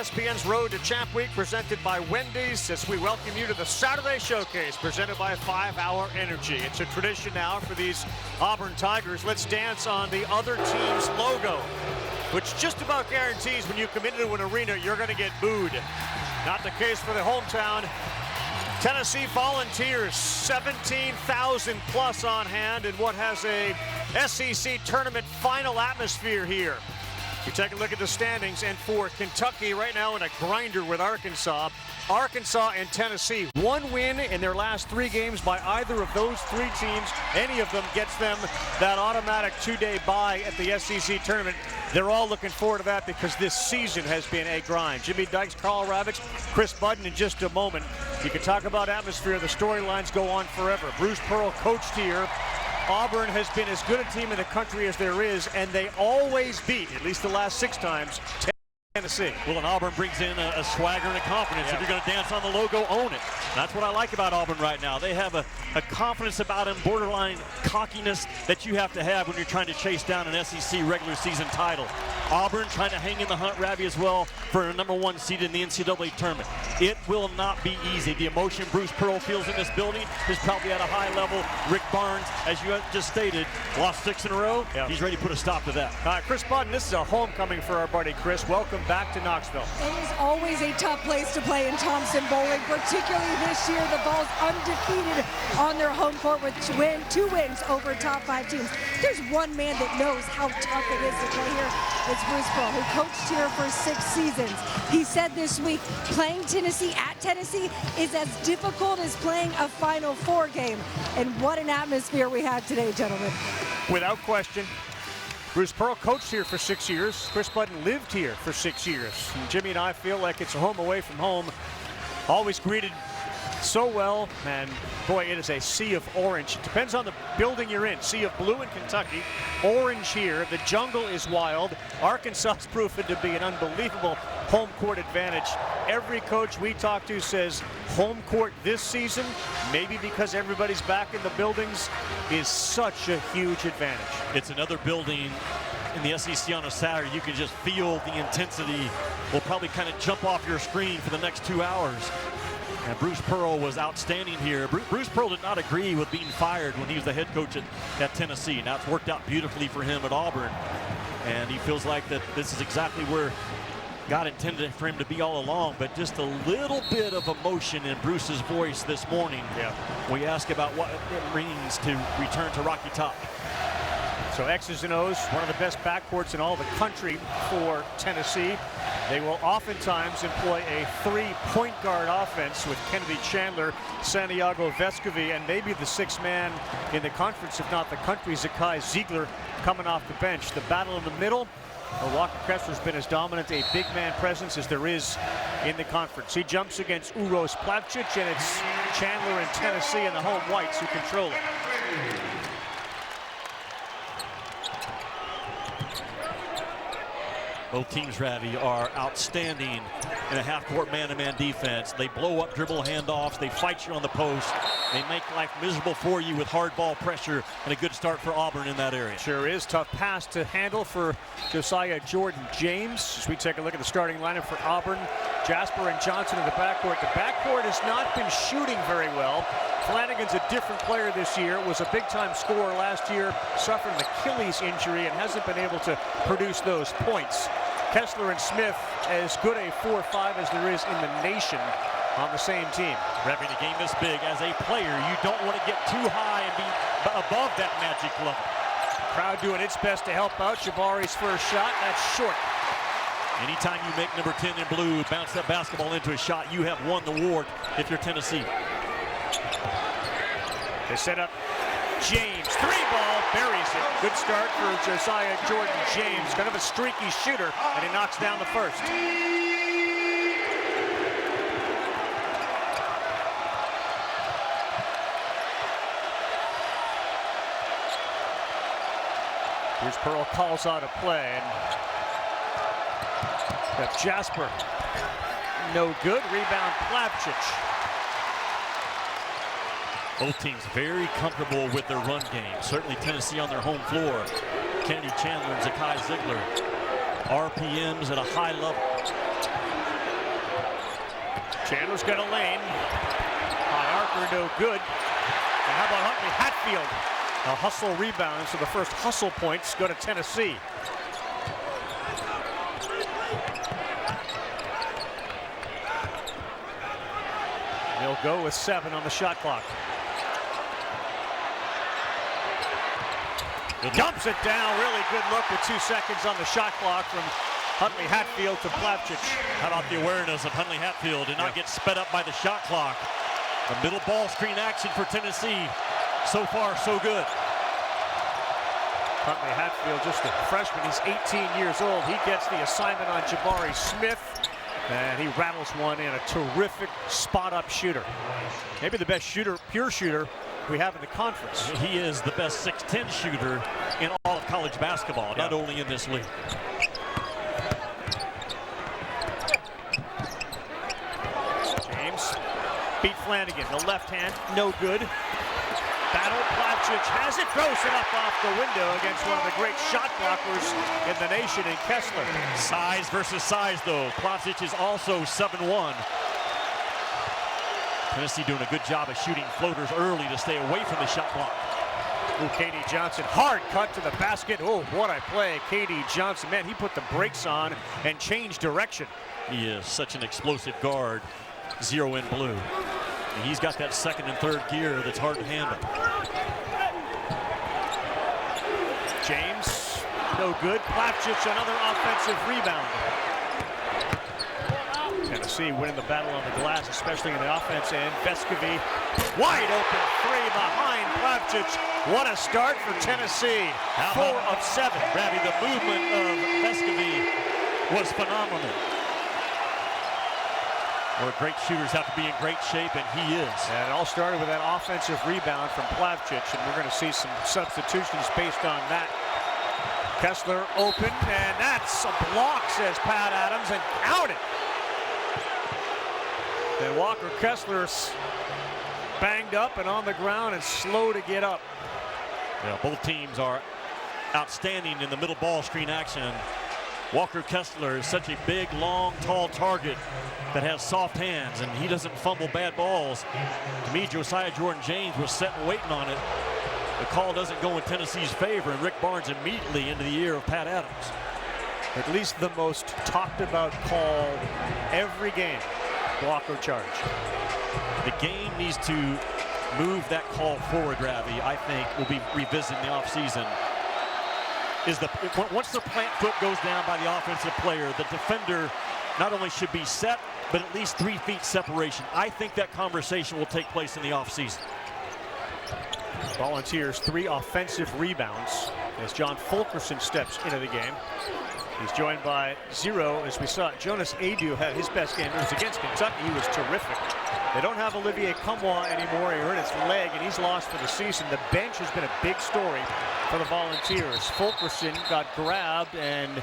ESPN's Road to Champ Week, presented by Wendy's, as we welcome you to the Saturday Showcase, presented by 5 Hour Energy. It's a tradition now for these Auburn Tigers. Let's dance on the other team's logo, which just about guarantees when you come into an arena, you're going to get booed. Not the case for the hometown Tennessee Volunteers. 17,000 plus on hand in what has a SEC tournament final atmosphere here. We take a look at the standings, and for Kentucky right now in a grinder with Arkansas. Arkansas and Tennessee, one win in their last 3 games by either of those 3 teams. Any of them gets them that automatic 2-day bye at the SEC tournament. They're all looking forward to that because this season has been a grind. Jimmy Dykes, Carl Ravitz, Chris Budden in just a moment. You can talk about atmosphere. The storylines go on forever. Bruce Pearl coached here. Auburn has been as good a team in the country as there is, and they always beat, at least the last 6 times, Tennessee. Well, and Auburn brings in a swagger and a confidence. If you're going to dance on the logo, own it. That's what I like about Auburn right now. They have a confidence about them, borderline cockiness that you have to have when you're trying to chase down an SEC regular season title. Auburn trying to hang in the hunt, Ravi, as well, for a #1 seed in the NCAA tournament. It will not be easy. The emotion Bruce Pearl feels in this building is probably at a high level. Rick Barnes, as you just stated, lost 6 in a row. Yeah. He's ready to put a stop to that. Chris Budden, this is a homecoming for our buddy Chris. Welcome back to Knoxville. It is always a tough place to play in Thompson Bowling, particularly this year. The Vols undefeated on their home court with 2 wins over top 5 teams. There's one man that knows how tough it is to play here. It's Bruce Pearl, who coached here for 6 seasons. He said this week, playing Tennessee at Tennessee is as difficult as playing a Final Four game. And what an atmosphere we had today, gentlemen. Without question. Bruce Pearl coached here for 6 years. Chris Budden lived here for 6 years. And Jimmy and I feel like it's a home away from home. Always greeted so well, and boy, it is a sea of orange. It depends on the building you're in. Sea of blue in Kentucky, orange here. The jungle is wild. Arkansas's proven to be an unbelievable home court advantage. Every coach we talk to says home court this season, maybe because everybody's back in the buildings, is such a huge advantage. It's another building in the SEC on a Saturday. You can just feel the intensity will probably kind of jump off your screen for the next 2 hours. And Bruce Pearl was outstanding here. Bruce Pearl did not agree with being fired when he was the head coach at Tennessee. Now it's worked out beautifully for him at Auburn. And he feels like that this is exactly where God intended for him to be all along. But just a little bit of emotion in Bruce's voice this morning. Yeah. We ask about what it means to return to Rocky Top. So X's and O's, one of the best backcourts in all the country for Tennessee. They will oftentimes employ a 3-point guard offense with Kennedy Chandler, Santiago Vescovi, and maybe the 6th man in the conference, if not the country, Zakai Ziegler, coming off the bench. The battle in the middle, Walker Kessler's been as dominant a big man presence as there is in the conference. He jumps against Uros Plavcic, and it's Chandler and Tennessee and the home whites who control it. Both teams, Ravi, are outstanding in a half-court man-to-man defense. They blow up dribble handoffs. They fight you on the post. They make life miserable for you with hard ball pressure, and a good start for Auburn in that area. Sure is. Tough pass to handle for Josiah Jordan-James. As we take a look at the starting lineup for Auburn, Jasper and Johnson in the backcourt. The backcourt has not been shooting very well. Flanagan's a different player this year. Was a big-time scorer last year, suffered an Achilles injury, and hasn't been able to produce those points. Kessler and Smith, as good a 4-5 as there is in the nation on the same team. Wrapping a game this big, as a player, you don't want to get too high and be above that magic level. Crowd doing its best to help out. Jabari's first shot, that's short. Anytime you make number 10 in blue bounce that basketball into a shot, you have won the war if you're Tennessee. They set up James, 3-ball, buries it. Good start for Josiah Jordan-James, kind of a streaky shooter, and he knocks down the first. Bruce Pearl calls out a play, and got Jasper. No good. Rebound, Plavcic. Both teams very comfortable with their run game. Certainly Tennessee on their home floor. Kennedy Chandler and Zakai Ziegler. RPMs at a high level. Chandler's got a lane. High archer, no good. And how about Huntley Hatfield? A hustle rebound, so the first hustle points go to Tennessee. They'll go with 7 on the shot clock. Dumps it down. Really good look with 2 seconds on the shot clock from Huntley Hatfield to Plavsic. How about the awareness of Huntley Hatfield and not get sped up by the shot clock? The middle ball screen action for Tennessee. So far, so good. Huntley Hatfield, just a freshman. He's 18 years old. He gets the assignment on Jabari Smith, and he rattles one in. A terrific spot-up shooter. Maybe the best shooter, pure shooter, we have in the conference. He is the best 6'10" shooter in all of college basketball, not only in this league. James beat Flanagan. The left hand, no good. Battle, Plavsic has it, throws it up off the window against one of the great shot blockers in the nation in Kessler. Size versus size, though. Plavsic is also 7'1". Tennessee doing a good job of shooting floaters early to stay away from the shot block. Ooh, KD Johnson, hard cut to the basket. Oh, what a play. KD Johnson, man, he put the brakes on and changed direction. He is such an explosive guard, 0 in blue. And he's got that second and third gear that's hard to handle. James, no good. Plavsic, another offensive rebound. Tennessee winning the battle on the glass, especially in the offense end. Vescovy, wide open 3 behind Plavsic. What a start for Tennessee. 4 of 7. Rabbi, the movement of Vescovy was phenomenal. Where great shooters have to be in great shape, and he is. And it all started with that offensive rebound from Plavsic, and we're going to see some substitutions based on that. Kessler open, and that's a block, says Pat Adams, and count it. Then Walker Kessler's banged up and on the ground and slow to get up. Yeah, both teams are outstanding in the middle ball screen action. Walker Kessler is such a big, long, tall target that has soft hands, and he doesn't fumble bad balls. To me, Josiah Jordan-James was sitting waiting on it. The call doesn't go in Tennessee's favor, and Rick Barnes immediately into the ear of Pat Adams. At least the most talked about call every game, blocker charge. The game needs to move that call forward, Ravi. I think we'll be revisiting the offseason. Once the plant foot goes down by the offensive player, the defender not only should be set, but at least 3 feet separation. I think that conversation will take place in the offseason. Volunteers 3 offensive rebounds as John Fulkerson steps into the game. He's joined by 0, as we saw. Jonas Adu had his best game. It was against Kentucky. He was terrific. They don't have Olivier Kumwa anymore. He hurt his leg, and he's lost for the season. The bench has been a big story for the Volunteers. Fulkerson got grabbed, and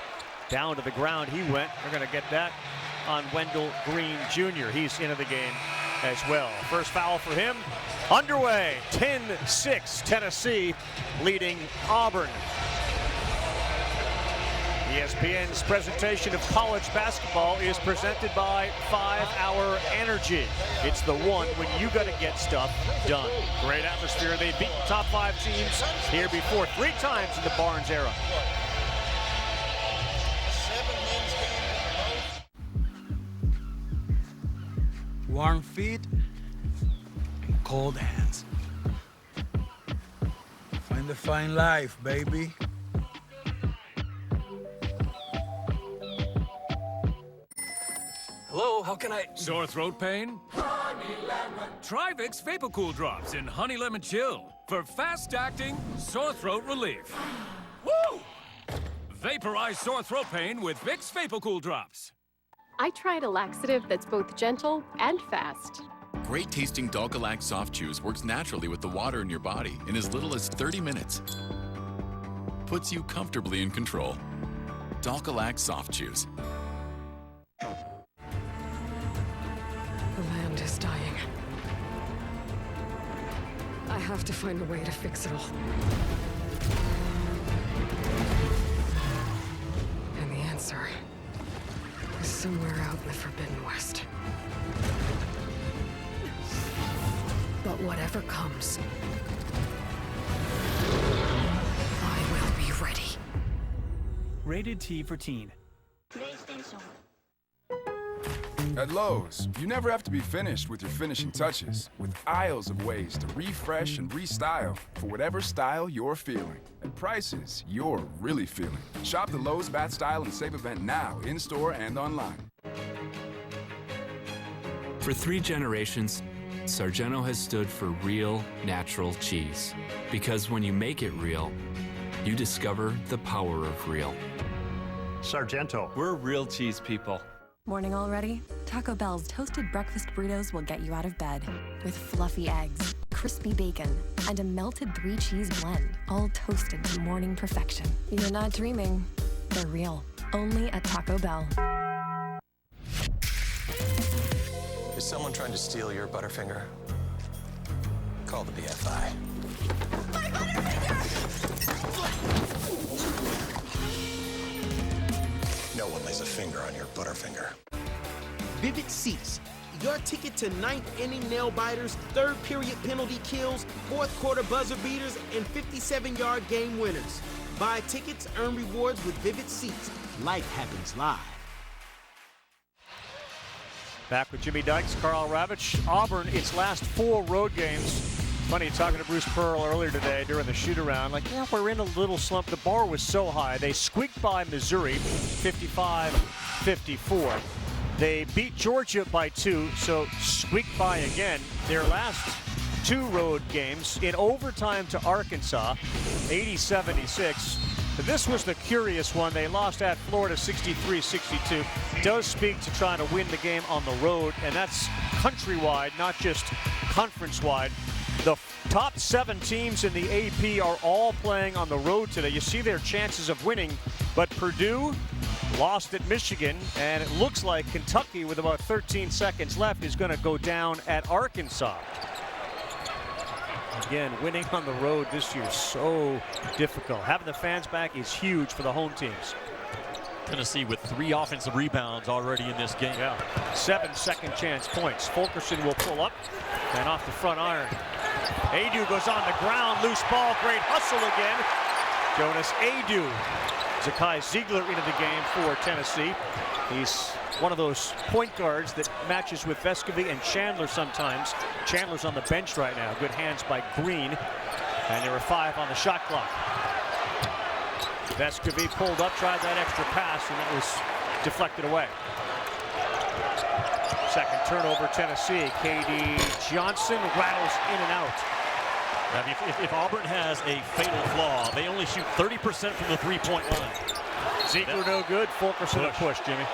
down to the ground he went. They're going to get that on Wendell Green Jr. He's into the game as well. First foul for him. Underway. 10-6. Tennessee leading Auburn. ESPN's presentation of college basketball is presented by 5-Hour Energy. It's the one when you got to get stuff done. Great atmosphere. They've beaten top 5 teams here before 3 times in the Barnes era. Warm feet and cold hands. Find the fine life, baby. Hello, how can I... Sore throat pain? Honey Lemon. Try Vicks VapoCool Drops in Honey Lemon Chill for fast-acting sore throat relief. Woo! Vaporize sore throat pain with Vicks VapoCool Drops. I tried a laxative that's both gentle and fast. Great tasting Dulcolac Soft Chews works naturally with the water in your body in as little as 30 minutes. Puts you comfortably in control. Dulcolac Soft Chews. The land is dying. I have to find a way to fix it all. And the answer is somewhere out in the Forbidden West. whatever comes, I will be ready. Rated T for teen. At Lowe's, you never have to be finished with your finishing touches, with aisles of ways to refresh and restyle for whatever style you're feeling, at prices you're really feeling. Shop the Lowe's Bath Style and Save event now, in-store and online. For 3 generations, Sargento has stood for real, natural cheese. Because when you make it real, you discover the power of real. Sargento. We're real cheese people. Morning already? Taco Bell's toasted breakfast burritos will get you out of bed. With fluffy eggs, crispy bacon, and a melted 3-cheese blend, all toasted to morning perfection. You're not dreaming. They're real. Only at Taco Bell. Is someone trying to steal your Butterfinger? Call the BFI. My Butterfinger! No one lays a finger on your Butterfinger. Vivid Seats, your ticket to 9th inning nail biters, 3rd period penalty kills, 4th quarter buzzer beaters, and 57-yard game winners. Buy tickets, earn rewards with Vivid Seats. Life happens live. Back with Jimmy Dykes, Carl Ravitch. Auburn, its last 4 road games. Funny, talking to Bruce Pearl earlier today during the shoot-around, like, yeah, we're in a little slump. The bar was so high. They squeaked by Missouri, 55-54. They beat Georgia by 2, so squeaked by again. Their last 2 road games in overtime to Arkansas, 80-76. This was the curious one. They lost at Florida 63-62. Does speak to trying to win the game on the road, and that's countrywide, not just conference-wide. The top 7 teams in the AP are all playing on the road today. You see their chances of winning, but Purdue lost at Michigan, and it looks like Kentucky, with about 13 seconds left, is going to go down at Arkansas. Again, winning on the road this year is so difficult. Having the fans back is huge for the home teams. Tennessee with 3 offensive rebounds already in this game. Yeah, 7 second chance points. Fulkerson will pull up and off the front iron. Adu goes on the ground, loose ball, great hustle again. Jonas Adu. Zakai Ziegler into the game for Tennessee. He's one of those point guards that matches with Vescovy and Chandler sometimes. Chandler's on the bench right now. Good hands by Green. And there were 5 on the shot clock. Vescovy pulled up, tried that extra pass, and it was deflected away. Second turnover, Tennessee. KD Johnson rattles in and out. Now, if Auburn has a fatal flaw, they only shoot 30% from the 3-point line. Ziegler no good. Fulkerson a push, Jimmy.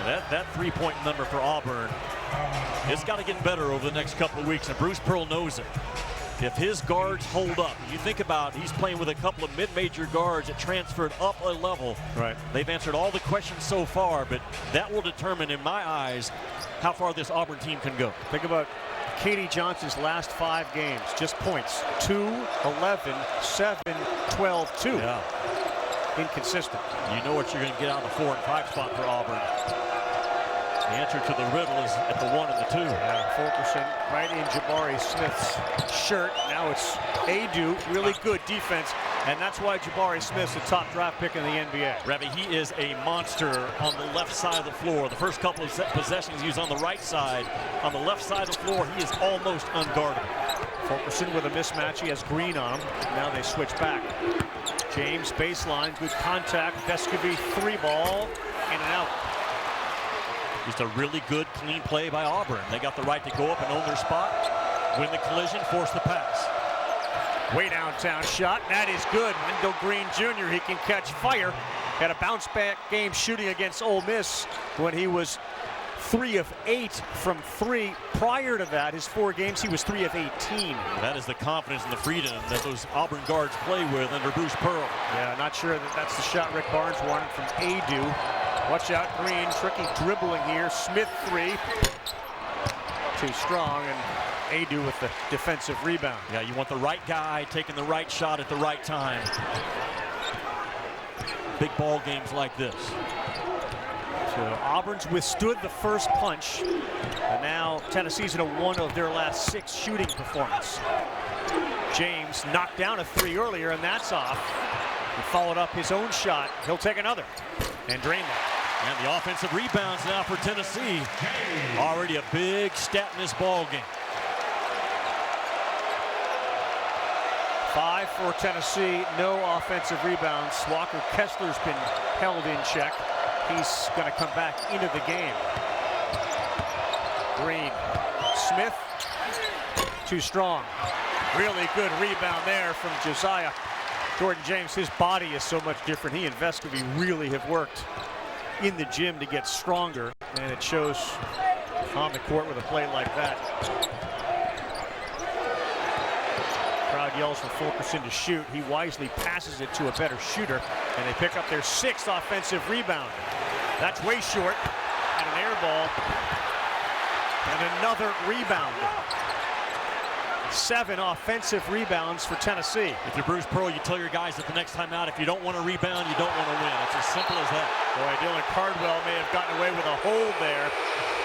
That 3-point number for Auburn, it's got to get better over the next couple of weeks, and Bruce Pearl knows it. If his guards hold up, you think about he's playing with a couple of mid-major guards that transferred up a level. Right. They've answered all the questions so far, but that will determine, in my eyes, how far this Auburn team can go. Think about KD Johnson's last 5 games, just points. 2, 11, 7, 12, 2. Yeah. Inconsistent. You know what you're going to get out of the 4 and 5 spot for Auburn. The answer to the riddle is at the 1 and the 2. Yeah, Fulkerson right in Jabari Smith's shirt. Now it's Adu, really good defense, and that's why Jabari Smith's the top draft pick in the NBA. Ravi, he is a monster on the left side of the floor. The first couple of possessions he was on the right side. On the left side of the floor, he is almost unguardable. Fulkerson with a mismatch. He has Green on him. Now they switch back. James baseline, good contact. Vescovy 3-ball, in and out. Just a really good, clean play by Auburn. They got the right to go up and own their spot, win the collision, force the pass. Way downtown shot. That is good. Wendell Green Jr., he can catch fire. Had a bounce-back game shooting against Ole Miss when he was 3 of 8 from 3. Prior to that, his 4 games, he was 3 of 18. That is the confidence and the freedom that those Auburn guards play with under Bruce Pearl. Yeah, not sure that that's the shot Rick Barnes wanted from Adu. Watch out, Green, tricky dribbling here. Smith 3. Too strong, and Adu with the defensive rebound. Yeah, you want the right guy taking the right shot at the right time. Big ball games like this. So Auburn's withstood the first punch, and now Tennessee's in a 1 of their last 6 shooting performance. James knocked down a 3 earlier, and that's off. He followed up his own shot. He'll take another and drain that. And the offensive rebounds now for Tennessee. Already a big stat in this ball game. 5 for Tennessee, no offensive rebounds. Walker Kessler's been held in check. He's going to come back into the game. Green, Smith, too strong. Really good rebound there from Josiah. Jordan James, his body is so much different. He and Vescovy really have worked in the gym to get stronger, and it shows on the court with a play like that. Crowd yells for Fulkerson to shoot. He wisely passes it to a better shooter, and they pick up their 6th offensive rebound. That's way short, and an air ball, and another rebound. 7 offensive rebounds for Tennessee. If you're Bruce Pearl, you tell your guys that the next time out, if you don't want to rebound, you don't want to win. It's as simple as that. Boy, Dylan Cardwell may have gotten away with a hold there.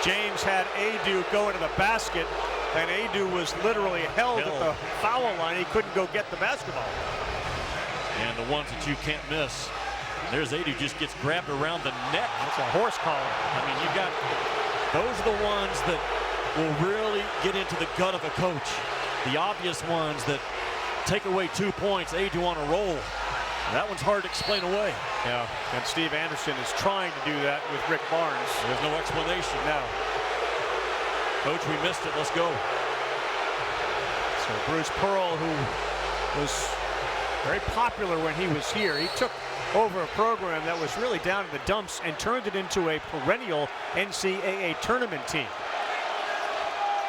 James had Adu go into the basket, and Adu was literally held at the foul line. He couldn't go get the basketball. And the ones that you can't miss. There's Adu, just gets grabbed around the neck. That's a horse collar. I mean, you got, those are the ones that will really get into the gut of a coach. The obvious ones that take away 2 points, Adu on a roll. That one's hard to explain away. Yeah, and Steve Anderson is trying to do that with Rick Barnes. There's no explanation now. Coach, we missed it. Let's go. So Bruce Pearl, who was very popular when he was here, he took over a program that was really down in the dumps and turned it into a perennial NCAA tournament team.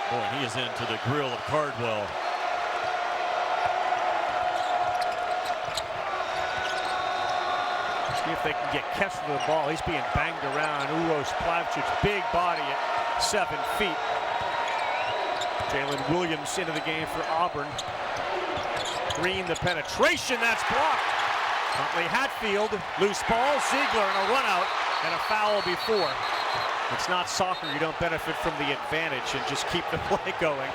Boy, he is into the grill of Cardwell. See if they can get Kessler the ball. He's being banged around. Uros Plavchic's big body at 7 feet. Jalen Williams into the game for Auburn. Green, the penetration, that's blocked. Huntley Hatfield, loose ball, Ziegler, and a run out, and a foul before. It's not soccer. You don't benefit from the advantage and just keep the play going.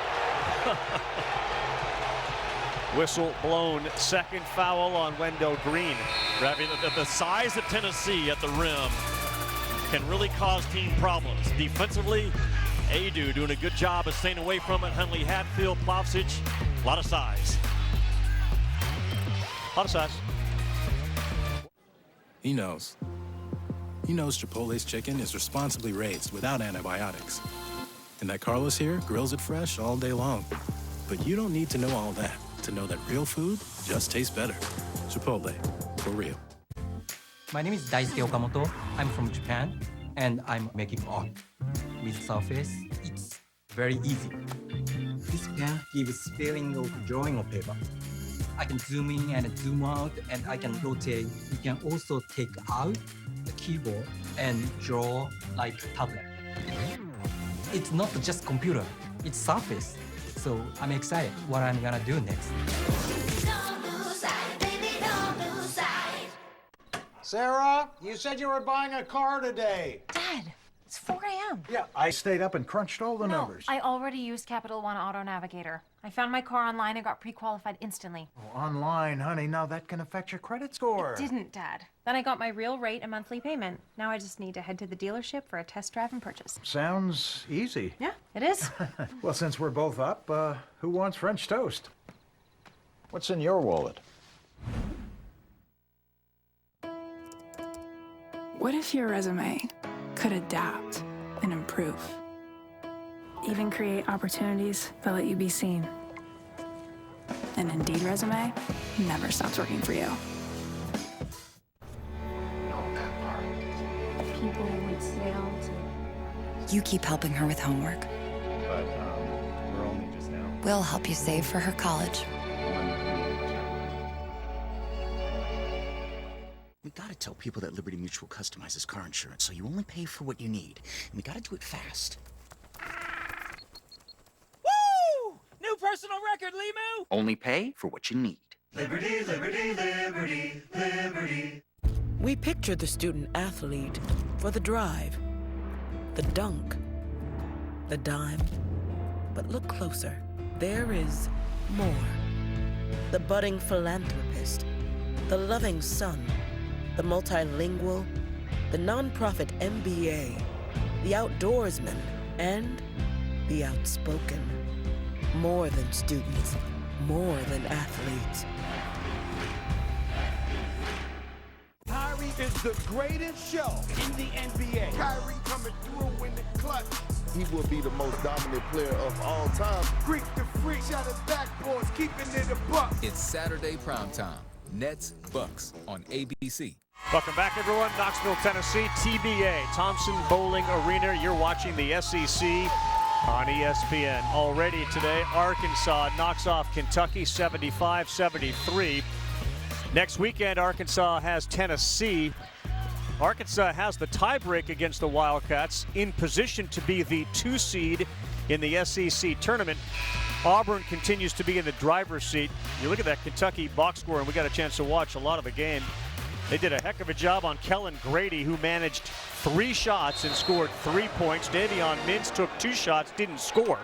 Whistle blown. 2nd foul on Wendell Green. Ravi, the size of Tennessee at the rim can really cause team problems. Defensively, Adu doing a good job of staying away from it. Huntley Hatfield, Plavsic, a lot of size. A lot of size. He knows. He knows Chipotle's chicken is responsibly raised without antibiotics. And that Carlos here grills it fresh all day long. But you don't need to know all that to know that real food just tastes better. Chipotle, for real. My name is Daisuke Okamoto. I'm from Japan, and I'm making art. With Surface, it's very easy. This pen gives feeling of drawing on paper. I can zoom in and zoom out, and I can rotate. You can also take out the keyboard and draw like tablet. It's not just computer, it's Surface. So I'm excited what I'm gonna do next. Sarah, you said you were buying a car today. Dad, it's 4 a.m. Yeah, I stayed up and crunched all the numbers. I already used Capital One Auto Navigator. I found my car online and got pre-qualified instantly. Oh, online, honey, now that can affect your credit score. It didn't, Dad. Then I got my real rate and monthly payment. Now I just need to head to the dealership for a test drive and purchase. Sounds easy. Yeah, it is. Well, since we're both up, who wants French toast? What's in your wallet? What if your resume could adapt and improve? Even create opportunities that let you be seen. An Indeed resume never stops working for you. People would sail to... You keep helping her with homework. But we're only just now. We'll help you save for her college. We gotta tell people that Liberty Mutual customizes car insurance, so you only pay for what you need. And we gotta do it fast. Woo! New personal record, Limu! Only pay for what you need. Liberty, liberty, liberty, liberty. We picture the student athlete for the drive, the dunk, the dime. But look closer. There is more. The budding philanthropist, the loving son, the multilingual, the nonprofit MBA, the outdoorsman, and the outspoken. More than students, more than athletes. Kyrie is the greatest show in the NBA. Kyrie coming through in the clutch. He will be the most dominant player of all time. Freak the freak, shot his backboards, keeping it a buck. It's Saturday primetime. Nets, Bucks on ABC. Welcome back, everyone. Knoxville, Tennessee, TBA, Thompson Bowling Arena. You're watching the SEC on ESPN. Already today, Arkansas knocks off Kentucky 75-73. Next weekend, Arkansas has Tennessee. Arkansas has the tiebreak against the Wildcats, in position to be the 2 seed in the SEC tournament. Auburn continues to be in the driver's seat. You look at that Kentucky box score, and we got a chance to watch a lot of the game. They did a heck of a job on Kellen Grady, who managed 3 shots and scored 3 points. Davion Mintz took 2 shots, didn't score.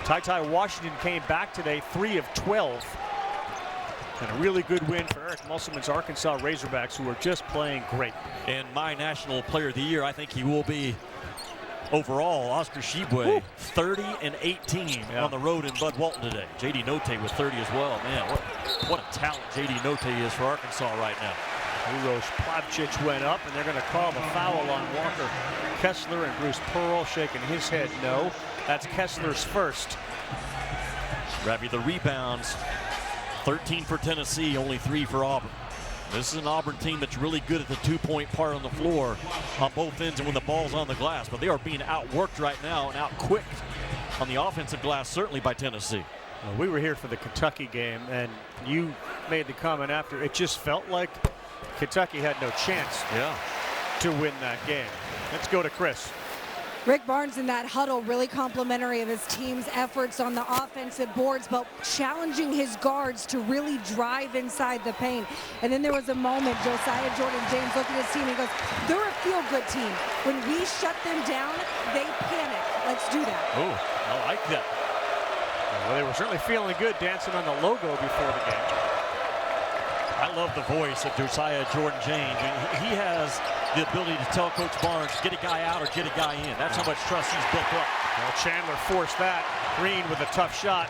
Ty Washington came back today, 3 of 12. And a really good win for Eric Musselman's Arkansas Razorbacks, who are just playing great. And my National Player of the Year, I think he will be overall, Oscar Tshiebwe, 30 and 18 on the road in Bud Walton today. J.D. Note with 30 as well. Man, what a talent J.D. Note is for Arkansas right now. Uros Plavcic went up, and they're going to call the foul on Walker Kessler, and Bruce Pearl shaking his head no. That's Kessler's first. Ravi, the rebounds, 13 for Tennessee, only 3 for Auburn. This is an Auburn team that's really good at the 2-point part on the floor on both ends and when the ball's on the glass, but they are being outworked right now and outquicked on the offensive glass, certainly by Tennessee. Well, we were here for the Kentucky game, and you made the comment after. It just felt like Kentucky had no chance to win that game. Let's go to Chris. Rick Barnes in that huddle, really complimentary of his team's efforts on the offensive boards, but challenging his guards to really drive inside the paint. And then there was a moment, Josiah Jordan-James looked at his team and goes, they're a feel-good team. When we shut them down, they panic. Let's do that. Oh, I like that. Well, they were certainly feeling good dancing on the logo before the game. I love the voice of Josiah Jordan-James. He has the ability to tell Coach Barnes, get a guy out or get a guy in. That's how much trust he's built up. Well, Chandler forced that. Green with a tough shot.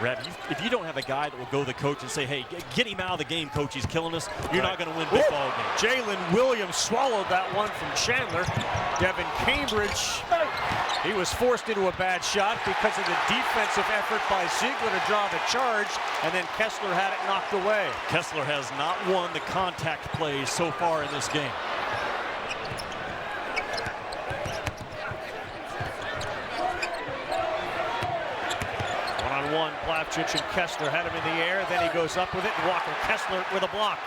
Rav, if you don't have a guy that will go to the coach and say, hey, get him out of the game, coach, he's killing us, you're not going to win big ball games. Jalen Williams swallowed that one from Chandler. Devin Cambridge, he was forced into a bad shot because of the defensive effort by Ziegler to draw the charge, and then Kessler had it knocked away. Kessler has not won the contact plays so far in this game. One, Plavcic and Kessler had him in the air, then he goes up with it, and Walker Kessler with a block.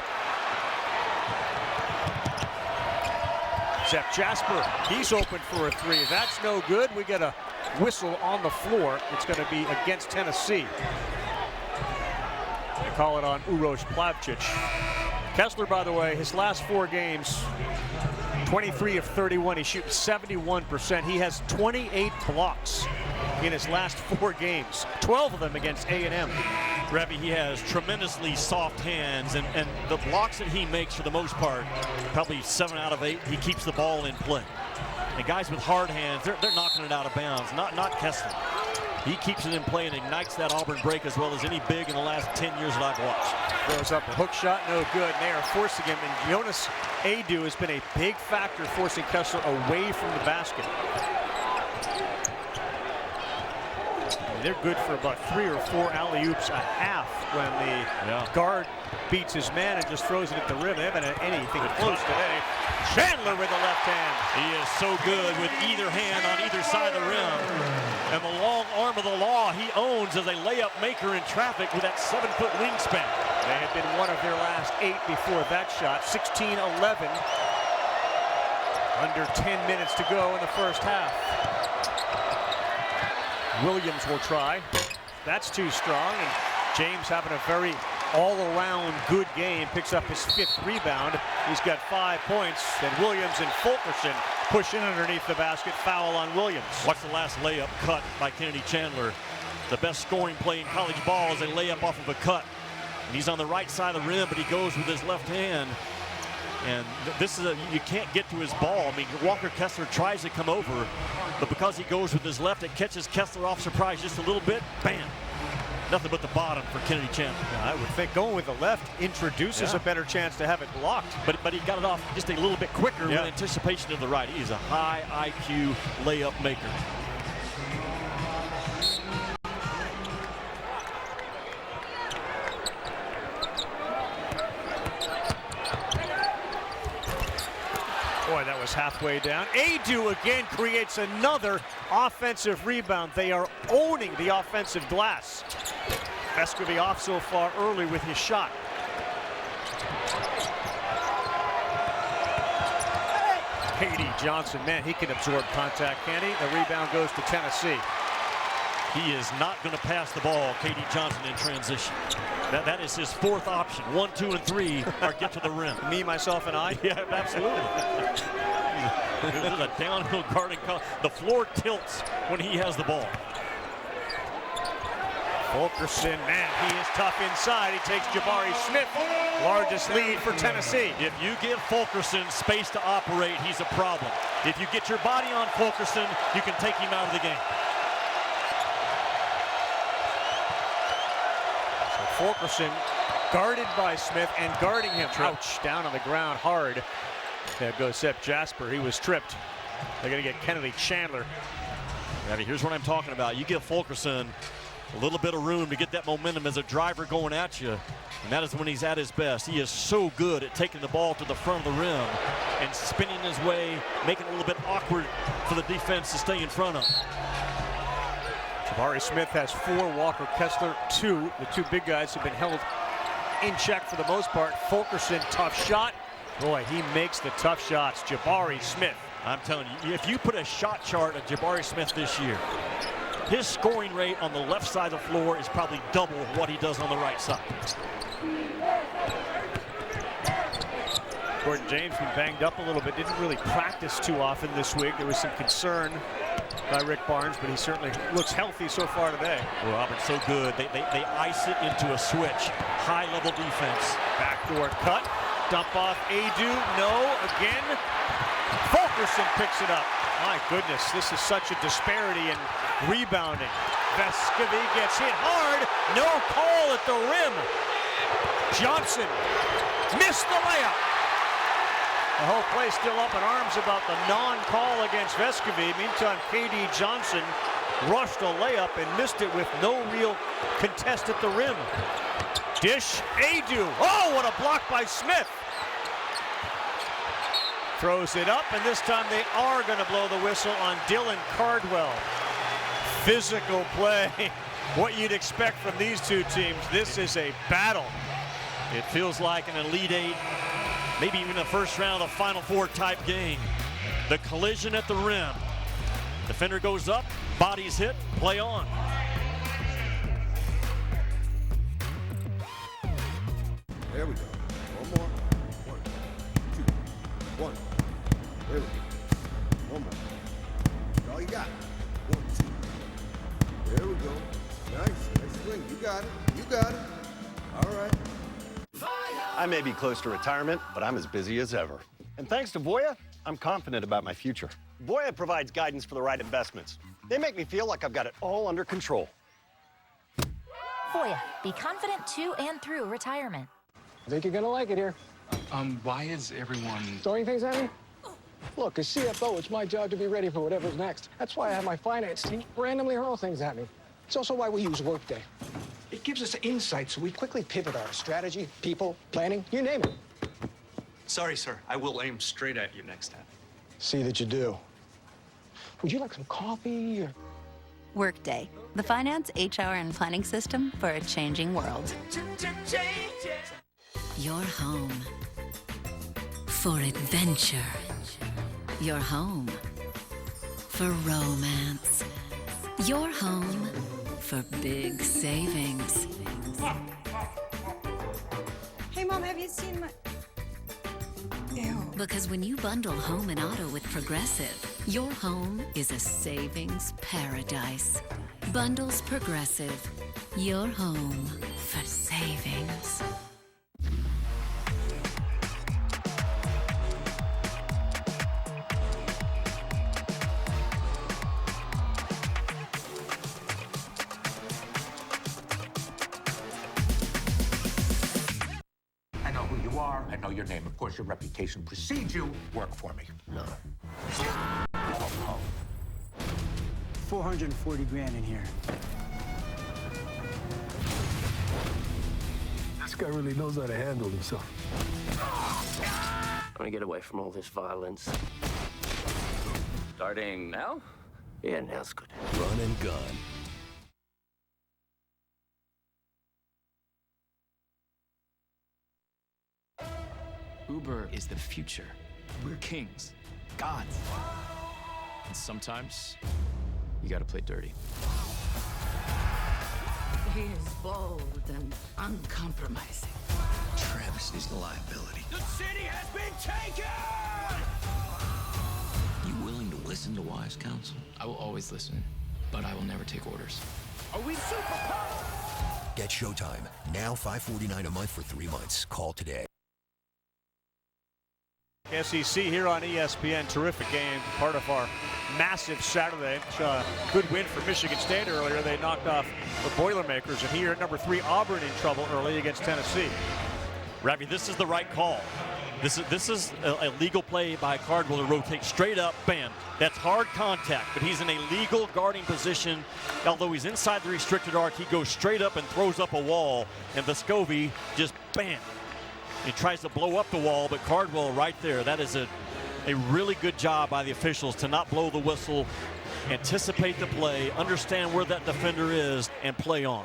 Zep Jasper, he's open for a 3. That's no good. We get a whistle on the floor. It's going to be against Tennessee. They call it on Uros Plavcic. Kessler, by the way, his last 4 games, 23 of 31. He's shooting 71%. He has 28 blocks in his last 4 games, 12 of them against A&M. Ravi, he has tremendously soft hands, and the blocks that he makes for the most part, probably 7 out of 8, he keeps the ball in play. And guys with hard hands, they're knocking it out of bounds, not Kessler. He keeps it in play and ignites that Auburn break as well as any big in the last 10 years that I've watched. Throws up a hook shot, no good. And they are forcing him, and Jonas Adu has been a big factor forcing Kessler away from the basket. They're good for about 3 or 4 alley-oops a half when the guard beats his man and just throws it at the rim. They haven't had anything close today. Chandler with the left hand. He is so good with either hand on either side of the rim. And the long arm of the law he owns as a layup maker in traffic with that 7-foot wingspan. They had been one of their last 8 before that shot. 16-11. Under 10 minutes to go in the first half. Williams will try. That's too strong, and James having a very all-around good game. Picks up his 5th rebound. He's got 5 points. Then Williams and Fulkerson push in underneath the basket. Foul on Williams. Watch the last layup cut by Kennedy Chandler. The best scoring play in college ball is a layup off of a cut. And he's on the right side of the rim, but he goes with his left hand. And this is you can't get to his ball. I mean, Walker Kessler tries to come over, but because he goes with his left, it catches Kessler off surprise just a little bit. Bam! Nothing but the bottom for Kennedy Chandler. Yeah, I would think going with the left introduces a better chance to have it blocked. But he got it off just a little bit quicker in anticipation of the right. He's a high IQ layup maker. Boy, that was halfway down. Adu again creates another offensive rebound. They are owning the offensive glass. Vescovi off so far early with his shot. K.D. Johnson, man, he can absorb contact, can he? The rebound goes to Tennessee. He is not going to pass the ball, K.D. Johnson, in transition. That is his 4th option. 1, 2, and 3 are get to the rim. Me, myself, and I? Yeah, absolutely. This is a downhill guarding. The floor tilts when he has the ball. Fulkerson, man, he is tough inside. He takes Jabari Smith, largest lead for Tennessee. If you give Fulkerson space to operate, he's a problem. If you get your body on Fulkerson, you can take him out of the game. Fulkerson guarded by Smith and guarding him. Ouch, down on the ground hard. There goes Sepp Jasper. He was tripped. They're going to get Kennedy Chandler. I mean, here's what I'm talking about. You give Fulkerson a little bit of room to get that momentum as a driver going at you, and that is when he's at his best. He is so good at taking the ball to the front of the rim and spinning his way, making it a little bit awkward for the defense to stay in front of. Jabari Smith has 4, Walker Kessler 2. The 2 big guys have been held in check for the most part. Fulkerson, tough shot. Boy, he makes the tough shots. Jabari Smith. I'm telling you, if you put a shot chart of Jabari Smith this year, his scoring rate on the left side of the floor is probably double what he does on the right side. Gordon James been banged up a little bit. Didn't really practice too often this week. There was some concern by Rick Barnes, but he certainly looks healthy so far today. Well, Auburn's so good. They ice it into a switch. High-level defense. Backdoor cut. Dump off Adu. No. Again. Fulkerson picks it up. My goodness, this is such a disparity in rebounding. Vescovi gets hit hard. No call at the rim. Johnson missed the layup. The whole place still up in arms about the non-call against Vescovi. Meantime, K.D. Johnson rushed a layup and missed it with no real contest at the rim. Dish, Adu. Oh, what a block by Smith. Throws it up, and this time they are going to blow the whistle on Dylan Cardwell. Physical play. What you'd expect from these 2 teams. This is a battle. It feels like an Elite 8, maybe even a first round of Final Four type game. The collision at the rim. Defender goes up, bodies hit, play on. There we go. One more. 1, 2, 1. There we go. One more. That's all you got. 1, 2. There we go. Nice swing. You got it. You got it. All right. I may be close to retirement, but I'm as busy as ever. And thanks to Voya, I'm confident about my future. Voya provides guidance for the right investments. They make me feel like I've got it all under control. Voya, be confident to and through retirement. I think you're gonna like it here. Why is everyone throwing things at me? Look, as CFO, it's my job to be ready for whatever's next. That's why I have my finance team randomly hurl things at me. It's also why we use Workday. It gives us insight, so we quickly pivot our strategy, people, planning, you name it. Sorry, sir. I will aim straight at you next time. See that you do. Would you like some coffee? Or... Workday, the finance, HR, and planning system for a changing world. Your home for adventure. Your home for romance. Your home for big savings. Anybody seen my... Because when you bundle home and auto with Progressive, your home is a savings paradise. Bundles Progressive. Your home for savings. I know who you are. I know your name. Of course, your reputation precedes you. Work for me. No. 440 grand in here. This guy really knows how to handle himself. I want to get away from all this violence. Starting now? Yeah, now's good. Run and gun. Uber is the future. We're kings, gods. And sometimes, you gotta play dirty. He is bold and uncompromising. Travis is the liability. The city has been taken! You willing to listen to wise counsel? I will always listen, but I will never take orders. Are we superpowered? Get Showtime. Now $5.49 a month for 3 months. Call today. SEC here on ESPN. Terrific game. Part of our massive Saturday. Good win for Michigan State earlier. They knocked off the Boilermakers. And here at number 3, Auburn in trouble early against Tennessee. Ravi, this is the right call. This is a legal play by Cardwell to rotate straight up, bam. That's hard contact, but he's in a legal guarding position. Although he's inside the restricted arc, he goes straight up and throws up a wall, and Vescovi just bam. He tries to blow up the wall, but Cardwell right there. That is a really good job by the officials to not blow the whistle, anticipate the play, understand where that defender is, and play on.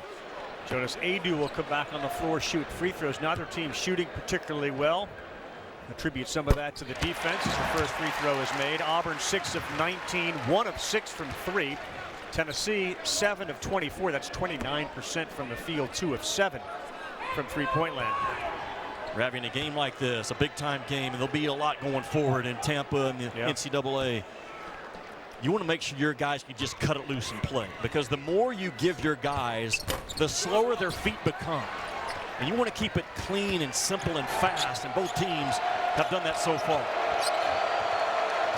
Jonas Adu will come back on the floor, shoot free throws. Neither team shooting particularly well. Attribute some of that to the defense as the first free throw is made. Auburn 6 of 19, 1 of 6 from 3. Tennessee 7 of 24. That's 29% from the field, 2 of 7 from three-point land. We're having a game like this, a big-time game, and there'll be a lot going forward in Tampa and the NCAA. You want to make sure your guys can just cut it loose and play, because the more you give your guys, the slower their feet become. And you want to keep it clean and simple and fast, and both teams have done that so far. It's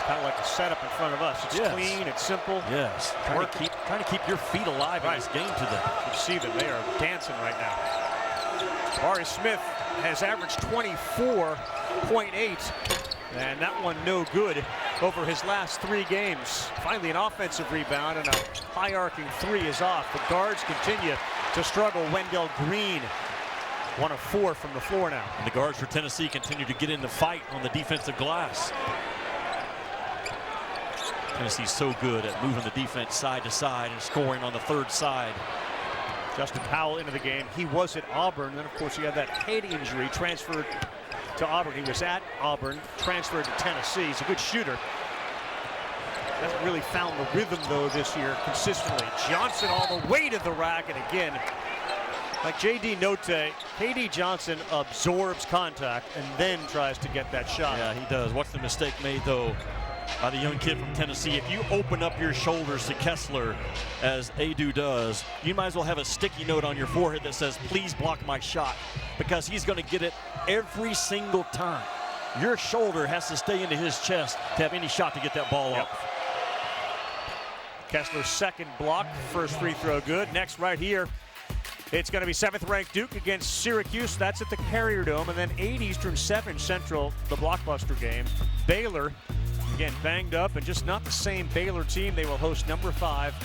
kind of like the setup in front of us. It's clean, it's simple. Yes, trying to keep your feet alive in this game today. You see them, they are dancing right now. Barry Smith has averaged 24.8, and that one no good over his last 3 games. Finally an offensive rebound, and a high arcing 3 is off. The guards continue to struggle. Wendell Green, 1 of 4 from the floor now. And the guards for Tennessee continue to get in the fight on the defensive glass. Tennessee's so good at moving the defense side to side and scoring on the third side. Justin Powell into the game. He was at Auburn. Then, of course, he had that head injury, transferred to Auburn. He was at Auburn, transferred to Tennessee. He's a good shooter. Hasn't really found the rhythm, though, this year consistently. Johnson all the way to the rack, and again, like J.D. Note, K.D. Johnson absorbs contact and then tries to get that shot. Yeah, he does. What's the mistake made, though, by the young kid from Tennessee? If you open up your shoulders to Kessler, as Adu does, you might as well have a sticky note on your forehead that says, please block my shot, because he's going to get it every single time. Your shoulder has to stay into his chest to have any shot to get that ball up. Kessler's second block, first free throw good. Next right here, it's going to be 7th-ranked Duke against Syracuse. That's at the Carrier Dome. And then 8 Eastern, 7 Central, the blockbuster game. Baylor, again, banged up and just not the same Baylor team. They will host number 5,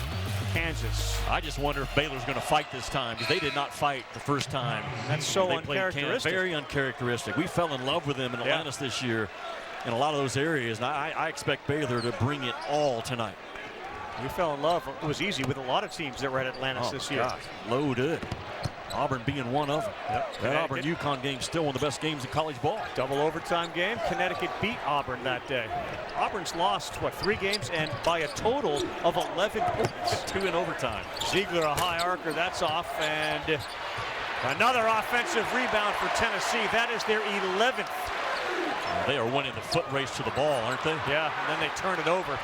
Kansas. I just wonder if Baylor's going to fight this time, because they did not fight the first time. That's so uncharacteristic. Very uncharacteristic. We fell in love with them in Atlantis this year in a lot of those areas. And I expect Baylor to bring it all tonight. We fell in love. It was easy with a lot of teams that were at Atlantis this year. God, loaded. Auburn being one of them. That Auburn-UConn game still one of the best games in college ball. Double overtime game. Connecticut beat Auburn that day. Auburn's lost, 3 games, and by a total of 11 points. 2 in overtime. Ziegler, a high arcer, that's off, and Another offensive rebound for Tennessee. That is their 11th. They are winning the foot race to the ball, aren't they? Yeah, and then they turn it over.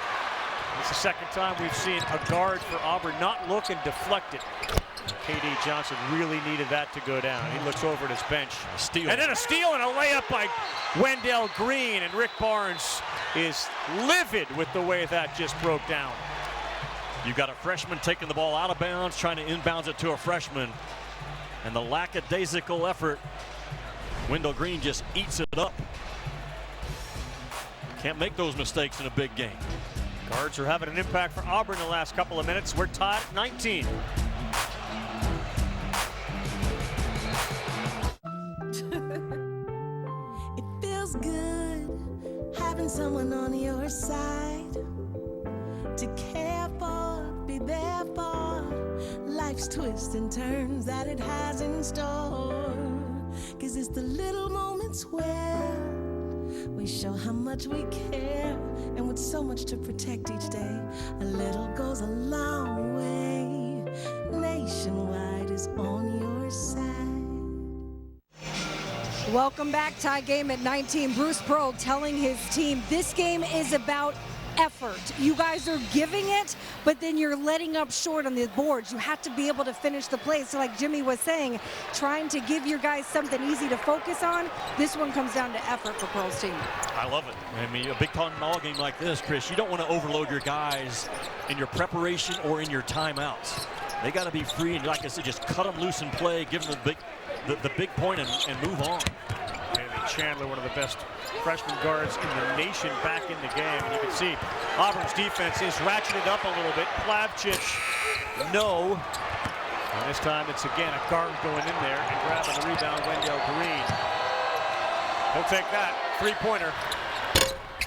It's the second time we've seen a guard for Auburn not look and deflect it. KD Johnson really needed that to go down. He looks over at his bench. A steal. And then a steal and a layup by Wendell Green. And Rick Barnes is livid with the way that just broke down. You got a freshman taking the ball out of bounds, trying to inbounds it to a freshman. And the lackadaisical effort, Wendell Green just eats it up. Can't make those mistakes in a big game. Guards are having an impact for Auburn the last couple of minutes. We're tied at 19. It feels good having someone on your side to care for, be there for life's twists and turns that it has in store. 'Cause it's the little moments where we show how much we care, and with so much to protect each day, a little goes a long way. Nationwide is on your side. Welcome back. Tie game at 19. Bruce Pearl telling his team this game is about effort. You guys are giving it, but then you're letting up short on the boards. You have to be able to finish the play. So like Jimmy was saying, trying to give your guys something easy to focus on. This one comes down to effort for Pearl's team. I love it. I mean, a big ball game like this, Chris, you don't want to overload your guys in your preparation or in your timeouts. They got to be free, and like I said, just cut them loose and play, give them the big point and move on. Chandler, one of the best freshman guards in the nation, back in the game. And you can see Auburn's defense is ratcheted up a little bit. Plavcic, no. And this time it's again a guard going in there and grabbing the rebound, Wendell Green. He'll take that. Three-pointer.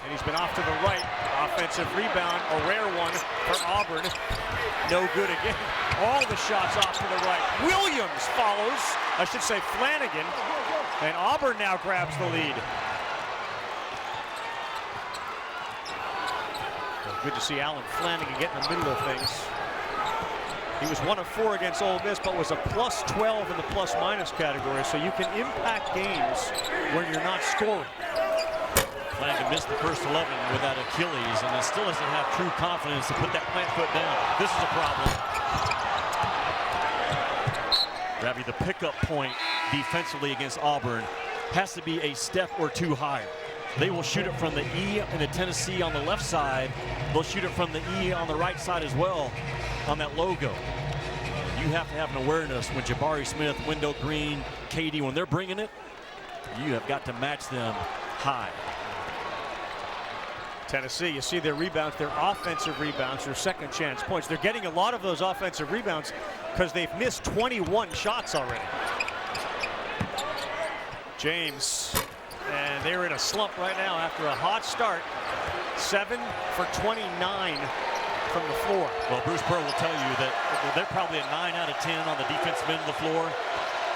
And he's been off to the right. Offensive rebound, a rare one for Auburn. No good again. All the shots off to the right. Williams follows, I should say Flanagan. And Auburn now grabs the lead. Good to see Alan Flanagan get in the middle of things. He was 1 of 4 against Ole Miss, but was a plus 12 in the plus-minus category, so you can impact games when you're not scoring. Flanagan missed the first 11 with that Achilles, and still doesn't have true confidence to put that plant foot down. This is a problem. Ravi, the pickup point defensively against Auburn has to be a step or two higher. They will shoot it from the E in the Tennessee on the left side. They'll shoot it from the E on the right side as well on that logo. You have to have an awareness when Jabari Smith, Wendell Green, KD, when they're bringing it, you have got to match them high. Tennessee, you see their rebounds, their offensive rebounds, their second chance points. They're getting a lot of those offensive rebounds because they've missed 21 shots already. James, and they're in a slump right now after a hot start. 7 for 29 from the floor. Well, Bruce Pearl will tell you that they're probably a 9 out of 10 on the defensive end of the floor.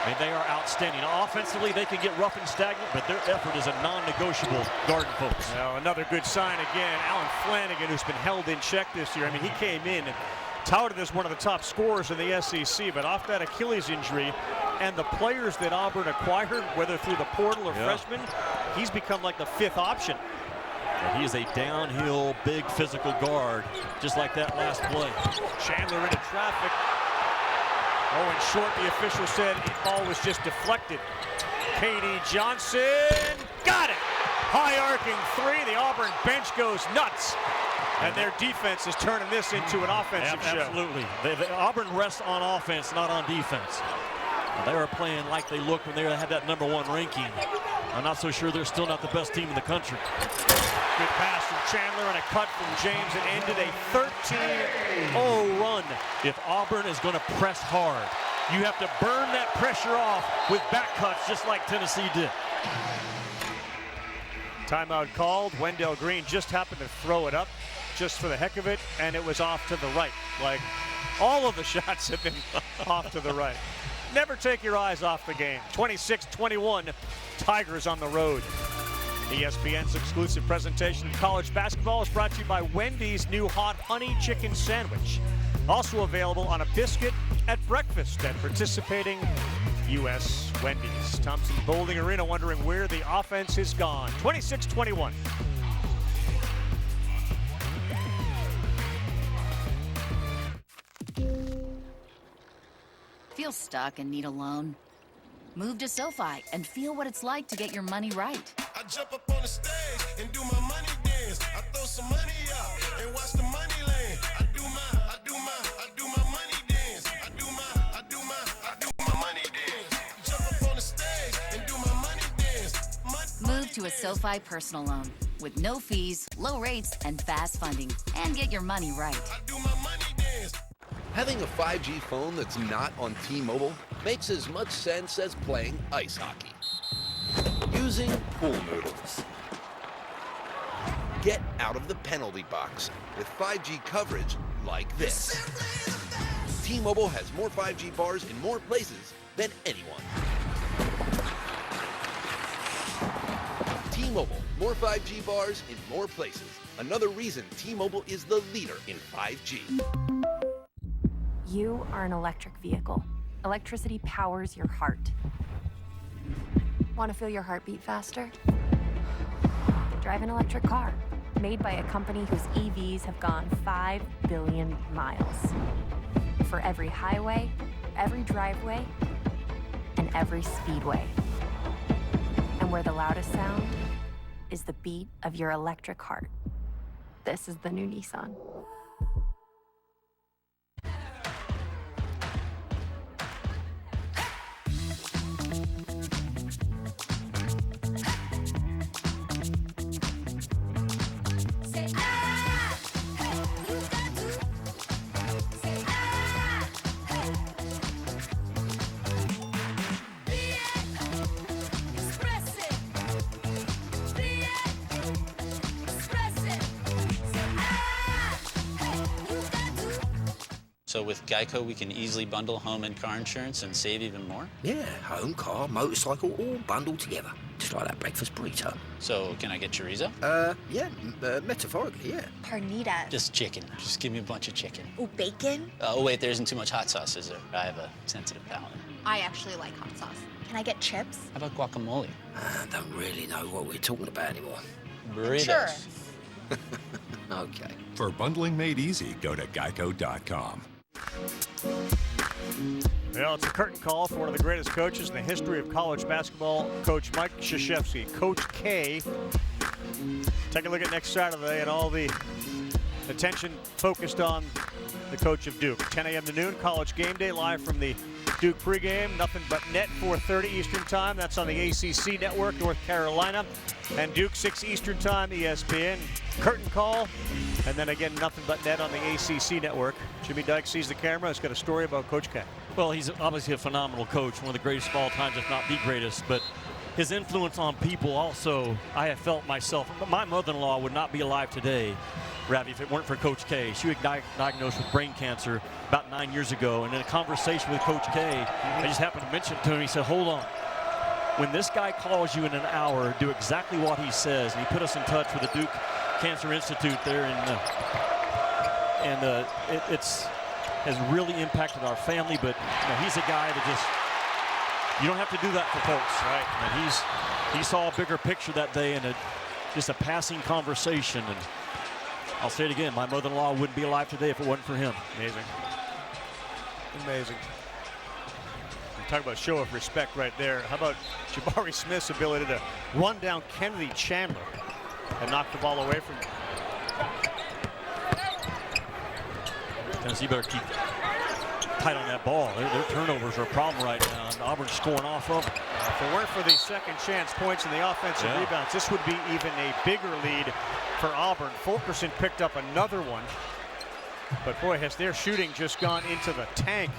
I mean, they are outstanding. Offensively, they can get rough and stagnant, but their effort is a non-negotiable, Garden folks. Well, another good sign again. Alan Flanagan, who's been held in check this year. I mean, he came in and touted as one of the top scorers in the SEC, but off that Achilles injury and the players that Auburn acquired, whether through the portal or freshmen, he's become like the 5th option. And he is a downhill, big physical guard, just like that last play. Chandler into traffic. Oh, and short, the official said the ball was just deflected. KD Johnson got it. High arcing 3. The Auburn bench goes nuts. And their defense is turning this into an offensive show. Absolutely. Auburn rests on offense, not on defense. They are playing like they looked when they had that #1 ranking. I'm not so sure they're still not the best team in the country. Good pass from Chandler and a cut from James. It ended a 13-0 run. If Auburn is going to press hard, you have to burn that pressure off with back cuts just like Tennessee did. Timeout called. Wendell Green just happened to throw it up just for the heck of it, and it was off to the right. Like, all of the shots have been off to the right. Never take your eyes off the game. 26-21, Tigers on the road. ESPN's exclusive presentation of college basketball is brought to you by Wendy's new hot honey chicken sandwich. Also available on a biscuit at breakfast at participating U.S. Wendy's. Thompson Bowling Arena wondering where the offense has gone. 26-21. Feel stuck and need a loan? Move to SoFi and feel what it's like to get your money right. I jump up on the stage and do my money dance. I throw some money up and watch the money land. I do my money dance. I do my money dance. Jump up on the stage and do my money dance. Move to a SoFi personal loan with no fees, low rates, and fast funding. And get your money right. I do my money dance. Having a 5G phone that's not on T-Mobile makes as much sense as playing ice hockey. Using pool noodles. Get out of the penalty box with 5G coverage like this. T-Mobile has more 5G bars in more places than anyone. T-Mobile, more 5G bars in more places. Another reason T-Mobile is the leader in 5G. You are an electric vehicle. Electricity powers your heart. Want to feel your heartbeat faster? Drive an electric car, made by a company whose EVs have gone 5 billion miles. For every highway, every driveway, and every speedway. And where the loudest sound is the beat of your electric heart. This is the new Nissan. So with Geico, we can easily bundle home and car insurance and save even more? Yeah, home, car, motorcycle, all bundled together. Just like that breakfast burrito. So can I get chorizo? Metaphorically, yeah. Carnitas. Just chicken. Just give me a bunch of chicken. Oh, bacon? Oh, wait, there isn't too much hot sauce, is there? I have a sensitive palate. I actually like hot sauce. Can I get chips? How about guacamole? I don't really know what we're talking about anymore. Burritos. Sure. Okay. For bundling made easy, go to geico.com. Well, it's a curtain call for one of the greatest coaches in the history of college basketball, Coach Mike Krzyzewski. Coach K. Take a look at next Saturday and all the attention focused on the coach of Duke. 10 a.m. to noon, college game day, live from the Duke pregame. Nothing But Net, 4:30 Eastern time. That's on the ACC network, North Carolina. And Duke, 6 Eastern time, ESPN. Curtain call. And then again, Nothing But Net on the ACC network. Jimmy Dykes sees the camera. He's got a story about Coach K. Well, he's obviously a phenomenal coach, one of the greatest of all time, if not the greatest. But his influence on people also, I have felt myself. My mother-in-law would not be alive today, Ravi, if it weren't for Coach K. She was diagnosed with brain cancer about 9 years ago. And in a conversation with Coach K, I just happened to mention it to him. He said, hold on. When this guy calls you in an hour, do exactly what he says. And he put us in touch with the Duke Cancer Institute there, it's has really impacted our family. But he's a guy that you don't have to do that for folks, right? And he saw a bigger picture that day and just a passing conversation. And I'll say it again, my mother-in-law wouldn't be alive today if it wasn't for him. Amazing. Amazing. Talk about show of respect right there. How about Jabari Smith's ability to run down Kennedy Chandler and knock the ball away from him? Tennessee better keep tight on that ball. Their turnovers are a problem right now, and Auburn's scoring off of it. If it weren't for the second chance points and the offensive rebounds, this would be even a bigger lead for Auburn. Fulkerson picked up another one. But boy, has their shooting just gone into the tank.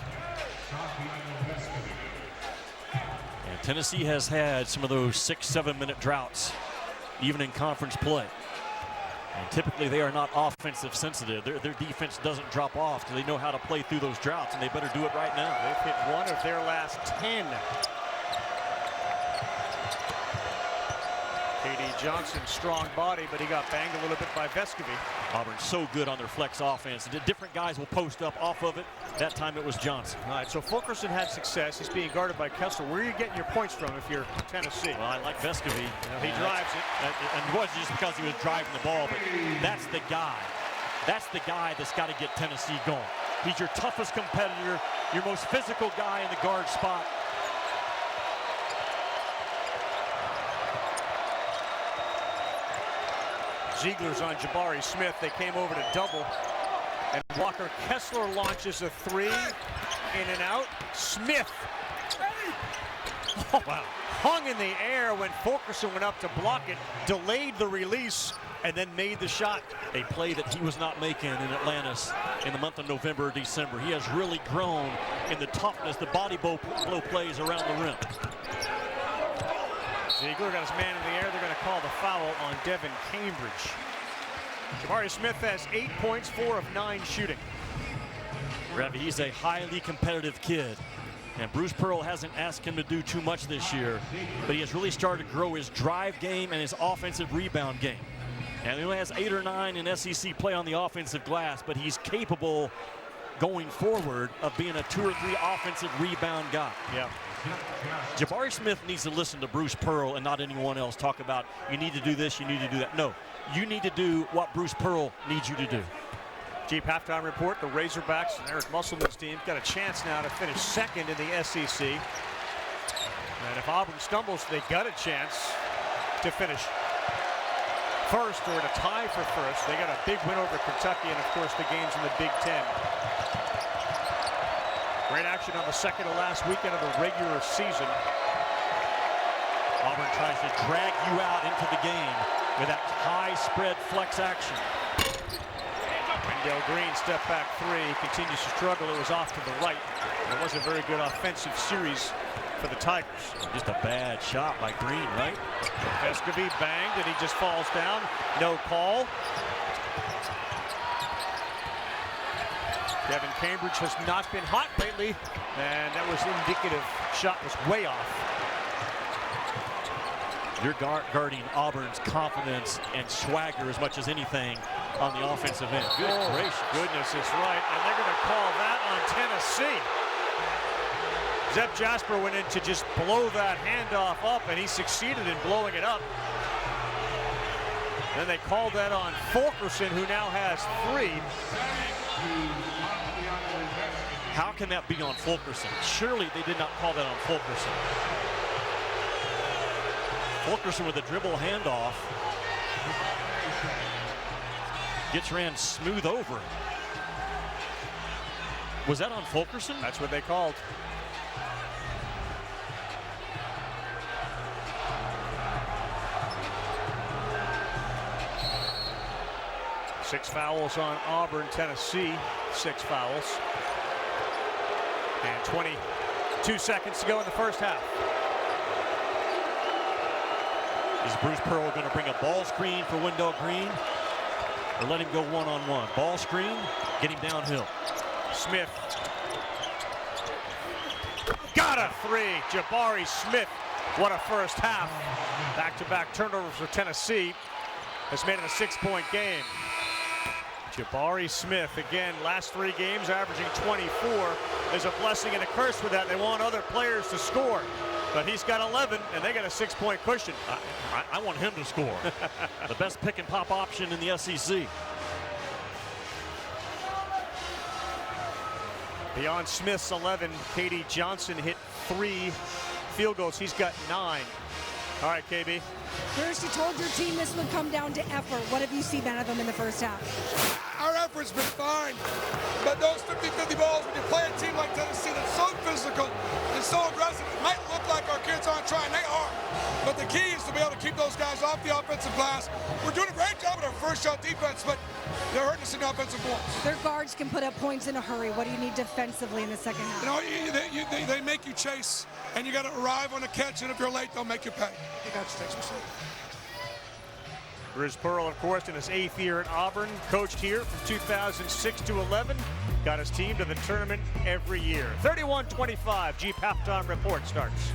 And Tennessee has had some of those 6-7 minute droughts, even in conference play. And typically they are not offensive sensitive. Their defense doesn't drop off because they know how to play through those droughts, and they better do it right now. They've hit one of their last 10. KD Johnson, strong body, but he got banged a little bit by Vescovy. Auburn's so good on their flex offense. Different guys will post up off of it. That time it was Johnson. All right, so Fulkerson had success. He's being guarded by Kessler. Where are you getting your points from if you're Tennessee? Well, I like Vescovy. He drives it. And it wasn't just because he was driving the ball, but that's the guy. That's the guy that's got to get Tennessee going. He's your toughest competitor, your most physical guy in the guard spot. Ziegler's on Jabari Smith. They came over to double. And Walker Kessler launches a three. In and out. Smith. Oh, wow. Hung in the air when Fulkerson went up to block it. Delayed the release and then made the shot. A play that he was not making in Atlantis in the month of November or December. He has really grown in the toughness, the body blow plays around the rim. Ziegler got his man in the air. They're going to call the foul on Devin Cambridge. Jabari Smith has 8 points, 4 of 9 shooting. Ravi, he's a highly competitive kid. And Bruce Pearl hasn't asked him to do too much this year, but he has really started to grow his drive game and his offensive rebound game. And he only has 8 or 9 in SEC play on the offensive glass, but he's capable going forward of being a 2 or 3 offensive rebound guy. Yeah. Jabari Smith needs to listen to Bruce Pearl and not anyone else talk about, you need to do this, you need to do that. No, you need to do what Bruce Pearl needs you to do. Jeep halftime report, the Razorbacks and Eric Musselman's team got a chance now to finish second in the SEC. And if Auburn stumbles, they got a chance to finish first or to tie for first. They got a big win over Kentucky and, of course, the games in the Big Ten. Great action on the second to last weekend of the regular season. Auburn tries to drag you out into the game with that high spread flex action. Wendell Green step back three, continues to struggle. It was off to the right. It was a very good offensive series for the Tigers. Just a bad shot by Green, right? Vescovy banged and he just falls down. No call. Devin Cambridge has not been hot lately, and that was indicative. Shot was way off. You're guarding Auburn's confidence and swagger as much as anything on the offensive end. Good gracious. Goodness is right, and they're going to call that on Tennessee. Zep Jasper went in to just blow that handoff up, and he succeeded in blowing it up. Then they called that on Fulkerson, who now has 3. How can that be on Fulkerson? Surely they did not call that on Fulkerson. Fulkerson with a dribble handoff. Gets ran smooth over. Was that on Fulkerson? That's what they called. Six fouls on Auburn, Tennessee. 6 fouls. And 22 seconds to go in the first half. Is Bruce Pearl going to bring a ball screen for Wendell Green? Or let him go one-on-one? Ball screen, get him downhill. Smith. Got a 3. Jabari Smith. What a first half. Back-to-back turnovers for Tennessee. Has made it a 6-point game. Jabari Smith, again, last 3 games averaging 24. There's a blessing and a curse with that. They want other players to score. But he's got 11, and they got a 6-point cushion. I want him to score. The best pick-and-pop option in the SEC. Beyond Smith's 11, K.D. Johnson hit 3 field goals. He's got 9. All right, KB. First, you told your team this would come down to effort. What have you seen out of them in the first half? Our effort's been fine, but those 50-50 balls, when you play a team like Tennessee that's so physical and so aggressive, it might look like our kids aren't trying. They are. But the key is to be able to keep those guys off the offensive glass. We're doing a great job at our first shot defense, but they're hurting us in the offensive boards. Their guards can put up points in a hurry. What do you need defensively in the second half? You know, they make you chase, and you got to arrive on the catch, and if you're late, they'll make you pay. You got to take some sleep. Bruce Pearl, of course, in his 8th year at Auburn, coached here from 2006 to 11, got his team to the tournament every year. 31-25, Jeep halftime report starts.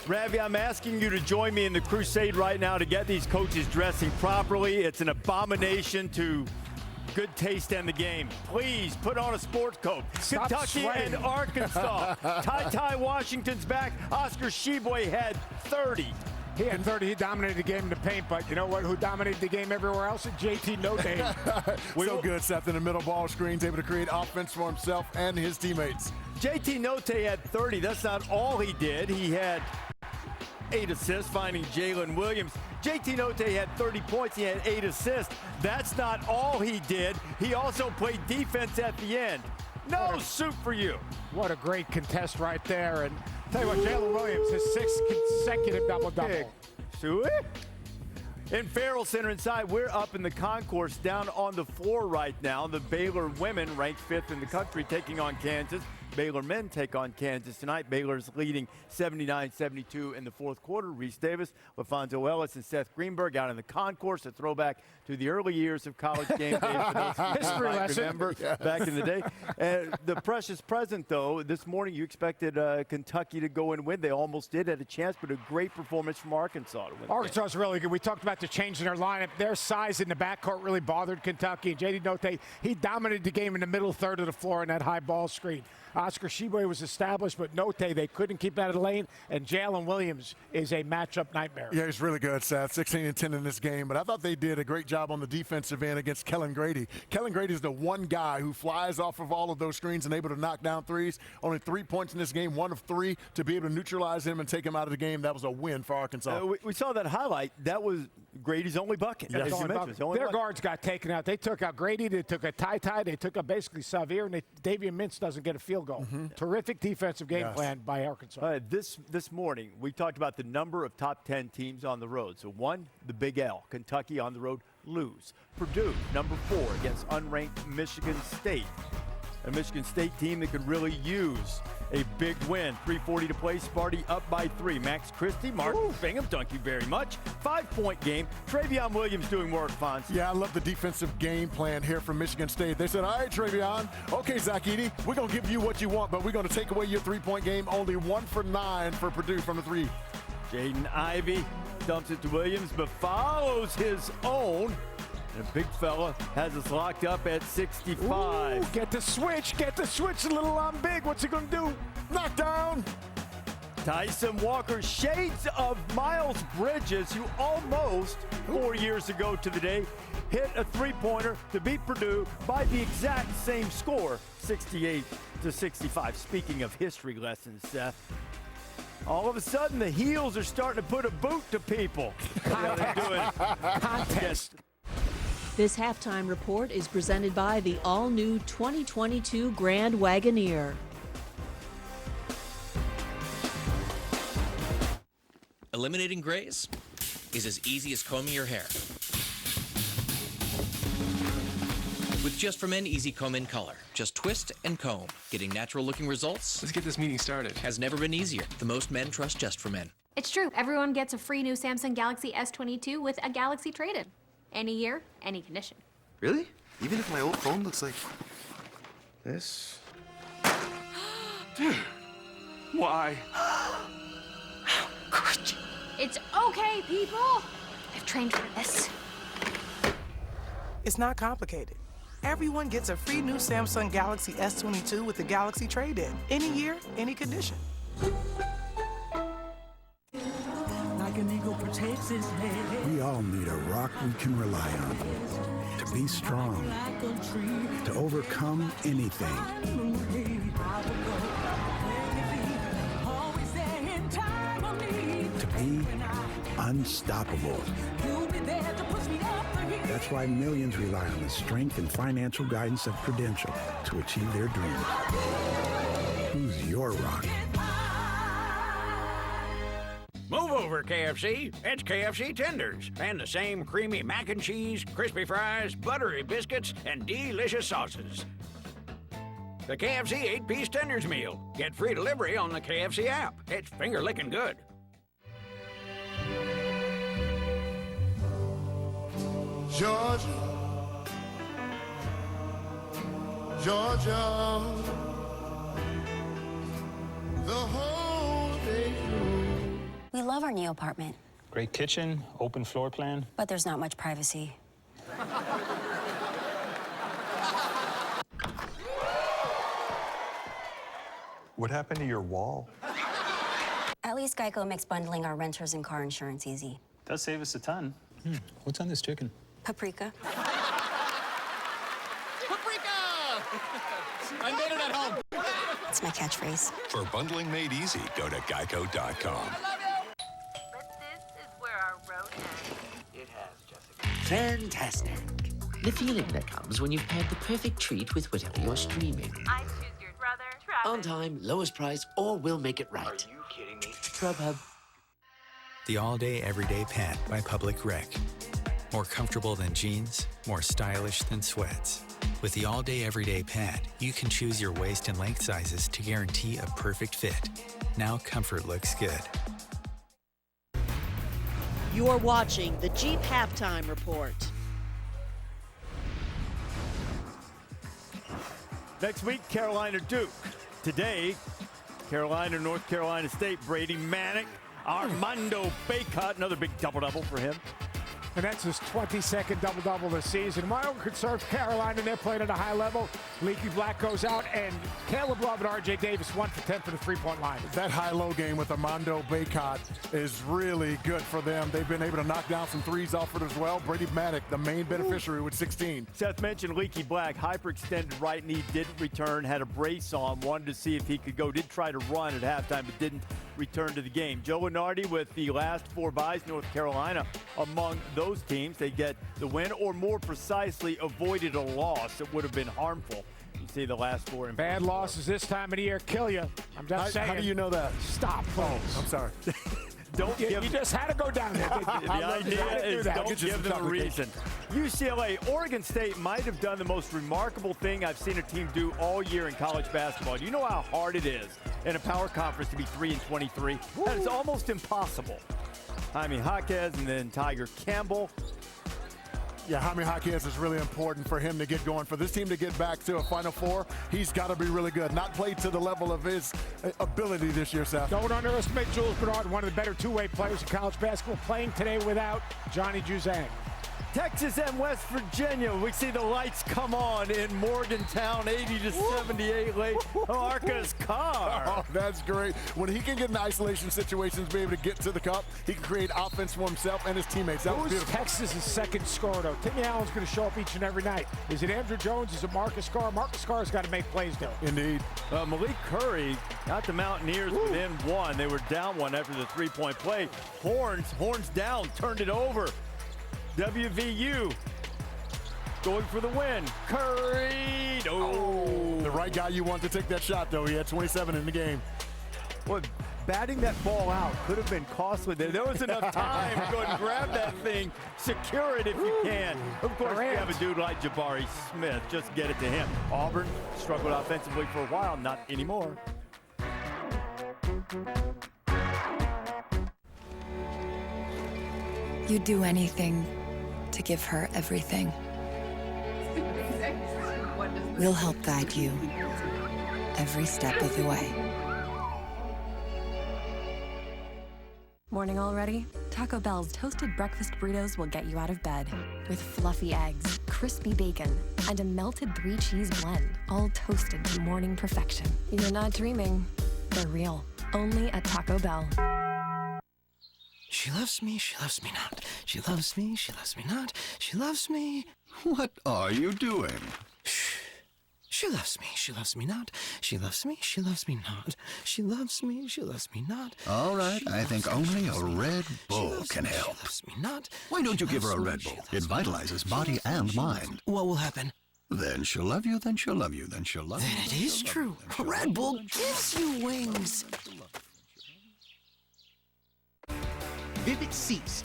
Ravi, I'm asking you to join me in the crusade right now to get these coaches dressing properly. It's an abomination to good taste in the game. Please put on a sports coat. Stop Kentucky sweating. and Arkansas. Ty Washington's back. Oscar Tshiebwe had 30. He had 30. He dominated the game in the paint, but you know what? Who dominated the game everywhere else? JT Note. So good, Seth, in the middle ball screens, able to create offense for himself and his teammates. JT Note had 30. That's not all he did. He had 8 assists, finding Jalen Williams. JT Note had 30 points. He had 8 assists. That's not all he did. He also played defense at the end. No soup for you. What a great contest right there. And tell you what, Jalen Williams, his 6th consecutive double-double. In Farrell Center inside, we're up in the concourse down on the floor right now. The Baylor women, ranked 5th in the country, taking on Kansas. Baylor men take on Kansas tonight. Baylor's leading 79-72 in the fourth quarter. Reese Davis, LaFonso Ellis, and Seth Greenberg out in the concourse, a throwback to the early years of college game day for those who History might lesson. remember back in the day. The precious present, though, this morning you expected Kentucky to go and win. They almost did, had a chance, but a great performance from Arkansas to win. Arkansas is really good. We talked about the change in their lineup. Their size in the backcourt really bothered Kentucky. And JD Note, he dominated the game in the middle third of the floor in that high ball screen. Oscar Tshiebwe was established, but Note, they couldn't keep out of the lane. And Jalen Williams is a matchup nightmare. Yeah, he's really good, Seth. 16 and 10 in this game. But I thought they did a great job on the defensive end against Kellen Grady. Kellen Grady is the one guy who flies off of all of those screens and able to knock down threes. Only 3 points in this game, 1 of 3. To be able to neutralize him and take him out of the game, that was a win for Arkansas. We saw that highlight. That was Grady's only bucket. Yes. As you mentioned, Their guards got taken out. They took out Grady. They took a Ty. They took out basically Xavier. And Davian Mintz doesn't get a field goal. Terrific defensive game plan by Arkansas. This morning, we talked about the number of top 10 teams on the road. So 1, the Big L. Kentucky on the road, lose. Purdue, number 4, against unranked Michigan State. A Michigan State team that could really use a big win. 3:40 to play. Sparty up by 3. Max Christie, Mark Bingham, thank you very much. 5-point game. Travion Williams doing work, Fonz. Yeah, I love the defensive game plan here from Michigan State. They said, all right, Travion, okay, Zach Edey, we're going to give you what you want, but we're going to take away your 3-point game. Only 1 for 9 for Purdue from the 3. Jaden Ivey dumps it to Williams, but follows his own. And a big fella has us locked up at 65. Ooh, get the switch, a little on big. What's he going to do? Knockdown. Tyson Walker, shades of Miles Bridges, who almost 4 years ago to the day hit a 3-pointer to beat Purdue by the exact same score, 68-65. Speaking of history lessons, Seth, all of a sudden the heels are starting to put a boot to people. Contest. This halftime report is presented by the all-new 2022 Grand Wagoneer. Eliminating grays is as easy as combing your hair. With Just For Men Easy Comb in Color. Just twist and comb. Getting natural-looking results. Let's get this meeting started. Has never been easier. The most men trust Just For Men. It's true. Everyone gets a free new Samsung Galaxy S22 with a Galaxy trade-in. Any year, any condition. Really? Even if my old phone looks like this? Dude, why? How could you? It's okay, people. I've trained for this. It's not complicated. Everyone gets a free new Samsung Galaxy S22 with the Galaxy trade-in. Any year, any condition. Like an eagle protects his head. We all need a rock we can rely on. To be strong. To overcome anything. To be unstoppable. That's why millions rely on the strength and financial guidance of Prudential to achieve their dreams. Who's your rock? Move over, KFC. It's KFC Tenders. And the same creamy mac and cheese, crispy fries, buttery biscuits, and delicious sauces. The KFC 8-piece Tenders meal. Get free delivery on the KFC app. It's finger-licking good. Georgia, Georgia, the whole day through. love our new apartment. Great kitchen, open floor plan. But there's not much privacy. What happened to your wall? At least Geico makes bundling our renters and car insurance easy. Does save us a ton. What's on this chicken? Paprika. I made it at home. It's my catchphrase. For bundling made easy, go to geico.com. Fantastic. The feeling that comes when you've paired the perfect treat with whatever you're streaming. I choose your brother, Travis. On time, lowest price, or we'll make it right. Are you kidding me? Grubhub. The all-day, everyday pant by Public Rec. More comfortable than jeans, more stylish than sweats. With the all-day, everyday pant, you can choose your waist and length sizes to guarantee a perfect fit. Now comfort looks good. You're watching the Jeep Halftime Report. Next week, Carolina Duke. Today, Carolina, North Carolina State, Brady Manick, Armando Bacot, another big double-double for him. And that's his 22nd double-double this season. My own conserve Carolina, they're playing at a high level. Leaky Black goes out, and Caleb Love and R.J. Davis 1 for 10 for the three-point line. That high-low game with Armando Bacot is really good for them. They've been able to knock down some threes off it as well. Brady Manick, the main beneficiary with 16. Seth mentioned Leaky Black. Hyperextended right knee, didn't return, had a brace on, wanted to see if he could go. Did try to run at halftime, but didn't return to the game. Joe Lunardi with the last 4 byes, North Carolina among those teams. They get the win, or more precisely, avoided a loss that would have been harmful. You see the last 4. Bad losses this time of the year kill you. I'm just saying. How do you know that? Stop, folks. I'm sorry. Don't you just had to go down there. The idea is don't give them a reason. UCLA, Oregon State might have done the most remarkable thing I've seen a team do all year in college basketball. You know how hard it is in a power conference to be 3-23? That is almost impossible. Jaime Jaquez and then Tiger Campbell. Yeah, Jaime Jaquez is really important for him to get going. For this team to get back to a Final Four, he's got to be really good. Not played to the level of his ability this year, Seth. Don't underestimate Jules Bernard, one of the better two-way players in college basketball, playing today without Johnny Juzang. Texas and West Virginia, we see the lights come on in Morgantown, 80-78 late. Arca's car. Oh, that's great. When he can get in isolation situations, be able to get to the cup, he can create offense for himself and his teammates. That was beautiful. Texas' second scorer, though? Timmy Allen's going to show up each and every night. Is it Andrew Jones? Is it Marcus Carr? Marcus Carr's got to make plays, though. Indeed. Malik Curry got the Mountaineers within 1. They were down 1 after the three-point play. Horns down, turned it over. WVU going for the win. Curry. Oh. The right guy you want to take that shot, though. He had 27 in the game. Well, batting that ball out could have been costly. There was enough time to go and grab that thing, secure it if you can. Of course, we have a dude like Jabari Smith. Just get it to him. Auburn struggled offensively for a while, not anymore. You'd do anything to give her everything. We'll help guide you every step of the way. Morning already? Taco Bell's toasted breakfast burritos will get you out of bed. With fluffy eggs, crispy bacon, and a melted 3-cheese blend, all toasted to morning perfection. You're not dreaming, they're real. Only at Taco Bell. She loves me not. She loves me not. She loves me. What are you doing? Shh. She loves me not. She loves me not. She loves me not. All right, I think only a Red Bull can help. She loves me not. Why don't you give her a Red Bull? It vitalizes body and mind. What will happen? Then she'll love you, then she'll love you, then she'll love you. Then it is true. Red Bull gives you wings. Vivid Seats,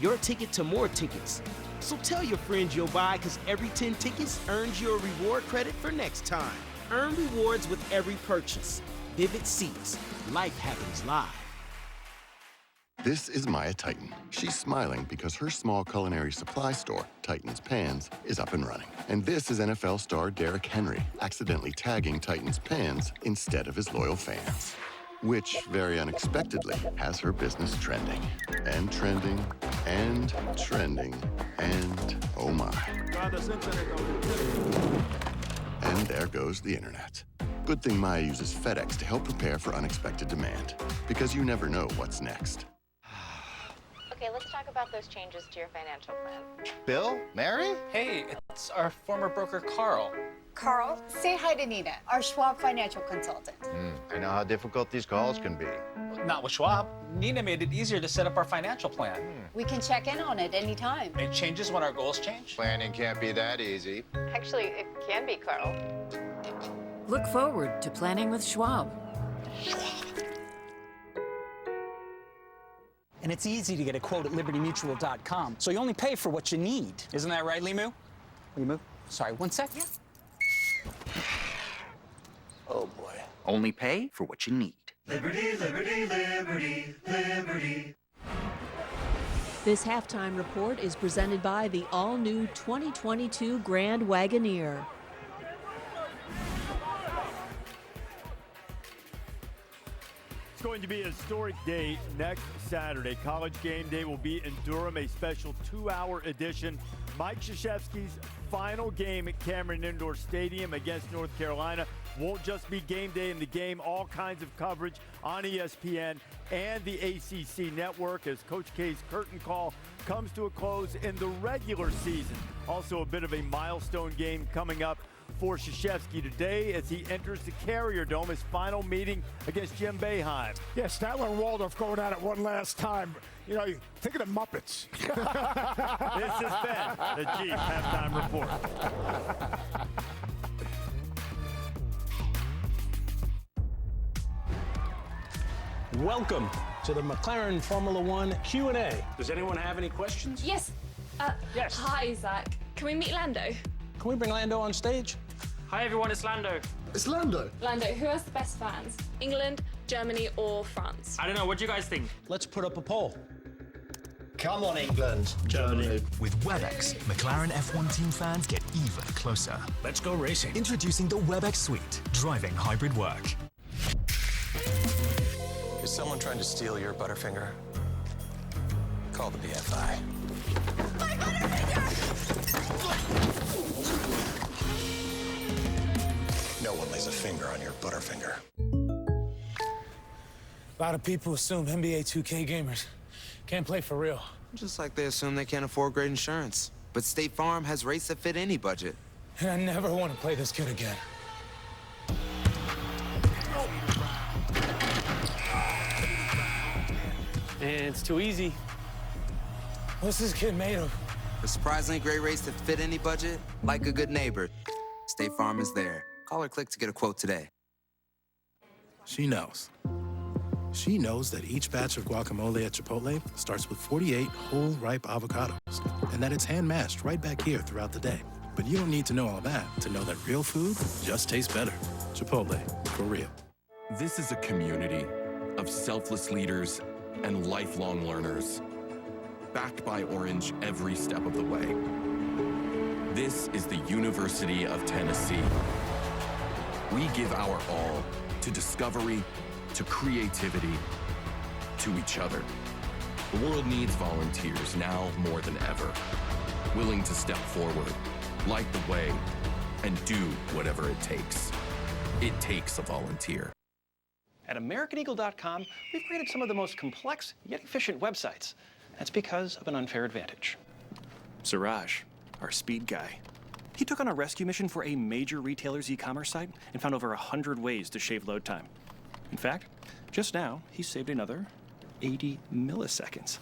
your ticket to more tickets. So tell your friends you'll buy, because every 10 tickets earns you a reward credit for next time. Earn rewards with every purchase. Vivid Seats, life happens live. This is Maya Titan. She's smiling because her small culinary supply store, Titan's Pans, is up and running. And this is NFL star Derrick Henry, accidentally tagging Titan's Pans instead of his loyal fans. which very unexpectedly has her business trending. And trending, and trending, and oh my. And there goes the internet. Good thing Maya uses FedEx to help prepare for unexpected demand, because you never know what's next. Okay, let's talk about those changes to your financial plan. Bill? Mary? Hey, it's our former broker, Carl. Carl, say hi to Nina, our Schwab financial consultant. I know how difficult these calls can be. Not with Schwab. Nina made it easier to set up our financial plan. We can check in on it anytime. It changes when our goals change. Planning can't be that easy. Actually, it can be, Carl. Look forward to planning with Schwab. And it's easy to get a quote at libertymutual.com, so you only pay for what you need. Isn't that right, Limu? Limu? Sorry, one sec. Yeah. Oh, boy. Only pay for what you need. Liberty, liberty, liberty, liberty. This halftime report is presented by the all-new 2022 Grand Wagoneer. It's going to be a historic day next Saturday. College game day will be in Durham, a special 2-hour edition. Mike Krzyzewski's final game at Cameron Indoor Stadium against North Carolina won't just be game day in the game, all kinds of coverage on ESPN and the ACC network as Coach K's curtain call comes to a close in the regular season. Also a bit of a milestone game coming up for Krzyzewski today as he enters the Carrier Dome, his final meeting against Jim Boeheim. Yeah, Statler and Waldorf going at it one last time. You know, think of the Muppets. This has been the Jeep Halftime Report. Welcome to the McLaren Formula One Q&A. Does anyone have any questions? Yes. Yes. Hi, Zach. Can we meet Lando? Can we bring Lando on stage? Hi, everyone. It's Lando. It's Lando. Lando, who has the best fans? England, Germany, or France? I don't know. What do you guys think? Let's put up a poll. Come on, England. Germany. With WebEx, McLaren F1 team fans get even closer. Let's go racing. Introducing the WebEx Suite, driving hybrid work. Is someone trying to steal your Butterfinger? Call the BFI. My Butterfinger! No one lays a finger on your Butterfinger. A lot of people assume NBA 2K gamers can't play for real. Just like they assume they can't afford great insurance. But State Farm has rates that fit any budget. And I never want to play this kid again. It's too easy. What's this kid made of? With surprisingly great rates that fit any budget, like a good neighbor, State Farm is there. Call or click to get a quote today. She knows. She knows that each batch of guacamole at Chipotle starts with 48 whole, ripe avocados, and that it's hand-mashed right back here throughout the day. But you don't need to know all that to know that real food just tastes better. Chipotle, for real. This is a community of selfless leaders and lifelong learners, backed by Orange every step of the way. This is the University of Tennessee. We give our all to discovery, to creativity, to each other. The world needs volunteers now more than ever, willing to step forward, light the way, and do whatever it takes. It takes a volunteer. At AmericanEagle.com, we've created some of the most complex yet efficient websites. That's because of an unfair advantage. Siraj, our speed guy, he took on a rescue mission for a major retailer's e-commerce site and found over 100 ways to shave load time. In fact, just now, he saved another 80 milliseconds.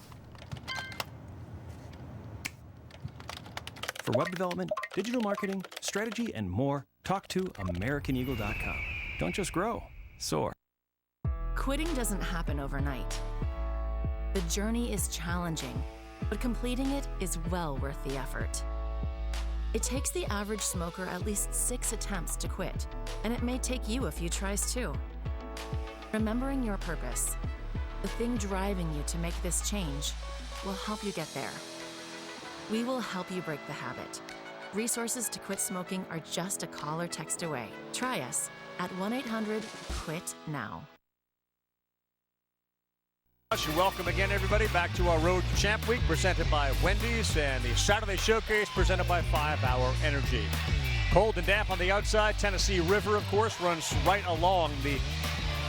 For web development, digital marketing, strategy, and more, talk to AmericanEagle.com. Don't just grow, soar. Quitting doesn't happen overnight. The journey is challenging, but completing it is well worth the effort. It takes the average smoker at least 6 attempts to quit, and it may take you a few tries too. Remembering your purpose, the thing driving you to make this change, will help you get there. We will help you break the habit. Resources to quit smoking are just a call or text away. Try us at 1-800-QUIT-NOW. Welcome again, everybody, back to our Road Champ Week presented by Wendy's and the Saturday Showcase presented by 5 Hour Energy. Cold and damp on the outside. Tennessee River, of course, runs right along the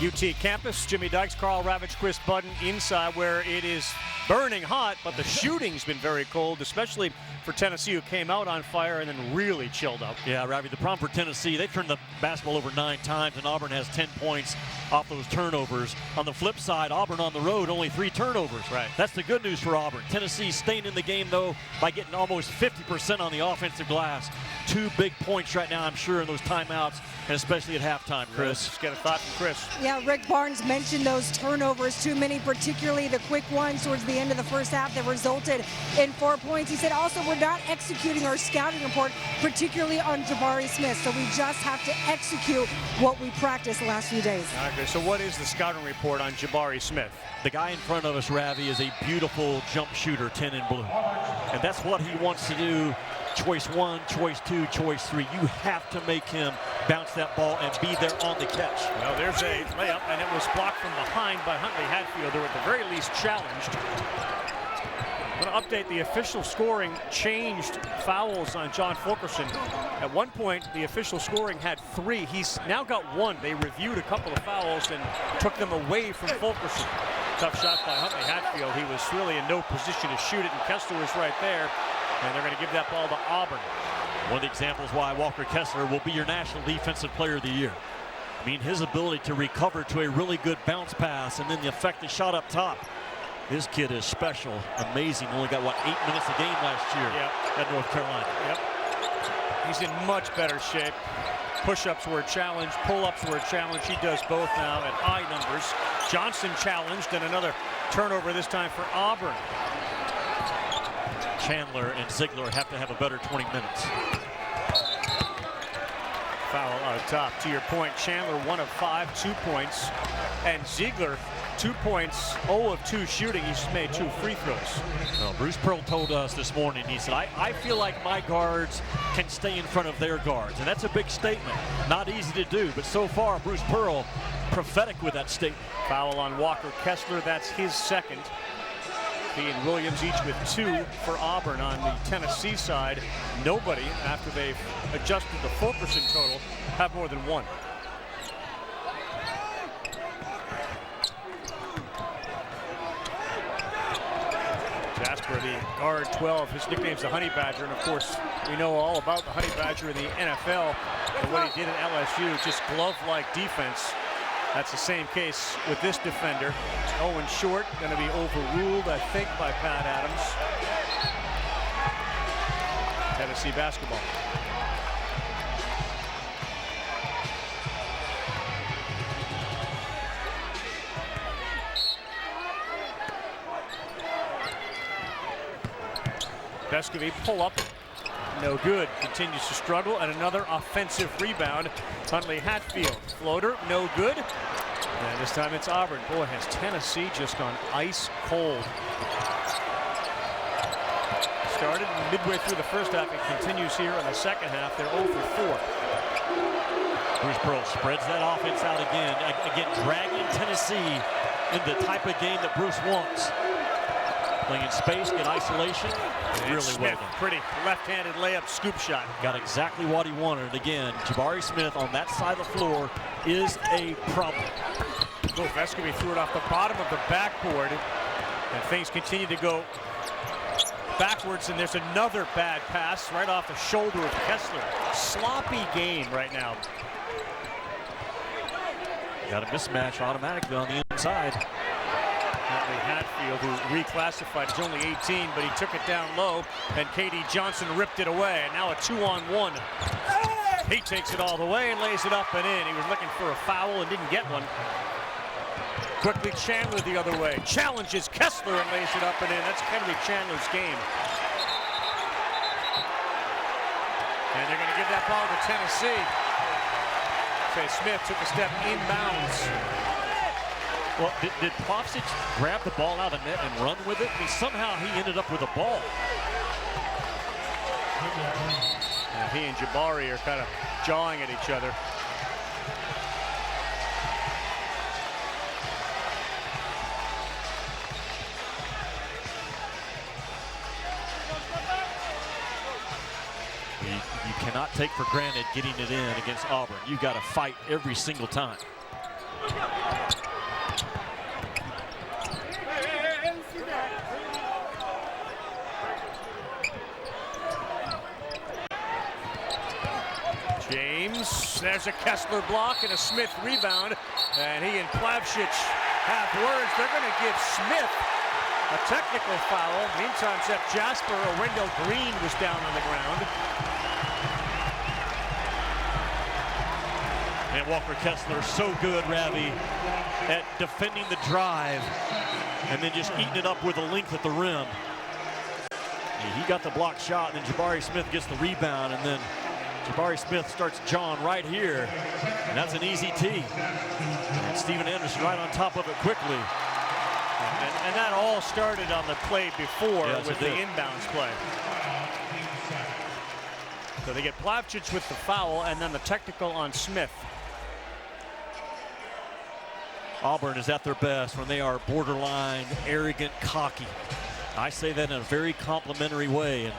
UT campus. Jimmy Dykes, Carl Ravitch, Chris Budden inside where it is burning hot, but the shooting's been very cold, especially for Tennessee, who came out on fire and then really chilled out. Yeah, Ravi, the problem for Tennessee, they turned the basketball over 9 times, and Auburn has 10 points off those turnovers. On the flip side, Auburn on the road, only 3 turnovers. Right. That's the good news for Auburn. Tennessee staying in the game, though, by getting almost 50% on the offensive glass. 2 big points right now, I'm sure, in those timeouts, and especially at halftime, Chris. Let's get a thought from Chris. Yeah, Rick Barnes mentioned those turnovers, too many, particularly the quick ones towards the end of the first half that resulted in 4 points. He said also we're not executing our scouting report, particularly on Jabari Smith, so we just have to execute what we practiced the last few days. Okay, so what is the scouting report on Jabari Smith? The guy in front of us, Ravi, is a beautiful jump shooter, 10 in blue. And that's what he wants to do. Choice 1, choice 2, choice 3. You have to make him bounce that ball and be there on the catch. Well, there's a layup, and it was blocked from behind by Huntley Hatfield, who at the very least challenged. I'm going to update the official scoring changed fouls on John Fulkerson. At one point, the official scoring had 3. He's now got 1. They reviewed a couple of fouls and took them away from Fulkerson. Tough shot by Huntley Hatfield. He was really in no position to shoot it, and Kessler was right there. And they're going to give that ball to Auburn. One of the examples why Walker Kessler will be your National Defensive Player of the Year. I mean, his ability to recover to a really good bounce pass and then the effective shot up top. This kid is special, amazing. Only got, 8 minutes a game last year at North Carolina. Yep. He's in much better shape. Push-ups were a challenge, pull-ups were a challenge. He does both now at high numbers. Johnson challenged, and another turnover this time for Auburn. Chandler and Ziegler have to have a better 20 minutes. Foul out top. To your point, Chandler 1 of 5, 2 points. And Ziegler 2 points, 0 of 2 shooting. He's made 2 free throws. Well, Bruce Pearl told us this morning, he said, I feel like my guards can stay in front of their guards. And that's a big statement. Not easy to do, but so far, Bruce Pearl prophetic with that statement. Foul on Walker Kessler. That's his second. He and Williams each with 2 for Auburn. On the Tennessee side, nobody, after they've adjusted the Fulkerson total, have more than 1. Jasper, the guard 12, his nickname's the Honey Badger, and of course, we know all about the Honey Badger in the NFL and what he did at LSU, just glove-like defense. That's the same case with this defender. Owen Short going to be overruled, I think, by Pat Adams. Tennessee basketball. Vescovy pull up. No good. Continues to struggle, and another offensive rebound. Huntley Hatfield. Floater, no good. And this time it's Auburn. Boy, has Tennessee just gone ice cold. Started midway through the first half and continues here in the second half. They're 0 for 4. Bruce Pearl spreads that offense out again. Again, dragging Tennessee in the type of game that Bruce wants. Playing in space, get isolation. Really Smith, well done. pretty left-handed layup scoop shot. Got exactly what he wanted. And again, Jabari Smith on that side of the floor is a problem. Go Vescovy threw it off the bottom of the backboard, and things continue to go backwards, and there's another bad pass right off the shoulder of Kessler. Sloppy game right now. Got a mismatch automatically on the inside. Huntley Hatfield, who reclassified, is only 18, but he took it down low, and KD Johnson ripped it away, and now a 2-on-1. He takes it all the way and lays it up and in. He was looking for a foul and didn't get one. Quickly Chandler the other way. Challenges Kessler and lays it up and in. That's Kennedy Chandler's game. And they're going to give that ball to Tennessee. Okay, Smith took a step inbounds. Well, did Plavsic grab the ball out of the net and run with it? I mean, somehow he ended up with a ball. And he and Jabari are kind of jawing at each other. You cannot take for granted getting it in against Auburn. You've got to fight every single time. James, there's a Kessler block and a Smith rebound, and he and Plavšić have words. They're going to give Smith a technical foul. Meantime, Seth Jasper, Wendell Green was down on the ground. And Walker Kessler so good, Ravi, at defending the drive and then just eating it up with the length at the rim. He got the block shot, and then Jabari Smith gets the rebound, and then Jabari Smith starts John right here, and that's an easy tee. And Steven Anderson right on top of it quickly. And that all started on the play before with the did. inbounds play. So they get Plavšić with the foul and then the technical on Smith. Auburn is at their best when they are borderline arrogant, cocky. I say that in a very complimentary way. And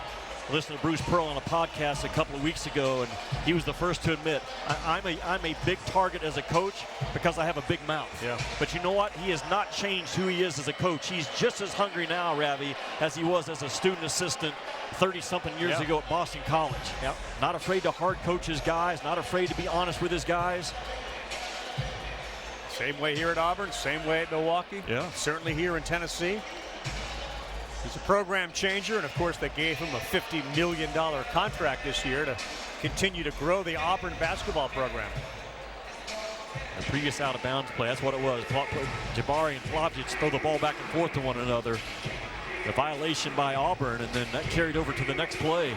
I listened to Bruce Pearl on a podcast a couple of weeks ago, and he was the first to admit, I'm a big target as a coach because I have a big mouth. Yeah. But you know what? He has not changed who he is as a coach. He's just as hungry now, Ravi, as he was as a student assistant 30-something years ago at Boston College. Yep. Not afraid to hard coach his guys, not afraid to be honest with his guys. Same way here at Auburn, same way at Milwaukee. Yeah. Certainly here in Tennessee. He's a program changer, and of course they gave him a $50 million contract this year to continue to grow the Auburn basketball program. The previous out-of-bounds play, that's what it was. Jabari and Plavšić throw the ball back and forth to one another. The violation by Auburn, and then that carried over to the next play.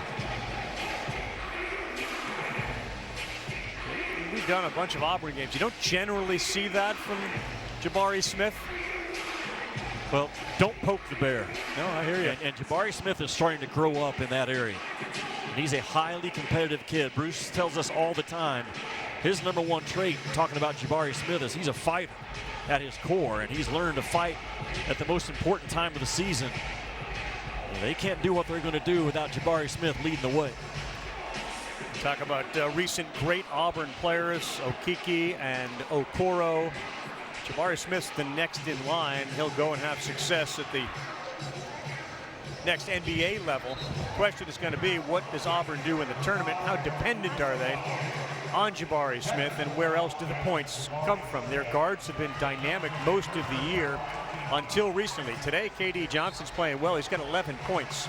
We've done a bunch of Auburn games. You don't generally see that from Jabari Smith. Well, don't poke the bear. No, I hear you. And Jabari Smith is starting to grow up in that area. And he's a highly competitive kid. Bruce tells us all the time, his number one trait, talking about Jabari Smith, is he's a fighter at his core, and he's learned to fight at the most important time of the season. And they can't do what they're going to do without Jabari Smith leading the way. Talk about recent great Auburn players, Okeke and Okoro. Jabari Smith's the next in line. He'll go and have success at the next NBA level. The question is going to be, what does Auburn do in the tournament? How dependent are they on Jabari Smith, and where else do the points come from? Their guards have been dynamic most of the year until recently. Today, KD Johnson's playing well. He's got 11 points.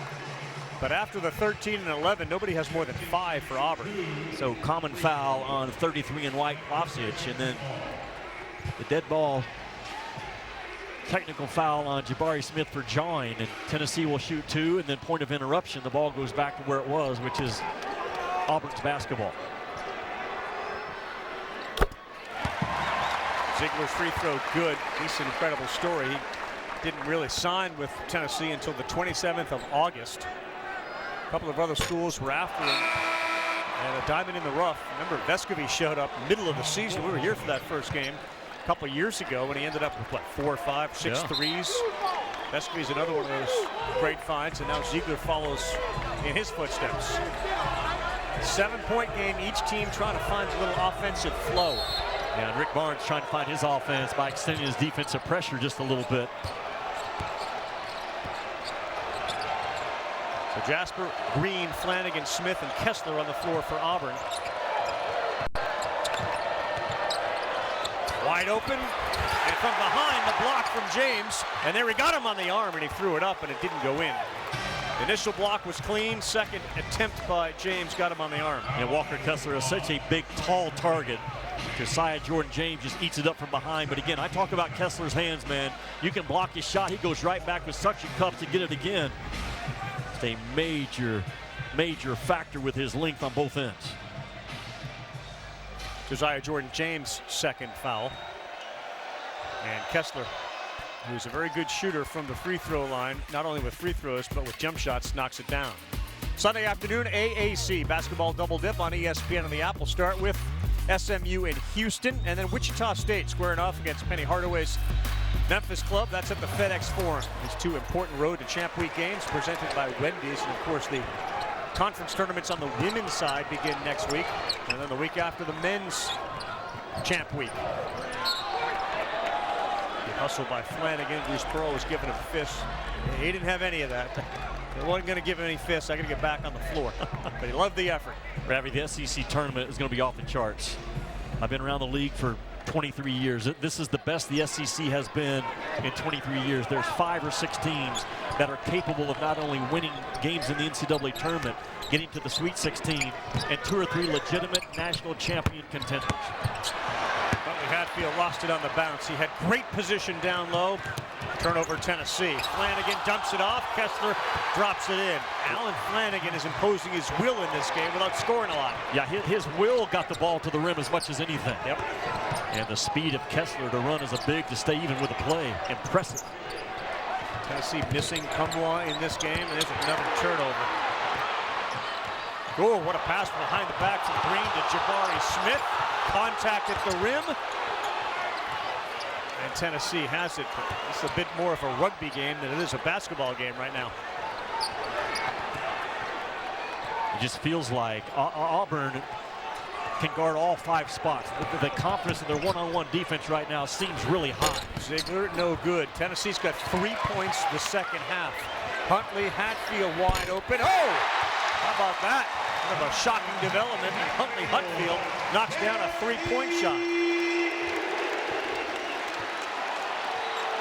But after the 13 and 11, nobody has more than 5 for Auburn. So common foul on 33 and white Plavšić, and then the dead ball technical foul on Jabari Smith for jawing, and Tennessee will shoot 2, and then point of interruption, the ball goes back to where it was, which is Auburn's basketball. Ziegler's free throw good. He's an incredible story. He didn't really sign with Tennessee until the 27th of August. A couple of other schools were after him. And a diamond in the rough. Remember, Vescovy showed up middle of the season. We were here for that first game a couple of years ago when he ended up with, what, 4 or 5, 6 threes. Vescovy's another one of those great finds, and now Ziegler follows in his footsteps. 7-point game, each team trying to find a little offensive flow. Yeah, and Rick Barnes trying to find his offense by extending his defensive pressure just a little bit. So Jasper, Green, Flanagan, Smith, and Kessler on the floor for Auburn. Wide open, and from behind, the block from James, and there he got him on the arm, and he threw it up, and it didn't go in. The initial block was clean. Second attempt by James got him on the arm. And Walker Kessler is such a big, tall target. Josiah Jordan-James just eats it up from behind. But again, I talk about Kessler's hands, man. You can block his shot. He goes right back with suction cups to get it again. It's a major, major factor with his length on both ends. Josiah Jordan-James' second foul. And Kessler, who's a very good shooter from the free throw line, not only with free throws, but with jump shots, knocks it down. Sunday afternoon, AAC basketball double dip on ESPN and the Apple. Start with SMU in Houston, and then Wichita State squaring off against Penny Hardaway's Memphis Club. That's at the FedEx Forum. These two important road to Champ Week games presented by Wendy's, and of course the conference tournaments on the women's side begin next week, and then the week after the men's champ week. Good hustle by Flanagan. Bruce Pearl was giving him fists. He didn't have any of that. He wasn't going to give him any fists. I got to get back on the floor. But he loved the effort. Ravi, the SEC tournament is going to be off the charts. I've been around the league for 23 years. This is the best the SEC has been in 23 years. There's 5 or 6 teams that are capable of not only winning games in the NCAA tournament, getting to the Sweet 16, and 2 or 3 legitimate national champion contenders. Huntley Hatfield lost it on the bounce. He had great position down low. Turnover Tennessee. Flanagan dumps it off. Kessler drops it in. Alan Flanagan is imposing his will in this game without scoring a lot. Yeah, his will got the ball to the rim as much as anything. Yep. And the speed of Kessler to run as a big to stay even with the play. Impressive. Tennessee missing Kumwa in this game, and there's another turnover. Oh, what a pass behind the back from Green to Jabari Smith. Contact at the rim. And Tennessee has it, but it's a bit more of a rugby game than it is a basketball game right now. It just feels like Auburn can guard all 5 spots. The confidence in their one-on-one defense right now seems really high. Ziegler, no good. Tennessee's got 3 points the second half. Huntley, Hatfield wide open. Oh! How about that? Kind of a shocking development. Huntley Hatfield knocks down a 3-point shot.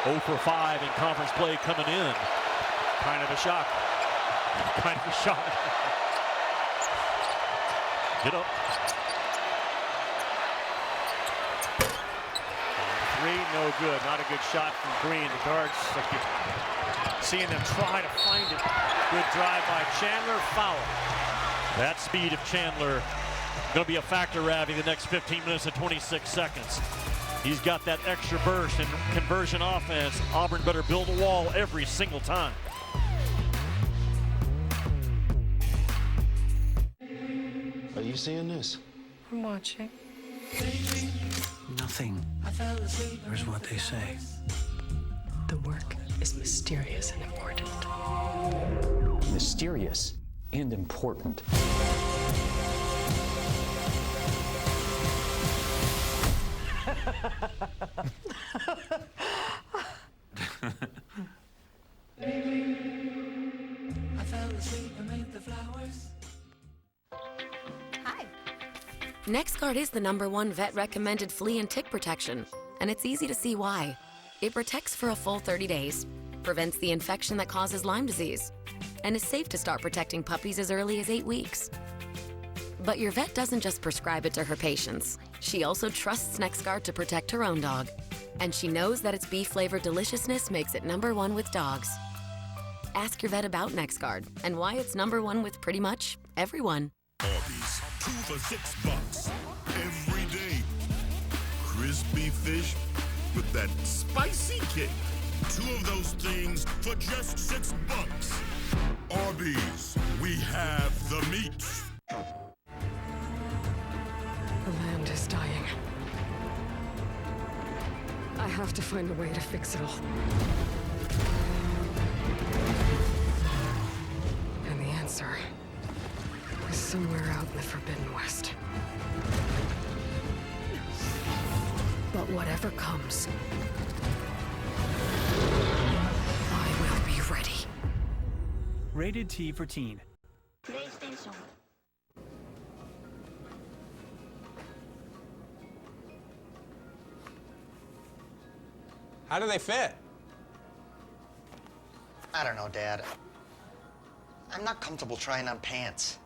0 for 5 in conference play coming in. Kind of a shock. Kind of a shock. Get up. 3, no good. Not a good shot from Green. The guards, like you're seeing them try to find it. Good drive by Chandler. Foul. That speed of Chandler going to be a factor, Ravi, the next 15 minutes and 26 seconds. He's got that extra burst and conversion offense. Auburn better build a wall every single time. Are you seeing this? I'm watching. Nothing. There's what they say. The work is mysterious and important. Mysterious and important. NexGard is the #1 vet-recommended flea and tick protection, and it's easy to see why. It protects for a full 30 days, prevents the infection that causes Lyme disease, and is safe to start protecting puppies as early as 8 weeks. But your vet doesn't just prescribe it to her patients. She also trusts NexGard to protect her own dog. And she knows that its beef-flavored deliciousness makes it #1 with dogs. Ask your vet about NexGard and why it's #1 with pretty much everyone. Arby's, 2 for $6 every day. Crispy fish with that spicy kick. 2 of those things for just $6. Arby's, we have the meat. The land is dying. I have to find a way to fix it all. And the answer is somewhere out in the Forbidden West. But whatever comes, I will be ready. Rated T for teen. PlayStation. How do they fit? I don't know, Dad. I'm not comfortable trying on pants.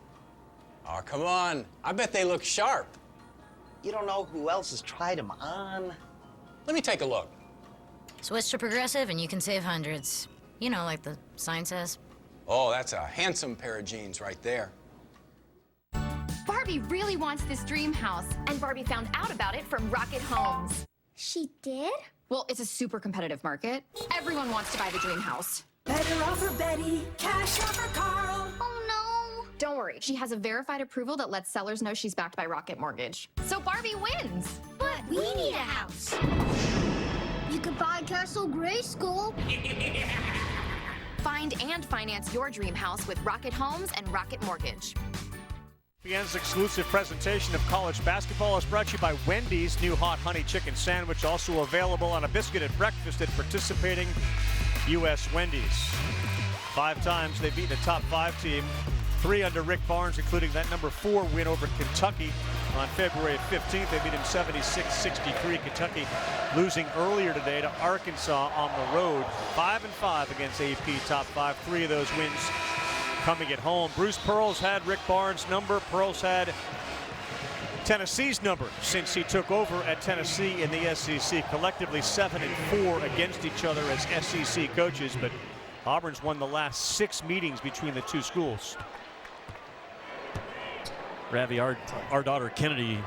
Oh, come on. I bet they look sharp. You don't know who else has tried them on. Let me take a look. Switch to Progressive and you can save hundreds. You know, like the sign says. Oh, that's a handsome pair of jeans right there. Barbie really wants this dream house, and Barbie found out about it from Rocket Homes. She did? Well, it's a super competitive market. Everyone wants to buy the dream house. Better offer Betty, cash offer Carl. Oh no! Don't worry, she has a verified approval that lets sellers know she's backed by Rocket Mortgage. So Barbie wins! But we need a house. You could buy Castle Grayskull. Find and finance your dream house with Rocket Homes and Rocket Mortgage. ESPN's exclusive presentation of college basketball is brought to you by Wendy's new hot honey chicken sandwich, also available on a biscuit at breakfast at participating U.S. Wendy's. 5 times they've beaten a top 5 team, 3 under Rick Barnes, including that number 4 win over Kentucky on February 15th. They beat him 76-63. Kentucky losing earlier today to Arkansas on the road. 5-5 against AP top 5. 3 of those wins coming at home. Bruce Pearl's had Rick Barnes' number. Pearl's had Tennessee's number since he took over at Tennessee in the SEC. Collectively 7-4 against each other as SEC coaches, but Auburn's won the last 6 meetings between the two schools. Ravi, our daughter Kennedy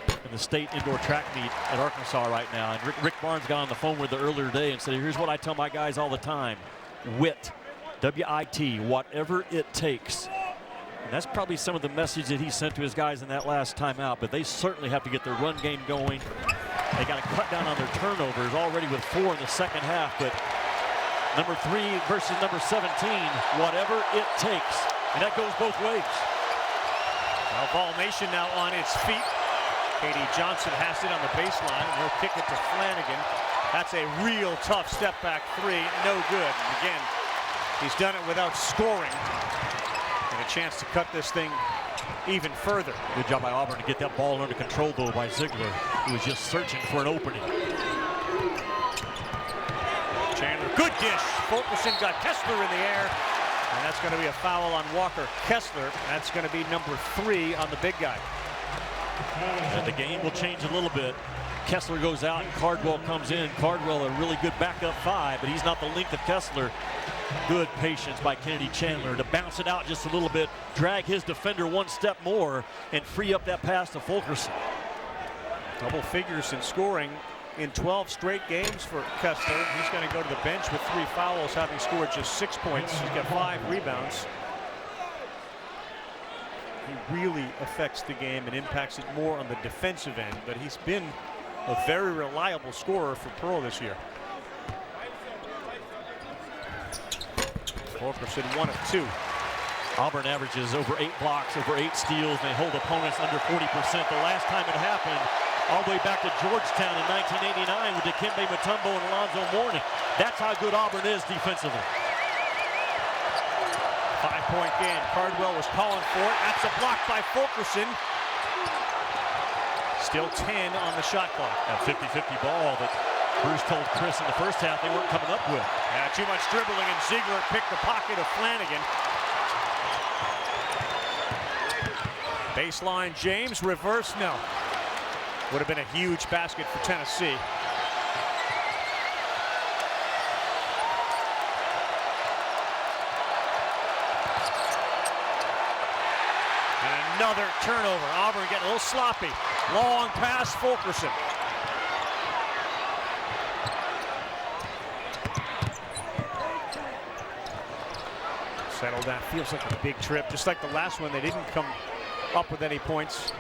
in the state indoor track meet at Arkansas right now, and Rick Barnes got on the phone with her earlier today and said, here's what I tell my guys all the time: WIT, W-I-T, whatever it takes. And that's probably some of the message that he sent to his guys in that last timeout, but they certainly have to get their run game going. They got to cut down on their turnovers, already with 4 in the second half, but number 3 versus number 17, whatever it takes. And that goes both ways. Well, Ball Nation now on its feet. Katie Johnson has it on the baseline, and he'll kick it to Flanagan. That's a real tough step back 3, no good. And again, he's done it without scoring. And a chance to cut this thing even further. Good job by Auburn to get that ball under control, though, by Ziegler, who was just searching for an opening. Chandler, good dish. Fulkerson got Kessler in the air. And that's going to be a foul on Walker Kessler. That's going to be number 3 on the big guy. And the game will change a little bit. Kessler goes out and Cardwell comes in. Cardwell, a really good backup 5, but he's not the length of Kessler. Good patience by Kennedy Chandler to bounce it out just a little bit, drag his defender 1 step more, and free up that pass to Fulkerson. Double figures in scoring in 12 straight games for Kessler. He's going to go to the bench with 3 fouls, having scored just 6 points. He's got 5 rebounds. He really affects the game and impacts it more on the defensive end, but he's been a very reliable scorer for Pearl this year. Fulkerson 1 of 2. Auburn averages over 8 blocks, over 8 steals. They hold opponents under 40%. The last time it happened, all the way back to Georgetown in 1989 with Dikembe Mutombo and Alonzo Mourning. That's how good Auburn is defensively. 5-point game. Cardwell was calling for it. That's a block by Fulkerson. Still 10 on the shot clock. A 50-50 ball that Bruce told Chris in the first half they weren't coming up with. Yeah, too much dribbling, and Ziegler picked the pocket of Flanagan. Baseline James, reverse, no. Would have been a huge basket for Tennessee. And another turnover. Auburn getting a little sloppy. Long pass, Fulkerson. Settled down. Feels like a big trip. Just like the last one, they didn't come up with any points.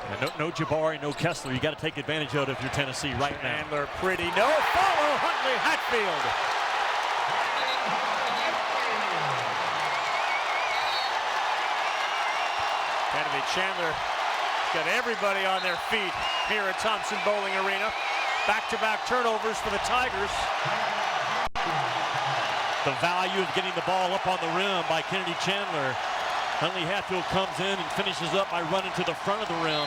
And no Jabari, no Kessler. You got to take advantage of it if you're Tennessee right now. Chandler pretty. No follow. Huntley Hatfield. Kennedy Chandler got everybody on their feet here at Thompson Bowling Arena. Back-to-back turnovers for the Tigers. The value of getting the ball up on the rim by Kennedy Chandler. Huntley Hatfield comes in and finishes up by running to the front of the rim.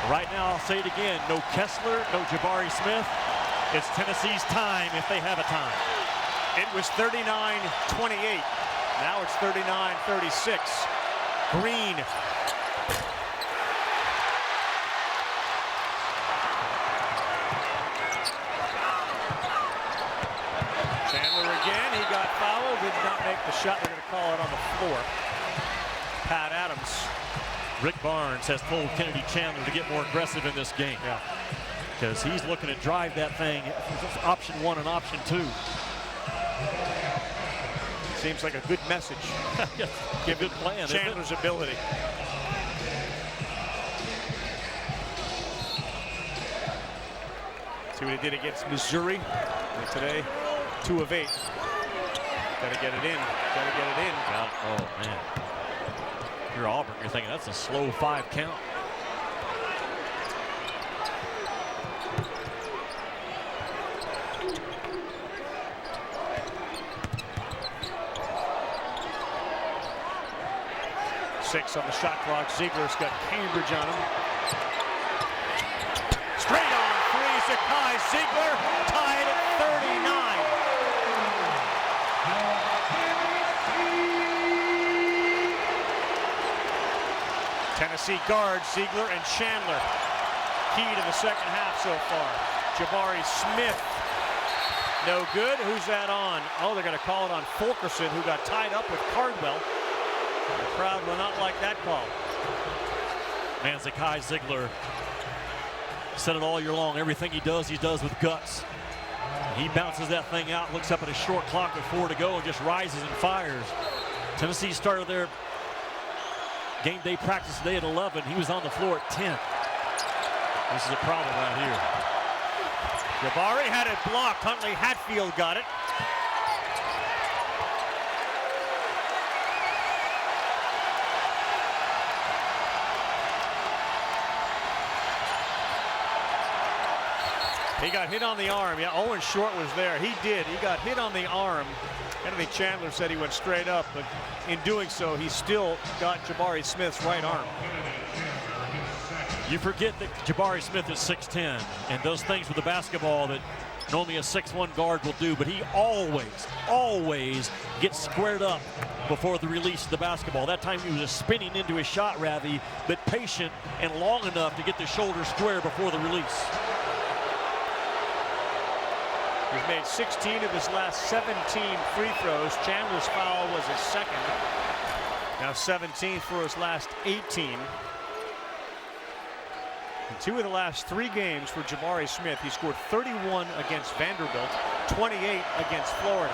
Right now, I'll say it again, no Kessler, no Jabari Smith. It's Tennessee's time if they have a time. It was 39-28. Now it's 39-36. Green. Chandler again, he got fouled, did not make the shot. They're going to call it on the floor. Pat Adams. Rick Barnes has told Kennedy Chandler to get more aggressive in this game. Yeah. Because he's looking to drive that thing, option 1 and option 2. Seems like a good message. Give good plan. Chandler's ability. See what he did against Missouri. And today, 2 of 8. Gotta get it in. Gotta get it in. Oh, man. If you're Auburn, you're thinking that's a slow 5 count. Six on the shot clock. Ziegler's got Cambridge on him. Straight on three. Zakai Ziegler tied at 39. Tennessee guards Ziegler and Chandler. Key to the second half so far. Jabari Smith. No good. Who's that on? Oh, they're going to call it on Fulkerson, who got tied up with Cardwell. The crowd will not like that call. Man, Zakai Ziegler said it all year long. Everything he does with guts. He bounces that thing out, looks up at a short clock with 4 to go, and just rises and fires. Tennessee started their game day practice today at 11. He was on the floor at 10. This is a problem right here. Jabari had it blocked. Huntley Hatfield got it. He got hit on the arm. Yeah, Owen Short was there. He did. He got hit on the arm. Anthony Chandler said he went straight up, but in doing so, he still got Jabari Smith's right arm. You forget that Jabari Smith is 6'10" and does things with the basketball that normally a 6'1" guard will do, but he always gets squared up before the release of the basketball. That time he was just spinning into his shot, Ravi, but patient and long enough to get the shoulder square before the release. He's made 16 of his last 17 free throws. Chandler's foul was his second. Now 17 for his last 18. In 2 of the last 3 games for Jabari Smith, he scored 31 against Vanderbilt, 28 against Florida.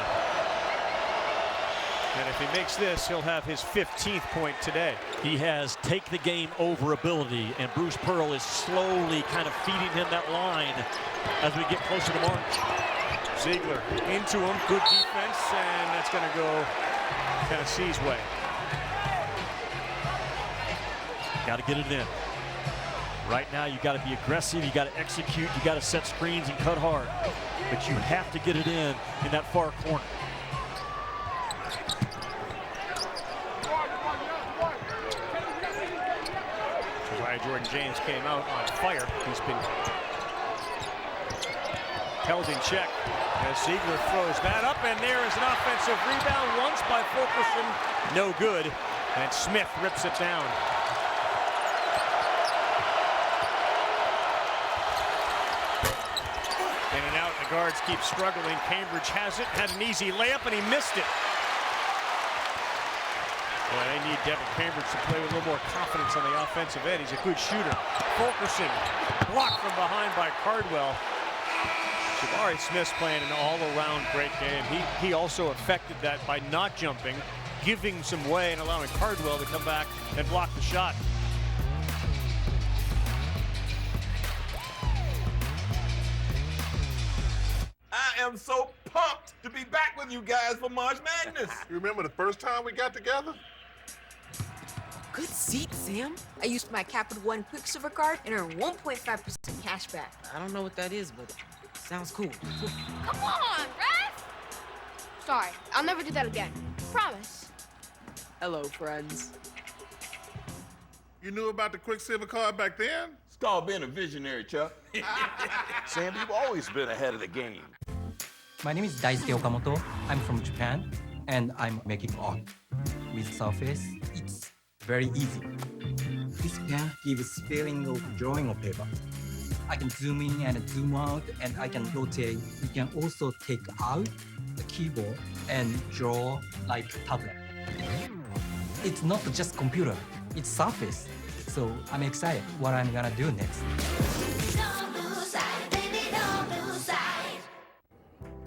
And if he makes this, he'll have his 15th point today. He has take the game over ability, and Bruce Pearl is slowly kind of feeding him that line as we get closer to March. Ziegler into him, good defense, and that's going to go Tennessee's way. Got to get it in. Right now, you got to be aggressive, you got to execute, you got to set screens and cut hard. But you have to get it in that far corner. Josiah Jordan James came out on fire. He's been held in check as Ziegler throws that up, and there is an offensive rebound once by Fulkerson. No good, and Smith rips it down. In and out, the guards keep struggling. Cambridge has it, had an easy layup, and he missed it. Boy, they need Devin Cambridge to play with a little more confidence on the offensive end. He's a good shooter. Fulkerson blocked from behind by Cardwell. Jabari Smith's playing an all-around great game. He also affected that by not jumping, giving some way, and allowing Cardwell to come back and block the shot. I am so pumped to be back with you guys for March Madness. You remember the first time we got together? Good seat, Sam. I used my Capital One Quicksilver card and earned 1.5% cash back. I don't know what that is, but sounds cool. Come on, Ref! Sorry, I'll never do that again. Promise. Hello, friends. You knew about the Quicksilver card back then? It's called being a visionary, Chuck. Sam, you've always been ahead of the game. My name is Daisuke Okamoto. I'm from Japan, and I'm making art. With Surface, it's very easy. This pen gives feeling of drawing on paper. I can zoom in and zoom out, and I can rotate. You can also take out the keyboard and draw like a tablet. It's not just computer, it's Surface. So I'm excited what I'm gonna do next.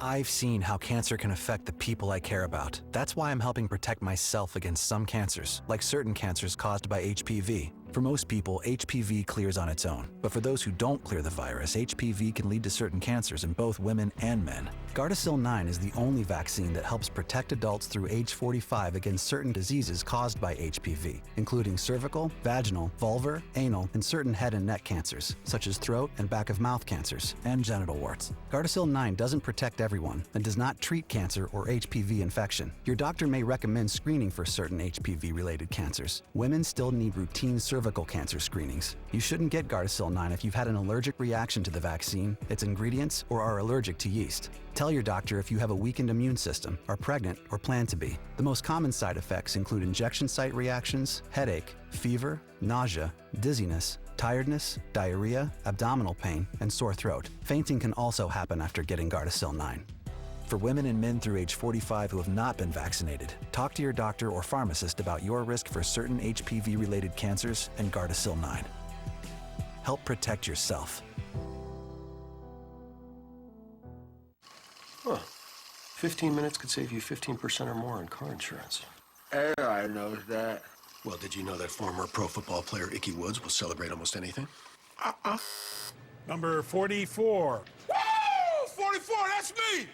I've seen how cancer can affect the people I care about. That's why I'm helping protect myself against some cancers, like certain cancers caused by HPV. For most people, HPV clears on its own. But for those who don't clear the virus, HPV can lead to certain cancers in both women and men. Gardasil 9 is the only vaccine that helps protect adults through age 45 against certain diseases caused by HPV, including cervical, vaginal, vulvar, anal, and certain head and neck cancers, such as throat and back of mouth cancers, and genital warts. Gardasil 9 doesn't protect everyone and does not treat cancer or HPV infection. Your doctor may recommend screening for certain HPV-related cancers. Women still need routine cervical cancer screenings. You shouldn't get Gardasil 9 if you've had an allergic reaction to the vaccine, its ingredients, or are allergic to yeast. Tell your doctor if you have a weakened immune system, are pregnant, or plan to be. The most common side effects include injection site reactions, headache, fever, nausea, dizziness, tiredness, diarrhea, abdominal pain, and sore throat. Fainting can also happen after getting Gardasil 9. For women and men through age 45 who have not been vaccinated, talk to your doctor or pharmacist about your risk for certain HPV-related cancers and Gardasil 9. Help protect yourself. Huh. 15 minutes could save you 15% or more on car insurance. Everybody knows that. Well, did you know that former pro football player Ickey Woods will celebrate almost anything? Number 44. Woo! 44, that's me!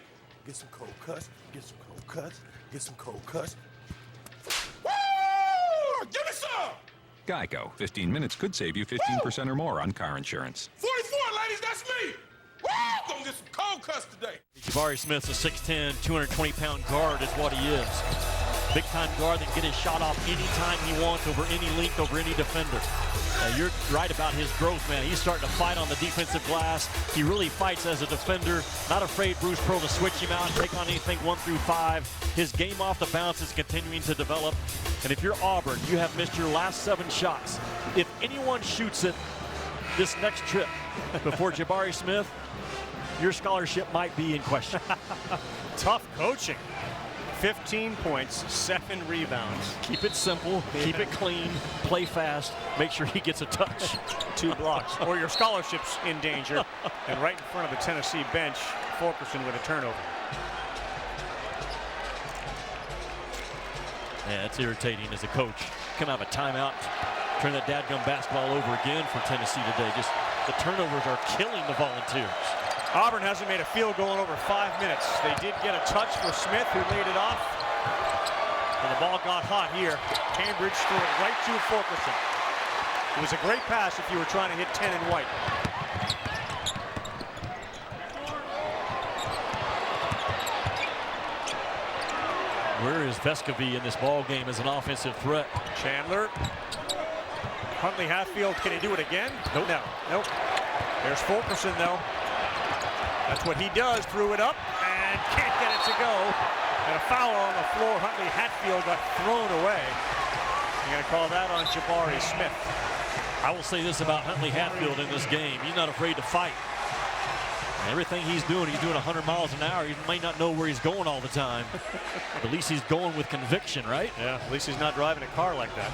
Get some cold cuts, get some cold cuts, get some cold cuts. Woo! Give me some! Geico. 15 minutes could save you 15% or more on car insurance. 44, ladies, that's me! Woo! Gonna get some cold cuts today. Jabari Smith's a 6'10", 220-pound guard is what he is. Big-time guard that can get his shot off anytime he wants, over any length, over any defender. You're right about his growth, man. He's starting to fight on the defensive glass. He really fights as a defender. Not afraid, Bruce Pearl, to switch him out and take on anything 1 through 5. His game off the bounce is continuing to develop. And if you're Auburn, you have missed your last 7 shots. If anyone shoots it this next trip before Jabari Smith, your scholarship might be in question. Tough coaching. 15 points, 7 rebounds. Keep it simple, keep it clean, play fast, make sure he gets a touch. 2 blocks, or your scholarship's in danger. And right in front of the Tennessee bench, Fulkerson with a turnover. Yeah, it's irritating as a coach. Come out of a timeout, turn that dadgum basketball over again for Tennessee today. Just the turnovers are killing the Volunteers. Auburn hasn't made a field goal in over 5 minutes. They did get a touch for Smith, who laid it off. And the ball got hot here. Cambridge threw it right to Fulkerson. It was a great pass if you were trying to hit 10 and white. Where is Vescovy in this ball game as an offensive threat? Chandler. Huntley Hatfield, can he do it again? Nope. No. Nope. There's Fulkerson, though. That's what he does, threw it up and can't get it to go. And a foul on the floor. Huntley Hatfield got thrown away. You're going to call that on Jabari Smith. I will say this about Huntley Hatfield in this game. He's not afraid to fight. Everything he's doing 100 miles an hour. He may not know where he's going all the time. But at least he's going with conviction, right? Yeah, at least he's not driving a car like that.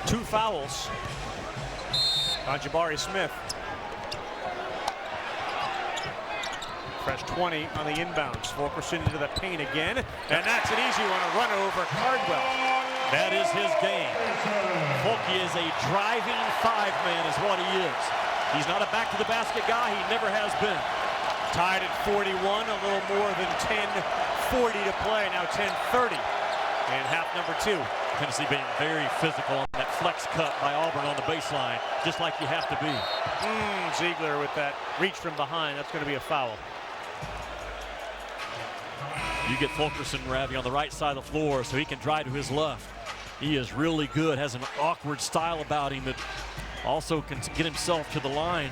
2 fouls on Jabari Smith. Fresh 20 on the inbounds. Fulkerson into the paint again. And that's an easy one, a run over Cardwell. That is his game. Fulke is a driving 5-man is what he is. He's not a back-to-the-basket guy. He never has been. Tied at 41, a little more than 10:40 to play. Now 10:30 in half number 2. Tennessee being very physical on that flex cut by Auburn on the baseline, just like you have to be. Ziegler with that reach from behind. That's going to be a foul. You get Fulkerson, Ravi, on the right side of the floor so he can drive to his left. He is really good, has an awkward style about him that also can get himself to the line,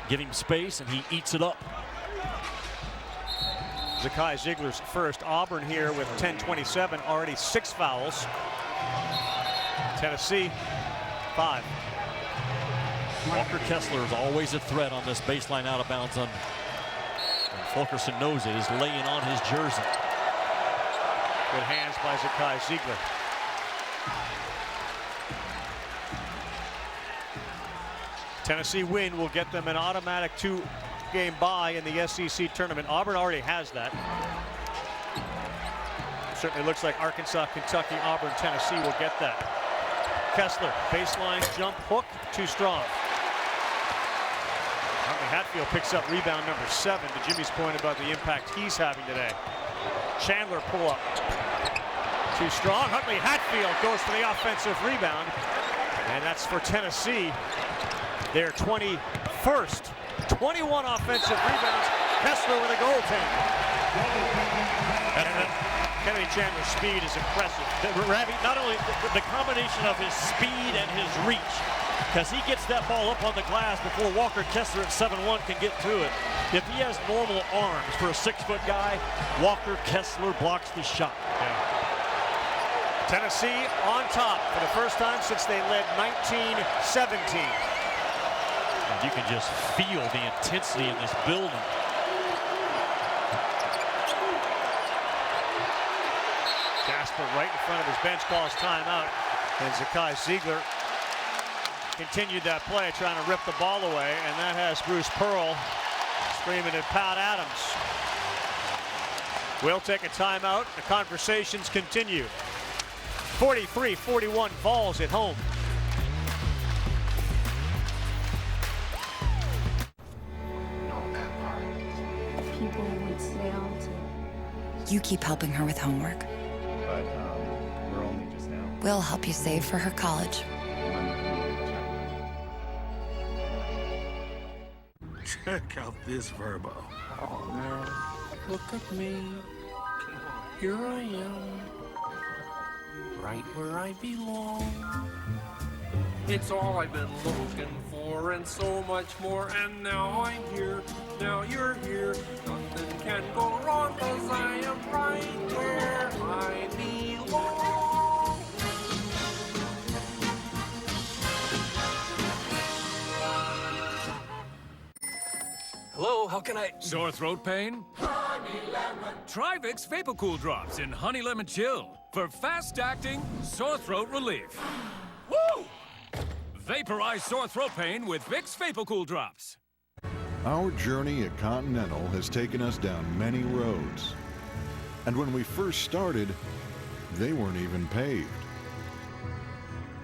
give him space, and he eats it up. Zakai Ziegler's first. Auburn here with 10:27, already 6 fouls. Tennessee, 5. Walker Kessler is always a threat on this baseline out of bounds under. And Fulkerson knows it, is laying on his jersey. Good hands by Zakai Ziegler. Tennessee win will get them an automatic 2-game bye in the SEC tournament. Auburn already has that. Certainly looks like Arkansas, Kentucky, Auburn, Tennessee will get that. Kessler, baseline jump hook, too strong. Hatfield picks up rebound number 7, to Jimmy's point about the impact he's having today. Chandler pull up. Too strong. Huntley Hatfield goes for the offensive rebound. And that's for Tennessee. Their 21st. 21 offensive rebounds. Kessler with a goaltender. Kennedy Chandler's speed is impressive. Not only the combination of his speed and his reach, because he gets that ball up on the glass before Walker Kessler at 7'1" can get to it. If he has normal arms for a 6-foot guy, Walker Kessler blocks the shot. Yeah. Tennessee on top for the first time since they led 1917. And you can just feel the intensity in this building. Jasper right in front of his bench calls timeout. And Zakai Ziegler continued that play, trying to rip the ball away, and that has Bruce Pearl screaming at Pat Adams. We'll take a timeout. The conversations continue. 43-41 Vols at home. People would sail to. You keep helping her with homework. But we're only just now. We'll help you save for her college. Check out this Verbo. Oh, man. Look at me. Here I am. Right where I belong. It's all I've been looking for and so much more. And now I'm here. Now you're here. Nothing can go wrong 'cause I am right where I belong. Hello, how can I... Sore throat pain? Honey Lemon. Try Vicks VapoCool Drops in Honey Lemon Chill for fast-acting sore throat relief. Woo! Vaporize sore throat pain with Vicks VapoCool Drops. Our journey at Continental has taken us down many roads. And when we first started, they weren't even paved.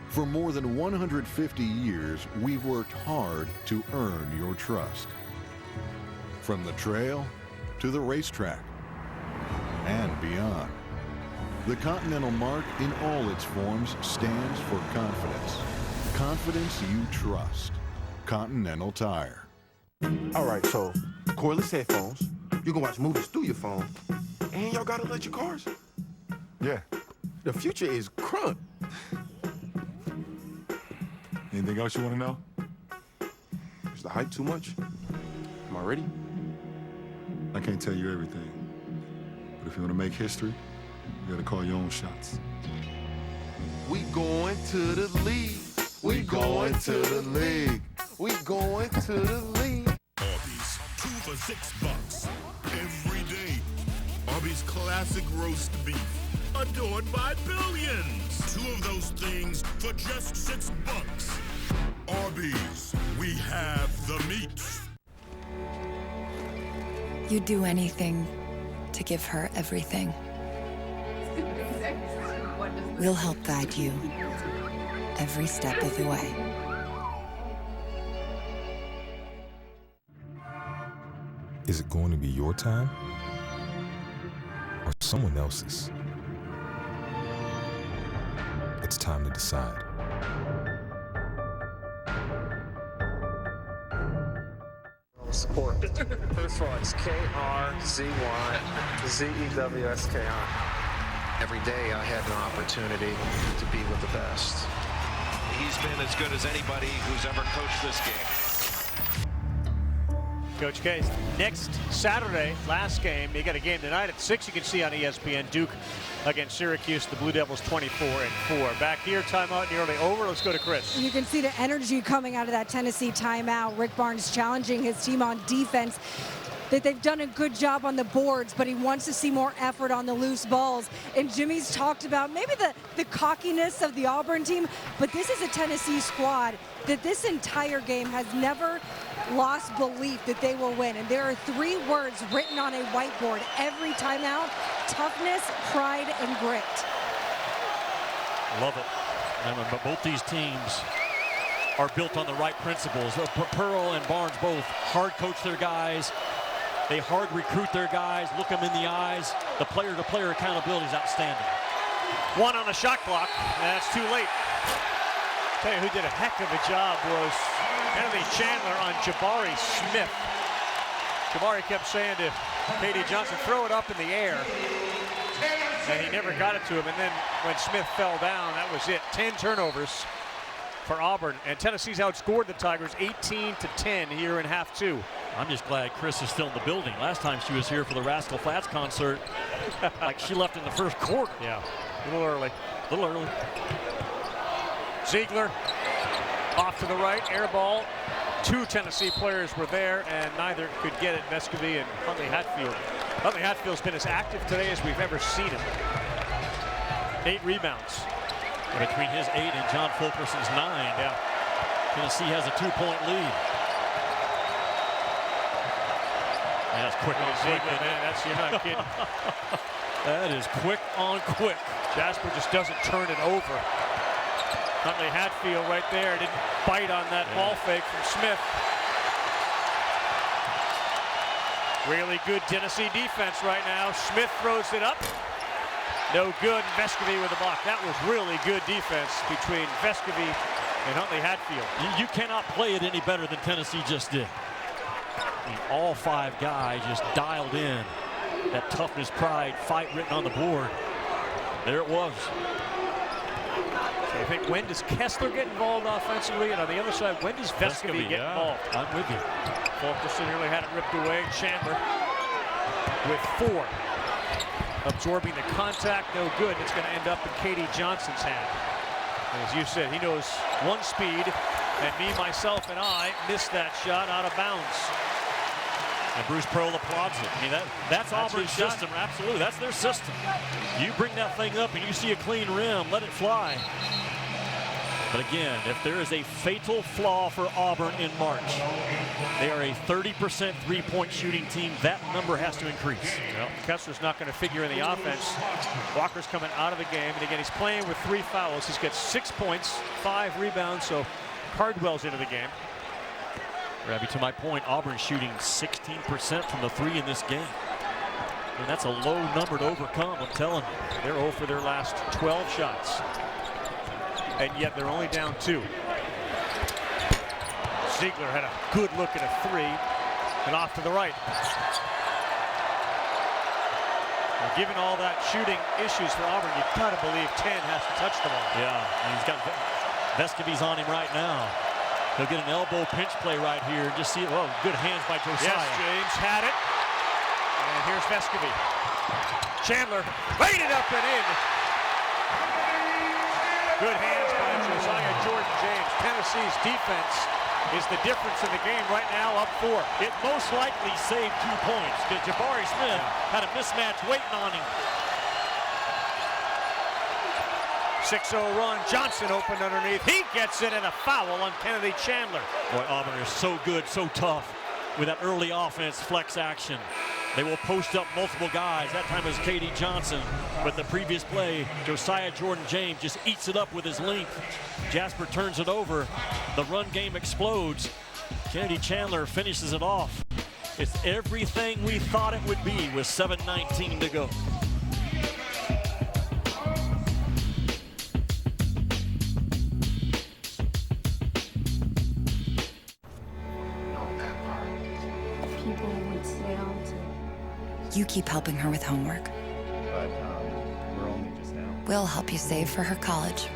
For more than 150 years, we've worked hard to earn your trust. From the trail to the racetrack and beyond. The Continental mark in all its forms stands for confidence. Confidence you trust. Continental Tire. All right, so cordless headphones. You can watch movies through your phone. And y'all got electric cars? Yeah. The future is crunk. Anything else you want to know? Is the hype too much? Am I ready? I can't tell you everything. But if you want to make history, you got to call your own shots. We going to the league. We going to the league. We going to the league. Arby's, 2 for $6 every day. Arby's classic roast beef, adored by billions. 2 of those things for just $6. Arby's, we have the meat. You'd do anything to give her everything. We'll help guide you every step of the way. Is it going to be your time or someone else's? It's time to decide. Sport. First of all, it's KRZYZEWSKI. Every day I had an opportunity to be with the best. He's been as good as anybody who's ever coached this game. Coach K, next Saturday, last game. You got a game tonight at 6. You can see on ESPN. Duke against Syracuse. The Blue Devils 24-4. Back here, timeout nearly over. Let's go to Chris. You can see the energy coming out of that Tennessee timeout. Rick Barnes challenging his team on defense. That they've done a good job on the boards, but he wants to see more effort on the loose balls. And Jimmy's talked about maybe the cockiness of the Auburn team, but this is a Tennessee squad that this entire game has never lost belief that they will win. And there are 3 words written on a whiteboard every timeout: toughness, pride, and grit. Love it. But both these teams are built on the right principles. Pearl and Barnes both hard coach their guys. They hard recruit their guys, look them in the eyes. The player-to-player accountability is outstanding. One on the shot clock, and that's too late. Tell you who did a heck of a job was Kennedy Chandler on Jabari Smith. Jabari kept saying to K.D. Johnson, throw it up in the air. And he never got it to him. And then when Smith fell down, that was it. 10 turnovers for Auburn. And Tennessee's outscored the Tigers 18-10 here in half two. I'm just glad Chris is still in the building. Last time she was here for the Rascal Flatts concert, like she left in the first quarter. Yeah, a little early. A little early. Ziegler off to the right, air ball. 2 Tennessee players were there, and neither could get it, Vescovy and Huntley Hatfield. Huntley Hatfield's been as active today as we've ever seen him. 8 rebounds. Between his 8 and John Fulkerson's 9, yeah. Tennessee has a 2-point lead. That's quick on quick. Man, that's, you're not kidding. That is quick on quick. Jasper just doesn't turn it over. Huntley Hatfield right there didn't bite on that ball fake from Smith. Really good Tennessee defense right now. Smith throws it up. No good. Vescovy with the block. That was really good defense between Vescovy and Huntley Hatfield. You cannot play it any better than Tennessee just did. I mean, all 5 guys just dialed in. That toughness, pride, fight written on the board. There it was. So I think, when does Kessler get involved offensively? And on the other side, when does Vescovy get involved? I'm with you. Fulkerson nearly had it ripped away. Chandler with 4. Absorbing the contact, no good. It's going to end up in K.D. Johnson's hand. And as you said, he knows one speed, and me, myself, and I missed that shot out of bounds. And Bruce Pearl applauds it. I mean, that's Auburn's system. Absolutely, that's their system. You bring that thing up and you see a clean rim, let it fly. But again, if there is a fatal flaw for Auburn in March, they are a 30% three-point shooting team. That number has to increase. Well, Kessler's not going to figure in the offense. Walker's coming out of the game, and again, he's playing with 3 fouls. He's got 6 points, 5 rebounds, so Cardwell's into the game. Rabbi, to my point, Auburn shooting 16% from the 3 in this game. And that's a low number to overcome, I'm telling you. They're 0 for their last 12 shots. And yet they're only down 2. Ziegler had a good look at a 3 and off to the right. Well, given all that shooting issues for Auburn, you've got to believe 10 has to touch the ball. Yeah, and he's got Vescovy's on him right now. He'll get an elbow pinch play right here. Just see, oh, good hands by Josiah. Yes, James had it. And here's Vescovy. Chandler laid it up and in. Good hands by Josiah Jordan James. Tennessee's defense is the difference in the game right now, up 4. It most likely saved 2 points because Jabari Smith had a mismatch waiting on him. 6-0 run. Johnson opened underneath. He gets it, and a foul on Kennedy Chandler. Boy, Auburn is so good, so tough with that early offense flex action. They will post up multiple guys. That time it was K.D. Johnson. But the previous play, Josiah Jordan James just eats it up with his length. Jasper turns it over. The run game explodes. Kennedy Chandler finishes it off. It's everything we thought it would be with 7:19 to go. People would say You keep helping her with homework. But we're only just now. We'll help you save for her college.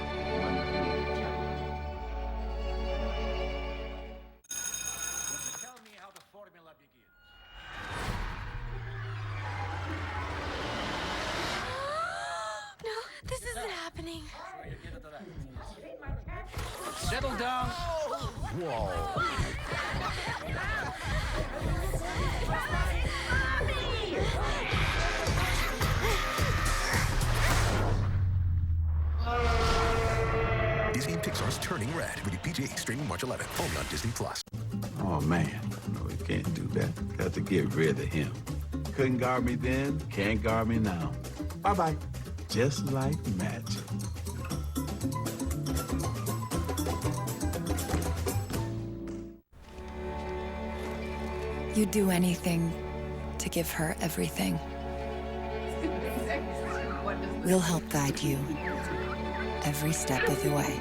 No, this isn't happening. Settle down. Whoa. Disney and Pixar's Turning Red. Rated PG. Streaming March 11th. Only on Disney+. Oh, man. No, we can't do that. Got to get rid of him. Couldn't guard me then, can't guard me now. Bye-bye. Just like magic. You'd do anything to give her everything. We'll help guide you every step of the way.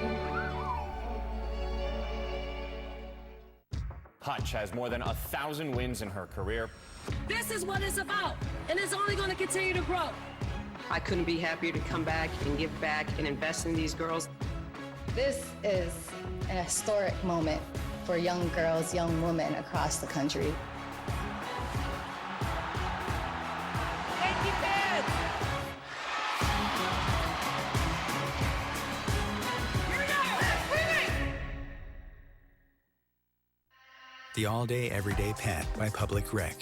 Hutch has more than 1,000 wins in her career. This is what it's about, and it's only going to continue to grow. I couldn't be happier to come back and give back and invest in these girls. This is an historic moment for young girls, young women across the country. Thank you, Dad. The all-day, everyday pant by Public Rec.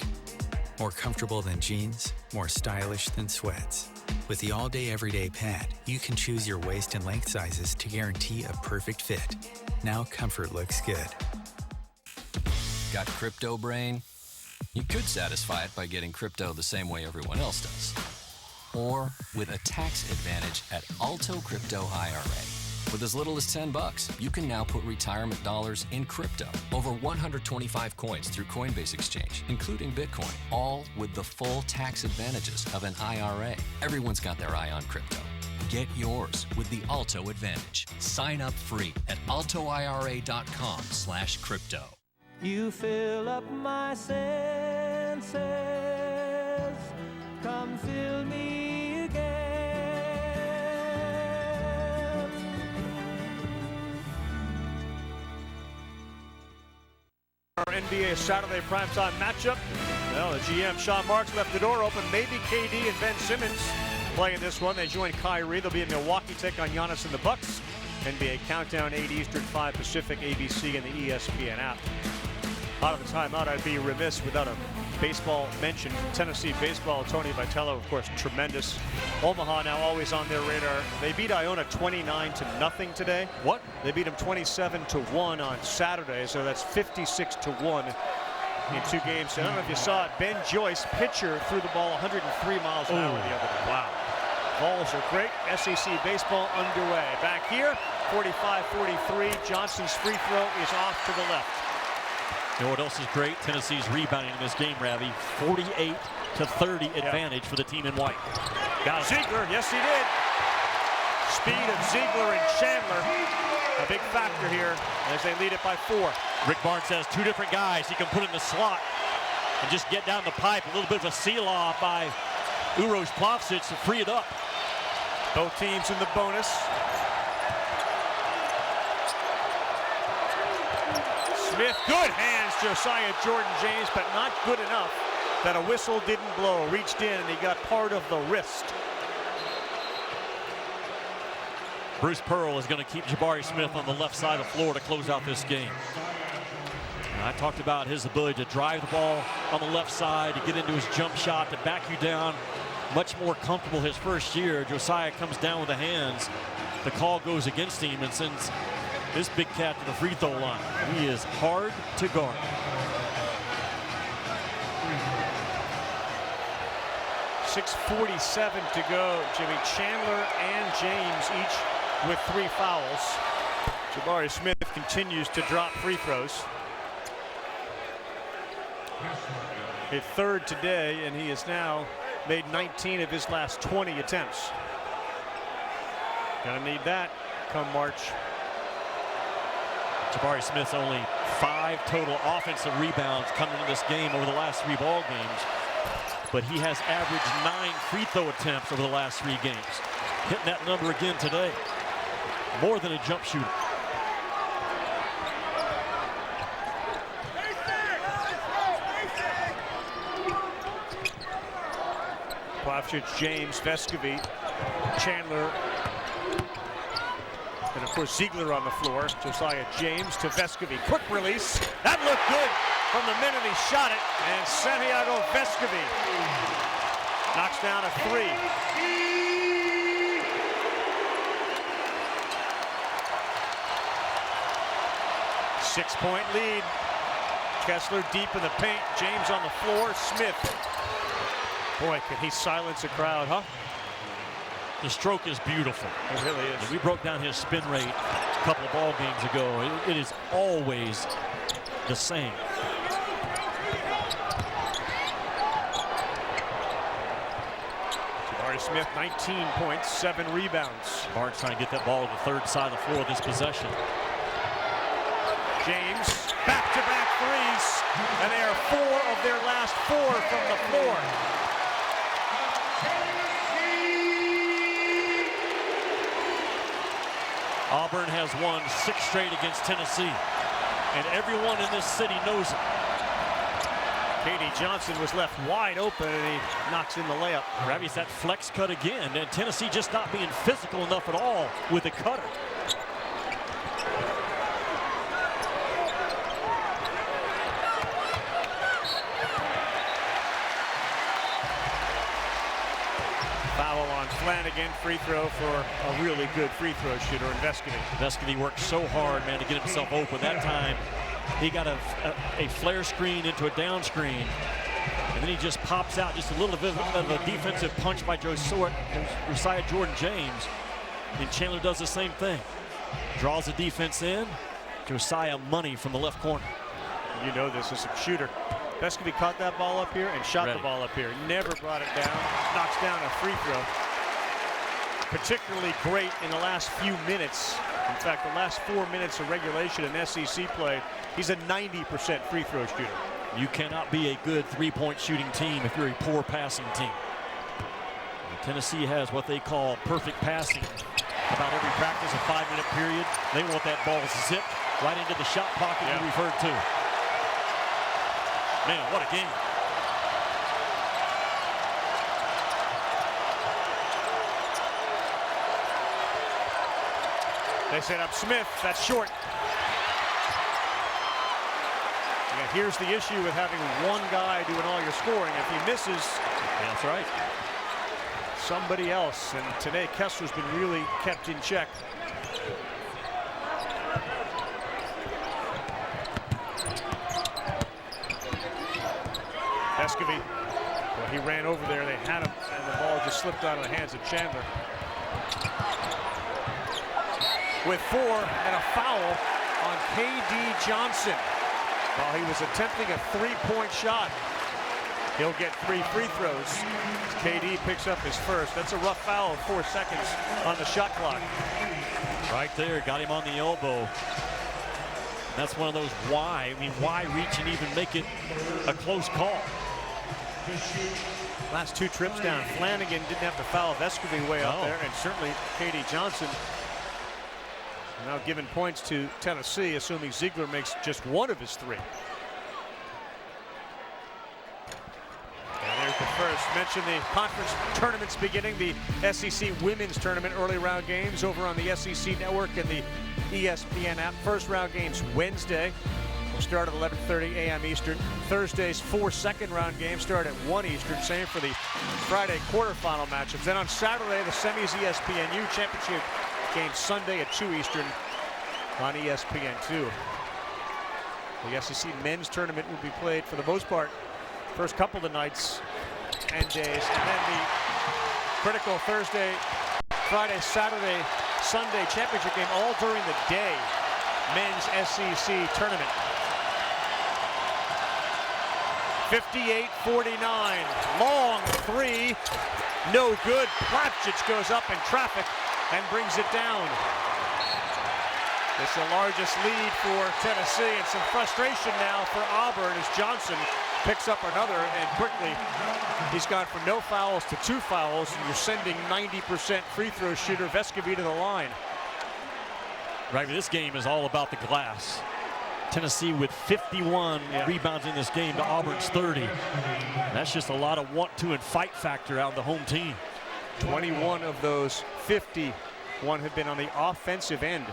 More comfortable than jeans, more stylish than sweats. With the all-day, everyday pant, you can choose your waist and length sizes to guarantee a perfect fit. Now comfort looks good. Got crypto brain? You could satisfy it by getting crypto the same way everyone else does. Or with a tax advantage at Alto Crypto IRA. With as little as $10, you can now put retirement dollars in crypto. Over 125 coins through Coinbase Exchange, including Bitcoin, all with the full tax advantages of an IRA. Everyone's got their eye on crypto. Get yours with the Alto Advantage. Sign up free at altoira.com/crypto. You fill up my senses, come fill me again. Our NBA Saturday primetime matchup. Well, the GM, Sean Marks, left the door open. Maybe KD and Ben Simmons playing this one. They join Kyrie. They'll be in Milwaukee, take on Giannis and the Bucks. NBA Countdown, 8 Eastern, 5 Pacific, ABC, and the ESPN app. Out of the timeout, I'd be remiss without a baseball mention. Tennessee baseball, Tony Vitello, of course, tremendous. Omaha now always on their radar. They beat Iona 29-0 today. What? They beat them 27-1 on Saturday, so that's 56-1 in 2 games. I don't know if you saw it. Ben Joyce, pitcher, threw the ball 103 miles an hour the other day. Wow. Balls are great. SEC baseball underway. Back here, 45-43. Johnson's free throw is off to the left. You know what else is great? Tennessee's rebounding in this game, Ravi. 48-30 advantage for the team in white. Got Ziegler, yes he did. Speed of Ziegler and Chandler, a big factor here as they lead it by 4. Rick Barnes has 2 different guys he can put in the slot and just get down the pipe. A little bit of a seal-off by Uros Plavsic to free it up. Both teams in the bonus. Smith, good hands, Josiah Jordan-James, but not good enough that a whistle didn't blow. Reached in and he got part of the wrist. Bruce Pearl is going to keep Jabari Smith on the left side of the floor to close out this game. And I talked about his ability to drive the ball on the left side, to get into his jump shot, to back you down. Much more comfortable his first year. Josiah comes down with the hands. The call goes against him and sends this big cat to the free throw line. He is hard to guard. .647 to go. Jimmy Chandler and James each with 3 fouls. Jabari Smith continues to drop free throws. His 3rd today, and he has now made 19 of his last 20 attempts. Gonna need that come March. Jabari Smith's only 5 total offensive rebounds coming into this game over the last 3 ball games. But he has averaged 9 free throw attempts over the last 3 games. Hitting that number again today. More than a jump shooter. Plavsic, James, Vescovi, Chandler, and of course Ziegler on the floor. Josiah James to Vescovi. Quick release. That looked good from the minute he shot it. And Santiago Vescovi knocks down a 3. Six-point lead. Kessler deep in the paint. James on the floor. Smith. Boy, can he silence a crowd, huh? The stroke is beautiful. It really is. And we broke down his spin rate a couple of ball games ago. It is always the same. Smith, 19 points, 7 rebounds. Barnes trying to get that ball to the third side of the floor this possession. James, back-to-back threes, and they are 4 of their last 4 from the floor. Auburn has won 6 straight against Tennessee, and everyone in this city knows it. K.D. Johnson was left wide open, and he knocks in the layup. Ravi's that flex cut again, and Tennessee just not being physical enough at all with the cutter. Foul on Flanagan, free throw for a really good free throw shooter in Vescovy. Vescovy worked so hard, man, to get himself open. That time, he got a flare screen into a down screen, and then he just pops out just a little bit of a defensive punch by Josiah Jordan-James, and Chandler does the same thing. Draws the defense in. Josiah money from the left corner. You know this is a shooter. Vescovy caught that ball up here and shot the ball up here. Never brought it down. Knocks down a free throw. Particularly great in the last few minutes. In fact, the last 4 minutes of regulation in SEC play, he's a 90% free throw shooter. You cannot be a good three-point shooting team if you're a poor passing team. And Tennessee has what they call perfect passing. About every practice, a 5-minute period. They want that ball zipped right into the shot pocket you referred to. Man, what a game. They set up Smith. That's short. Yeah, here's the issue with having one guy doing all your scoring. If he misses, that's right, somebody else. And today, Kessler's been really kept in check. Vescovy, well, he ran over there, they had him, and the ball just slipped out of the hands of Chandler. With 4 and a foul on K.D. Johnson. While he was attempting a 3-point shot, he'll get 3 free throws. K.D. picks up his first. That's a rough foul of 4 seconds on the shot clock. Right there, got him on the elbow. That's one of those why. I mean, why reach and even make it a close call? Last 2 trips down, Flanagan didn't have to foul Vescovy way out there, and certainly K.D. Johnson now giving points to Tennessee, assuming Ziegler makes just 1 of his 3. And there's the first. Mention the conference tournaments beginning, the SEC women's tournament early round games over on the SEC network and the ESPN app. First round games Wednesday. Will start at 11:30 a.m. Eastern. Thursday's 4 second-round games start at 1 Eastern. Same for the Friday quarterfinal matchups. Then on Saturday, the semis ESPNU championship game Sunday at 2 Eastern on ESPN2. The SEC men's tournament will be played for the most part first couple of the nights and days, and then the critical Thursday, Friday, Saturday, Sunday championship game all during the day men's SEC tournament. 58-49, long 3, no good. Plavsic goes up in traffic and brings it down. It's the largest lead for Tennessee, and some frustration now for Auburn as Johnson picks up another, and quickly he's gone from no fouls to 2 fouls, and you're sending 90% free throw shooter Vescovy to the line. Right, this game is all about the glass. Tennessee with 51 rebounds in this game to Auburn's 30. That's just a lot of want to and fight factor out of the home team. 21 of those 51 have been on the offensive end.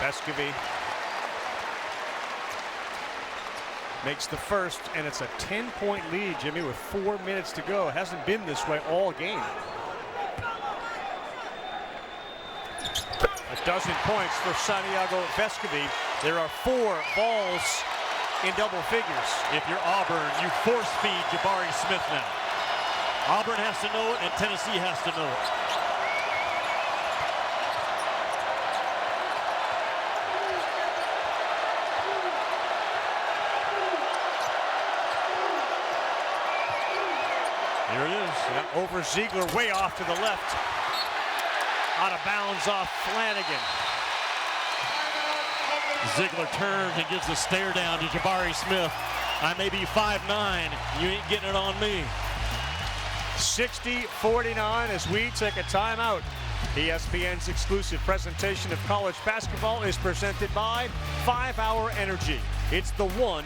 Vescovy makes the first, and it's a 10-point lead, Jimmy, with 4 minutes to go. It hasn't been this way all game. A dozen points for Santiago Vescovy. There are 4 balls in double figures. If you're Auburn, you force feed Jabari Smith now. Auburn has to know it, and Tennessee has to know it. Here it is. Yeah, over Ziegler, way off to the left. Out of bounds off Flanagan. Ziegler turns and gives the stare down to Jabari Smith. I may be 5'9", you ain't getting it on me. 60-49 as we take a timeout. ESPN's exclusive presentation of college basketball is presented by 5 Hour Energy. It's the one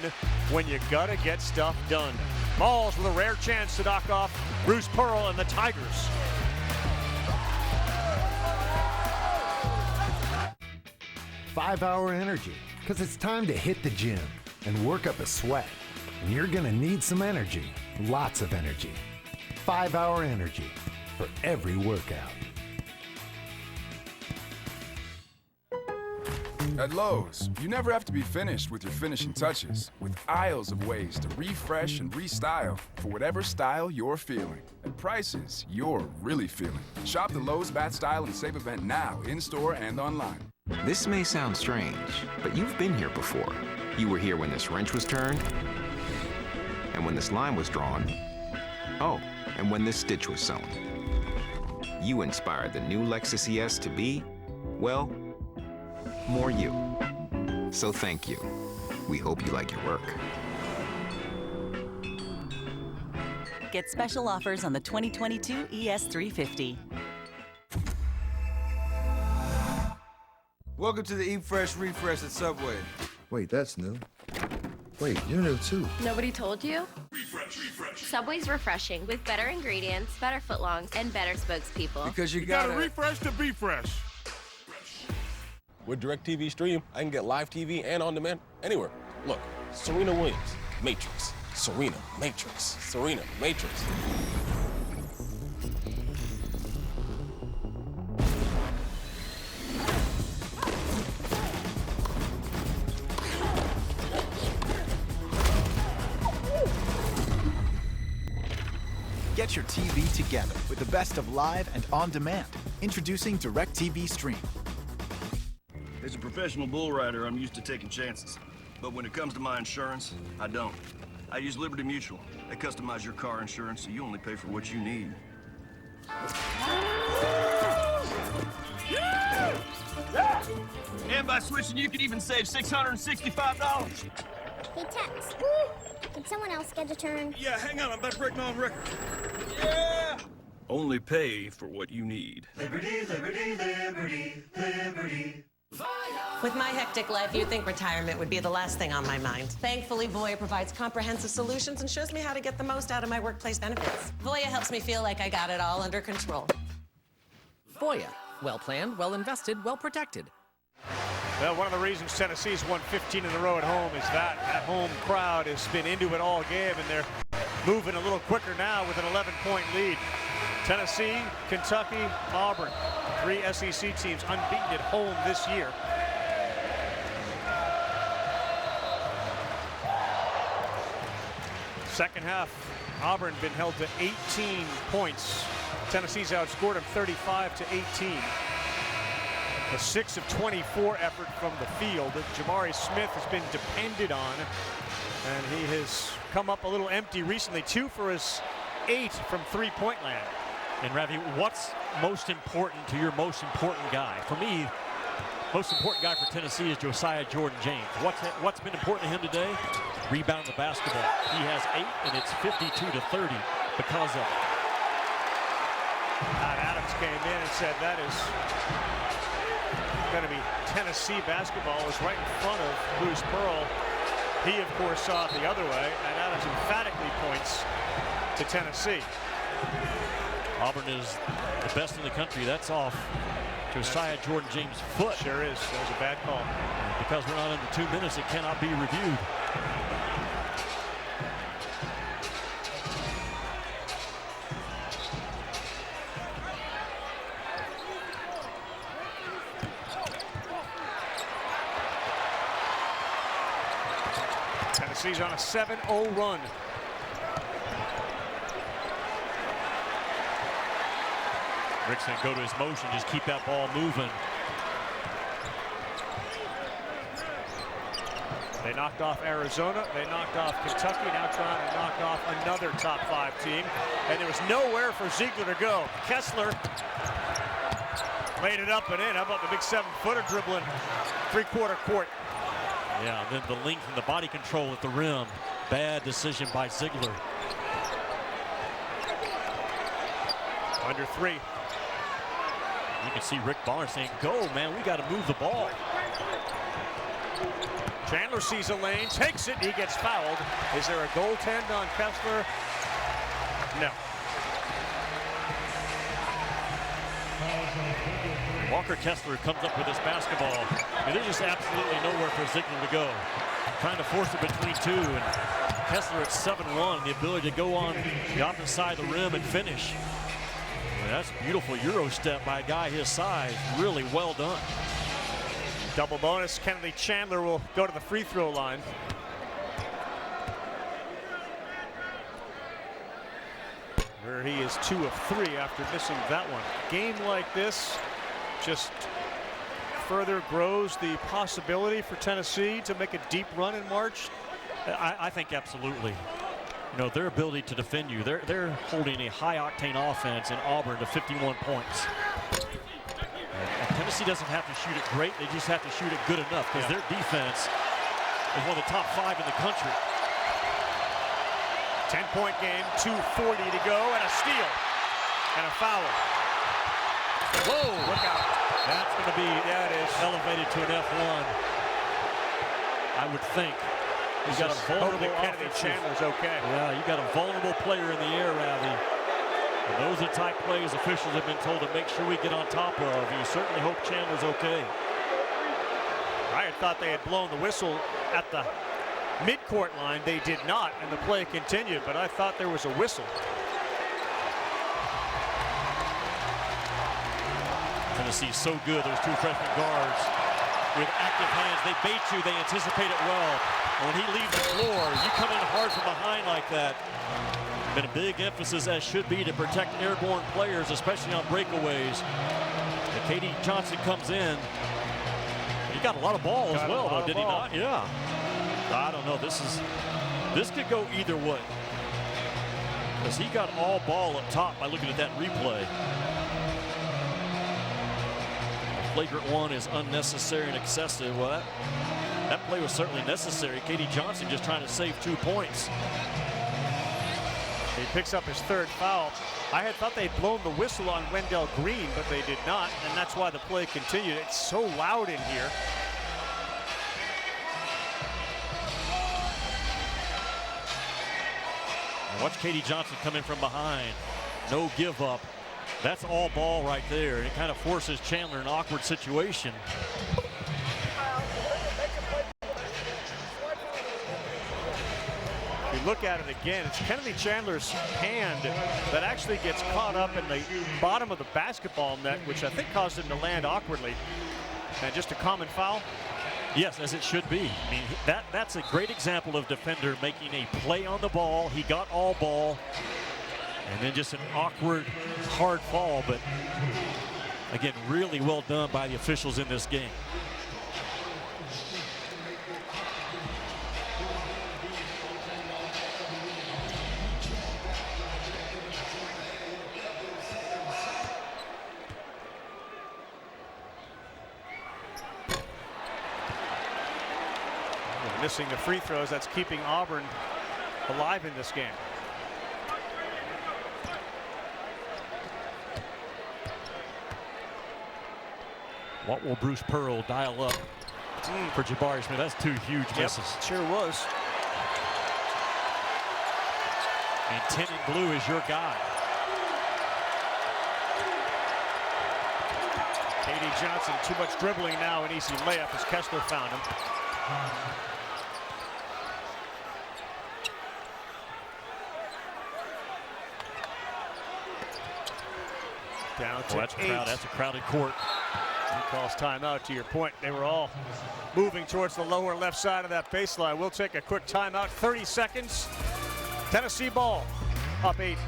when you gotta get stuff done. Balls with a rare chance to knock off Bruce Pearl and the Tigers. Five Hour Energy, because it's time to hit the gym and work up a sweat. And you're gonna need some energy, lots of energy. 5 Hour Energy for every workout. At Lowe's, you never have to be finished with your finishing touches, with aisles of ways to refresh and restyle for whatever style you're feeling, and prices you're really feeling. Shop the Lowe's Bath Style and Save event now, in-store and online. This may sound strange, but you've been here before. You were here when this wrench was turned, and when this line was drawn. Oh, and when this stitch was sewn. You inspired the new Lexus ES to be, well, more you. So thank you. We hope you like your work. Get special offers on the 2022 ES350. Welcome to the Eat Fresh Refresh at Subway. Wait, that's new. Wait, you're new too. Nobody told you? Refresh. Subway's refreshing with better ingredients, better footlongs, and better spokespeople. Because you gotta refresh to be fresh. With DirecTV Stream, I can get live TV and on demand anywhere. Look, Serena Williams, Matrix. Serena, Matrix. Serena, Matrix. Get your TV together with the best of live and on demand. Introducing DirecTV Stream. As a professional bull rider, I'm used to taking chances. But when it comes to my insurance, I don't. I use Liberty Mutual. They customize your car insurance so you only pay for what you need. And by switching, you could even save $665. Hey, Tex. Can someone else get a turn? Yeah, hang on, I'm about to break my own record. Yeah! Only pay for what you need. Liberty, liberty, liberty, liberty. With my hectic life, you'd think retirement would be the last thing on my mind. Thankfully, Voya provides comprehensive solutions and shows me how to get the most out of my workplace benefits. Voya helps me feel like I got it all under control. Voya. Well planned, well invested, well protected. Well, one of the reasons Tennessee's won 15 in a row at home is that home crowd has been into it all game, and they're moving a little quicker now with an 11-point lead. Tennessee, Kentucky, Auburn, 3 SEC teams unbeaten at home this year. Second half, Auburn been held to 18 points. Tennessee's outscored them 35-18. A 6 of 24 effort from the field. Jabari Smith has been depended on, and he has come up a little empty recently. 2 for his 8 from three-point land. And Ravi, what's most important to your most important guy? For me, most important guy for Tennessee is Josiah Jordan-James. What's been important to him today? Rebound the basketball. He has 8, and it's 52-30 because of it. Adams came in and said that is going to be Tennessee basketball. Is right in front of Bruce Pearl. He, of course, saw it the other way, and Adams emphatically points to Tennessee. Auburn is the best in the country. That's off Josiah Jordan-James' foot. Sure is. That was a bad call. And because we're not under 2 minutes, it cannot be reviewed. Tennessee's on a 7-0 run. Rick's going to go to his motion, just keep that ball moving. They knocked off Arizona. They knocked off Kentucky. Now trying to knock off another top 5 team. And there was nowhere for Ziegler to go. Kessler laid it up and in. How about the big 7-footer dribbling 3/4 court? Yeah, and then the length and the body control at the rim. Bad decision by Ziegler. Under 3. You can see Rick Barnes saying, go, man, we got to move the ball. Chandler sees a lane, takes it, he gets fouled. Is there a goaltend on Kessler? No. Walker Kessler comes up with this basketball. I mean, there's just absolutely nowhere for Ziegler to go. Trying to force it between 2, and Kessler at 7-1, the ability to go on the opposite side of the rim and finish. I mean, that's a beautiful Euro step by a guy his size. Really well done. Double bonus. Kennedy Chandler will go to the free throw line. Where he is 2 of 3 after missing that one. Game like this just further grows the possibility for Tennessee to make a deep run in March. I think absolutely. You know, their ability to defend you. They're holding a high octane offense in Auburn to 51 points. And Tennessee doesn't have to shoot it great, they just have to shoot it good enough, because their defense is one of the top 5 in the country. 10-point game, 2:40 to go, and a steal and a foul. Whoa, look out. That's going to be elevated to an F1. I would think. He's got a vulnerable Kennedy Chandler's okay. Yeah, you got a vulnerable player in the air, Ravi. And those are the type plays officials have been told to make sure we get on top of. You certainly hope Chandler's okay. I had thought they had blown the whistle at the midcourt line. They did not, and the play continued, but I thought there was a whistle. Tennessee's so good, those 2 freshman guards with active hands. They bait you, they anticipate it well. And when he leaves the floor, you come in hard from behind like that. Been a big emphasis, as should be, to protect airborne players, especially on breakaways. And Katie Johnson comes in. He got a lot of ball as well, though, did he not? Yeah. I don't know. This could go either way, because he got all ball up top by looking at that replay. A flagrant 1 is unnecessary and excessive. Well, that play was certainly necessary. Katie Johnson just trying to save 2 points. He picks up his 3rd foul. I had thought they'd blown the whistle on Wendell Green, but they did not, and that's why the play continued. It's so loud in here. And watch Katie Johnson come in from behind. No give up. That's all ball right there. It kind of forces Chandler in an awkward situation. If you look at it again, it's Kennedy Chandler's hand that actually gets caught up in the bottom of the basketball net, which I think caused him to land awkwardly. And just a common foul? Yes, as it should be. I mean, that's a great example of defender making a play on the ball. He got all ball, and then just an awkward, hard fall. But again, really well done by the officials in this game. Missing the free throws, that's keeping Auburn alive in this game. What will Bruce Pearl dial up for Jabari Smith? That's 2 huge misses. Sure was. And 10 in blue is your guy. Katie Johnson, too much dribbling now, an easy layup as Kessler found him. Down to that's a crowded court. He calls timeout. To your point, they were all moving towards the lower left side of that baseline. We'll take a quick timeout, 30 seconds. Tennessee ball, up 8.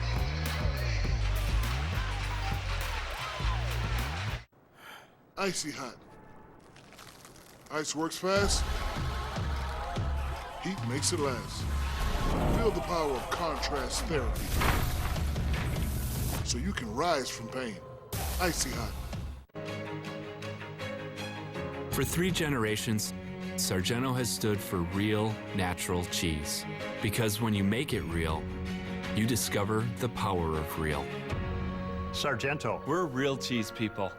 icy hot. Ice works fast. Heat makes it last. Feel the power of contrast therapy. So you can rise from pain. Icy hot. For 3 generations, Sargento has stood for real, natural cheese. Because when you make it real, you discover the power of real. Sargento. We're real cheese people.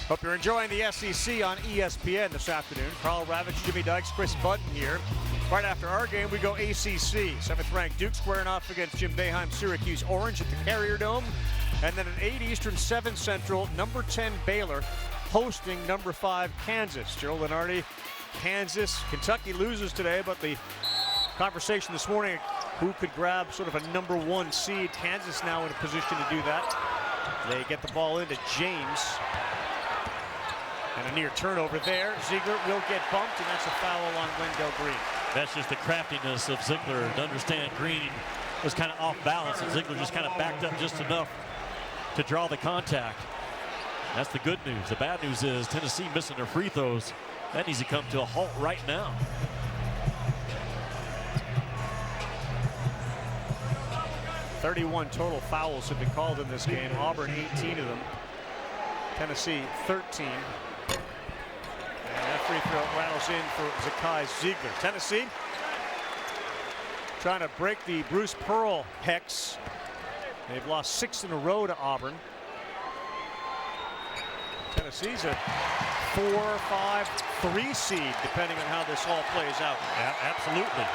Hope you're enjoying the SEC on ESPN this afternoon. Carl Ravitch, Jimmy Dykes, Chris Button here. Right after our game, we go ACC. 7th-ranked Duke squaring off against Jim Boeheim, Syracuse Orange at the Carrier Dome. And then at 8 Eastern, 7 Central, number 10 Baylor hosting number 5 Kansas. Joe Lenardi, Kansas. Kentucky loses today, but the conversation this morning, who could grab sort of a number 1 seed? Kansas now in a position to do that. They get the ball into James. And a near turnover there. Ziegler will get bumped, and that's a foul on Wendell Green. That's just the craftiness of Ziegler to understand Green was kind of off balance, and Ziegler just kind of backed up just enough to draw the contact. That's the good news. The bad news is Tennessee missing their free throws. That needs to come to a halt right now. "31 total fouls have been called in this game. Auburn 18 of them. Tennessee 13. And that free throw rattles in for Zakai Ziegler. Tennessee trying to break the Bruce Pearl hex. They've lost 6 in a row to Auburn. Tennessee's a 4, 5, 3 seed, depending on how this all plays out. Yeah, absolutely,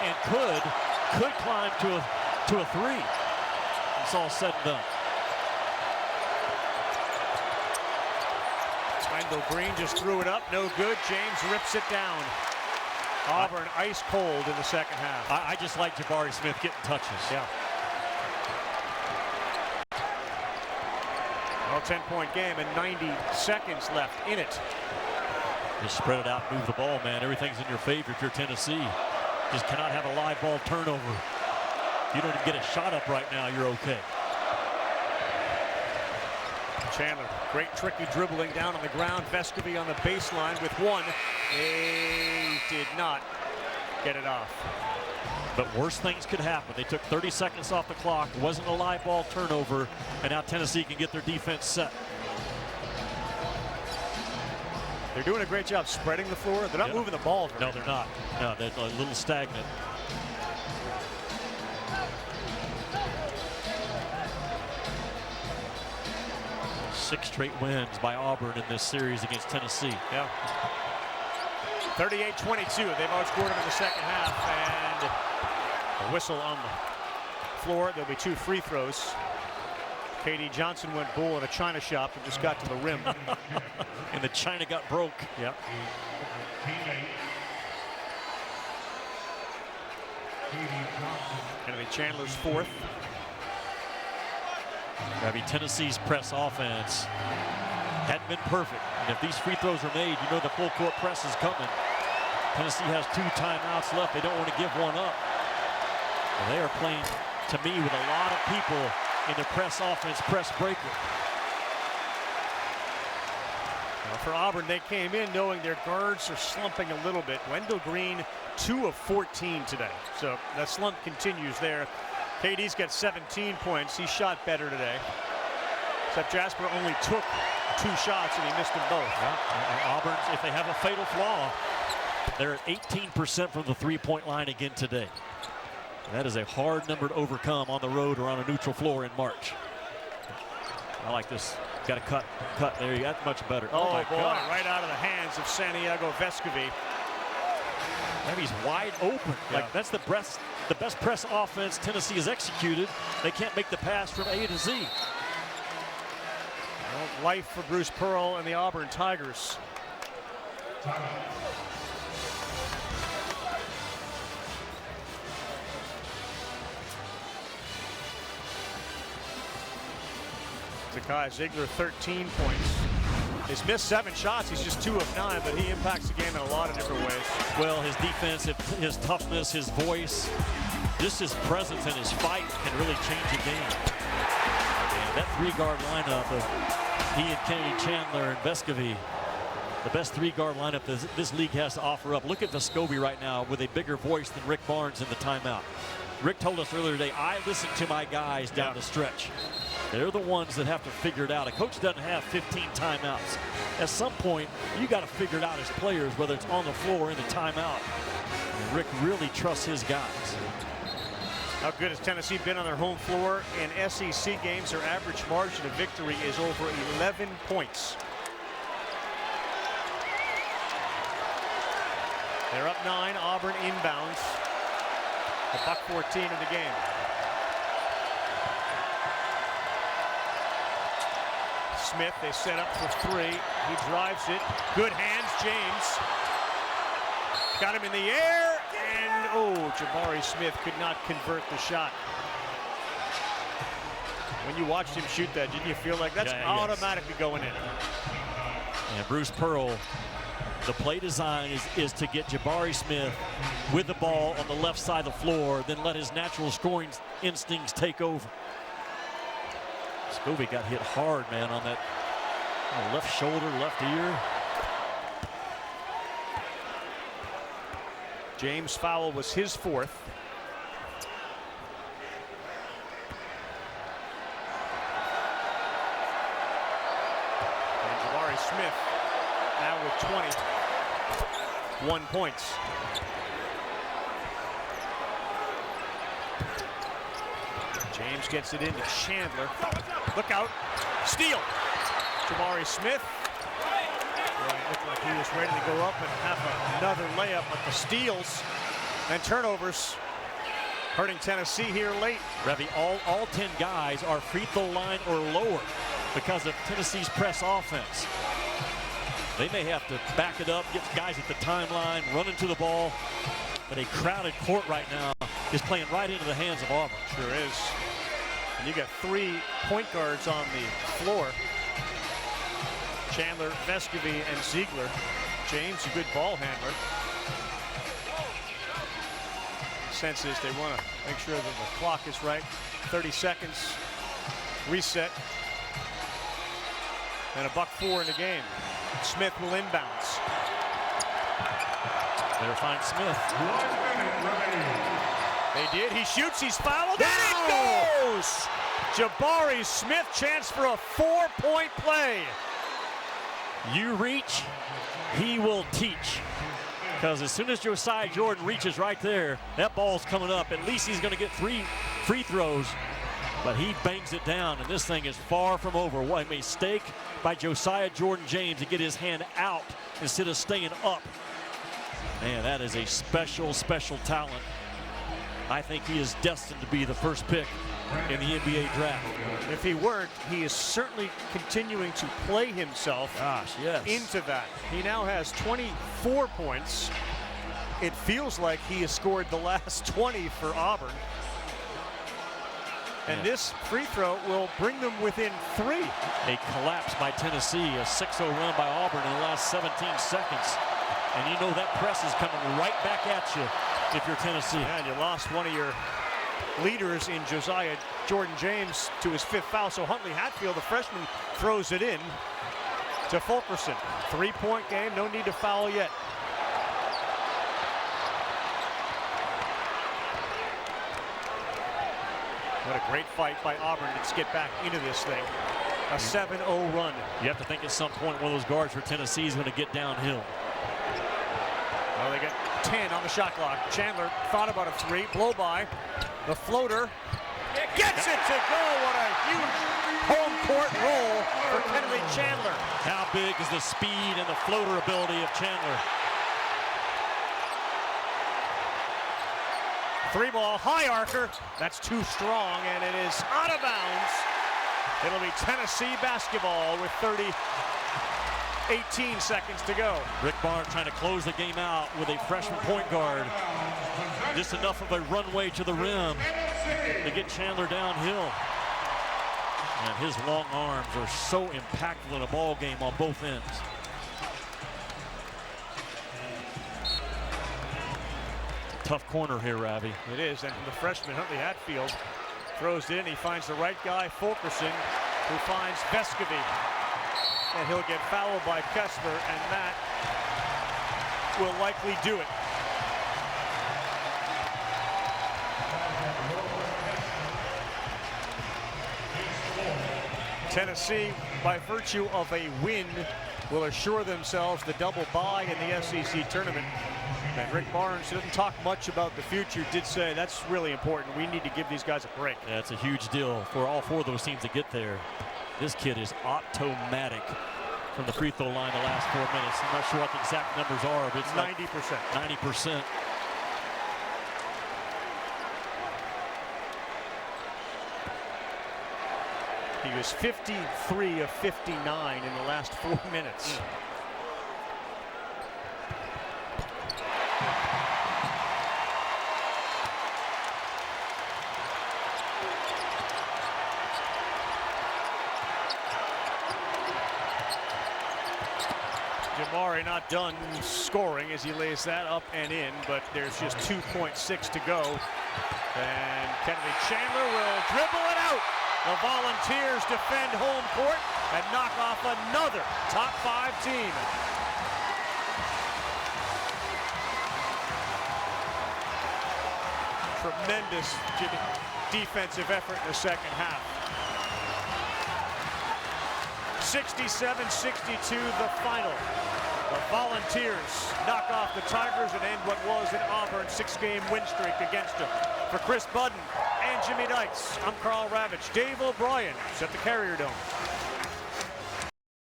and could climb to a 3. It's all said and done. Wendell Green just threw it up, no good. James rips it down. Auburn ice cold in the second half. I just like Jabari Smith getting touches. Yeah. Well, 10-point game and 90 seconds left in it. Just spread it out, move the ball, man. Everything's in your favor if you're Tennessee. Just cannot have a live ball turnover. If you don't even get a shot up right now, you're okay. Chandler, great tricky dribbling down on the ground. Vescovy on the baseline with 1. They did not get it off. But worse things could happen. They took 30 seconds off the clock. It wasn't a live ball turnover, and now Tennessee can get their defense set. They're doing a great job spreading the floor. They're not moving the ball. No, they're not. No, they're a little stagnant. Six straight wins by Auburn in this series against Tennessee. Yeah. 38-22. They've outscored them in the second half, and a whistle on the floor. There'll be 2 free throws. K.D. Johnson went bull in a china shop and just got to the rim. And the china got broke. Yep. Kennedy Chandler's 4th. I mean, Tennessee's press offense hadn't been perfect. And if these free throws are made, you know the full court press is coming. Tennessee has 2 timeouts left. They don't want to give one up. Well, they are playing, to me, with a lot of people in their press offense, press breaker. Well, for Auburn, they came in knowing their guards are slumping a little bit. Wendell Green, 2 of 14 today. So that slump continues there. KD's got 17 points. He shot better today. Except Jasper only took 2 shots and he missed them both. Yeah. And Auburn, if they have a fatal flaw, they're at 18% from the 3-point line again today. That is a hard number to overcome on the road or on a neutral floor in March. I like this. Got a cut there. You got much better. Oh my boy, God. Right out of the hands of Santiago Vescovy. And he's wide open. Yeah. Like that's the best press offense Tennessee has executed. They can't make the pass from A to Z. Well, life for Bruce Pearl and the Auburn Tigers. Zakai Ziegler, 13 points. He's missed 7 shots. He's just 2 of 9, but he impacts the game in a lot of different ways. Well, his defense, his toughness, his voice, just his presence and his fight can really change the game. That three-guard lineup of he and Kennedy Chandler and Vescovy, the best three-guard lineup this league has to offer up. Look at Vescovy right now with a bigger voice than Rick Barnes in the timeout. Rick told us earlier today, I listen to my guys down the stretch. They're the ones that have to figure it out. A coach doesn't have 15 timeouts. At some point, you got to figure it out as players, whether it's on the floor or in the timeout. And Rick really trusts his guys. How good has Tennessee been on their home floor? In SEC games, their average margin of victory is over 11 points. They're up 9, Auburn inbounds. $1:14 in the game. Smith, they set up for 3. He drives it. Good hands, James. Got him in the air, and oh, Jabari Smith could not convert the shot. When you watched him shoot that, didn't you feel like that's automatically going in? And Bruce Pearl, the play design is to get Jabari Smith with the ball on the left side of the floor, then let his natural scoring instincts take over. Scovey got hit hard, man, on that left shoulder, left ear. James' foul was his 4th. And Jabari Smith now with 21 points. James gets it into Chandler. Look out. Steal. Jabari Smith. Well, it looked like he was ready to go up and have another layup, but the steals and turnovers hurting Tennessee here late. Revy, all 10 guys are free throw line or lower because of Tennessee's press offense. They may have to back it up, get guys at the timeline, run into the ball, but a crowded court right now is playing right into the hands of Auburn. Sure is. And you got 3 point guards on the floor. Chandler, Vescovy, and Ziegler. James, a good ball handler. Sense is they want to make sure that the clock is right. 30 seconds. Reset. And $1:04 in the game. Smith will inbounds. Better find Smith. They did. He shoots. He's fouled. And it goes! Jabari Smith, chance for a 4-point play. You reach, he will teach. Because as soon as Josiah Jordan reaches right there, that ball's coming up. At least he's going to get 3 free throws. But he bangs it down, and this thing is far from over. What a mistake by Josiah Jordan James to get his hand out instead of staying up. Man, that is a special, special talent. I think he is destined to be the first pick in the NBA draft. If he weren't, he is certainly continuing to play himself into that. He now has 24 points. It feels like he has scored the last 20 for Auburn. And this free throw will bring them within 3. A collapse by Tennessee, a 6-0 run by Auburn in the last 17 seconds. And you know that press is coming right back at you if you're Tennessee. Yeah, and you lost one of your leaders in Josiah Jordan James to his 5th foul. So Huntley Hatfield, the freshman, throws it in to Fulkerson. 3-point game, no need to foul yet. What a great fight by Auburn to get back into this thing. A 7-0 run. You have to think at some point one of those guards for Tennessee is going to get downhill. Well, they got 10 on the shot clock. Chandler thought about a 3, blow by. The floater gets it to go. What a huge home court roll for Kennedy Chandler. How big is the speed and the floater ability of Chandler? 3-ball, high archer. That's too strong, and it is out of bounds. It'll be Tennessee basketball with 18 seconds to go. Rick Barnes trying to close the game out with a freshman point guard. Just enough of a runway to the rim to get Chandler downhill. And his long arms are so impactful in a ball game on both ends. Tough corner here, Ravi. It is, and the freshman Huntley Hatfield throws it in. He finds the right guy, Fulkerson. who finds Vescovy. And he'll get fouled by Kessler, and that will likely do it. Tennessee, by virtue of a win, will assure themselves the double bye in the SEC tournament. And Rick Barnes didn't talk much about the future, did say that's really important. We need to give these guys a break. Yeah, it's a huge deal for all four of those teams to get there. This kid is automatic from the free throw line the last 4 minutes. I'm not sure what the exact numbers are, but it's 90%. 90%. He was 53 of 59 in the last 4 minutes. Jamari not done scoring as he lays that up and in, but there's just 2.6 to go. And Kennedy Chandler will dribble it out. The Volunteers defend home court and knock off another top 5 team. Tremendous defensive effort in the second half. 67-62 the final. The Volunteers knock off the Tigers and end what was an Auburn 6-game win streak against them. For Chris Budden and Jimmy Dykes, I'm Carl Ravitch. Dave O'Brien at the Carrier Dome.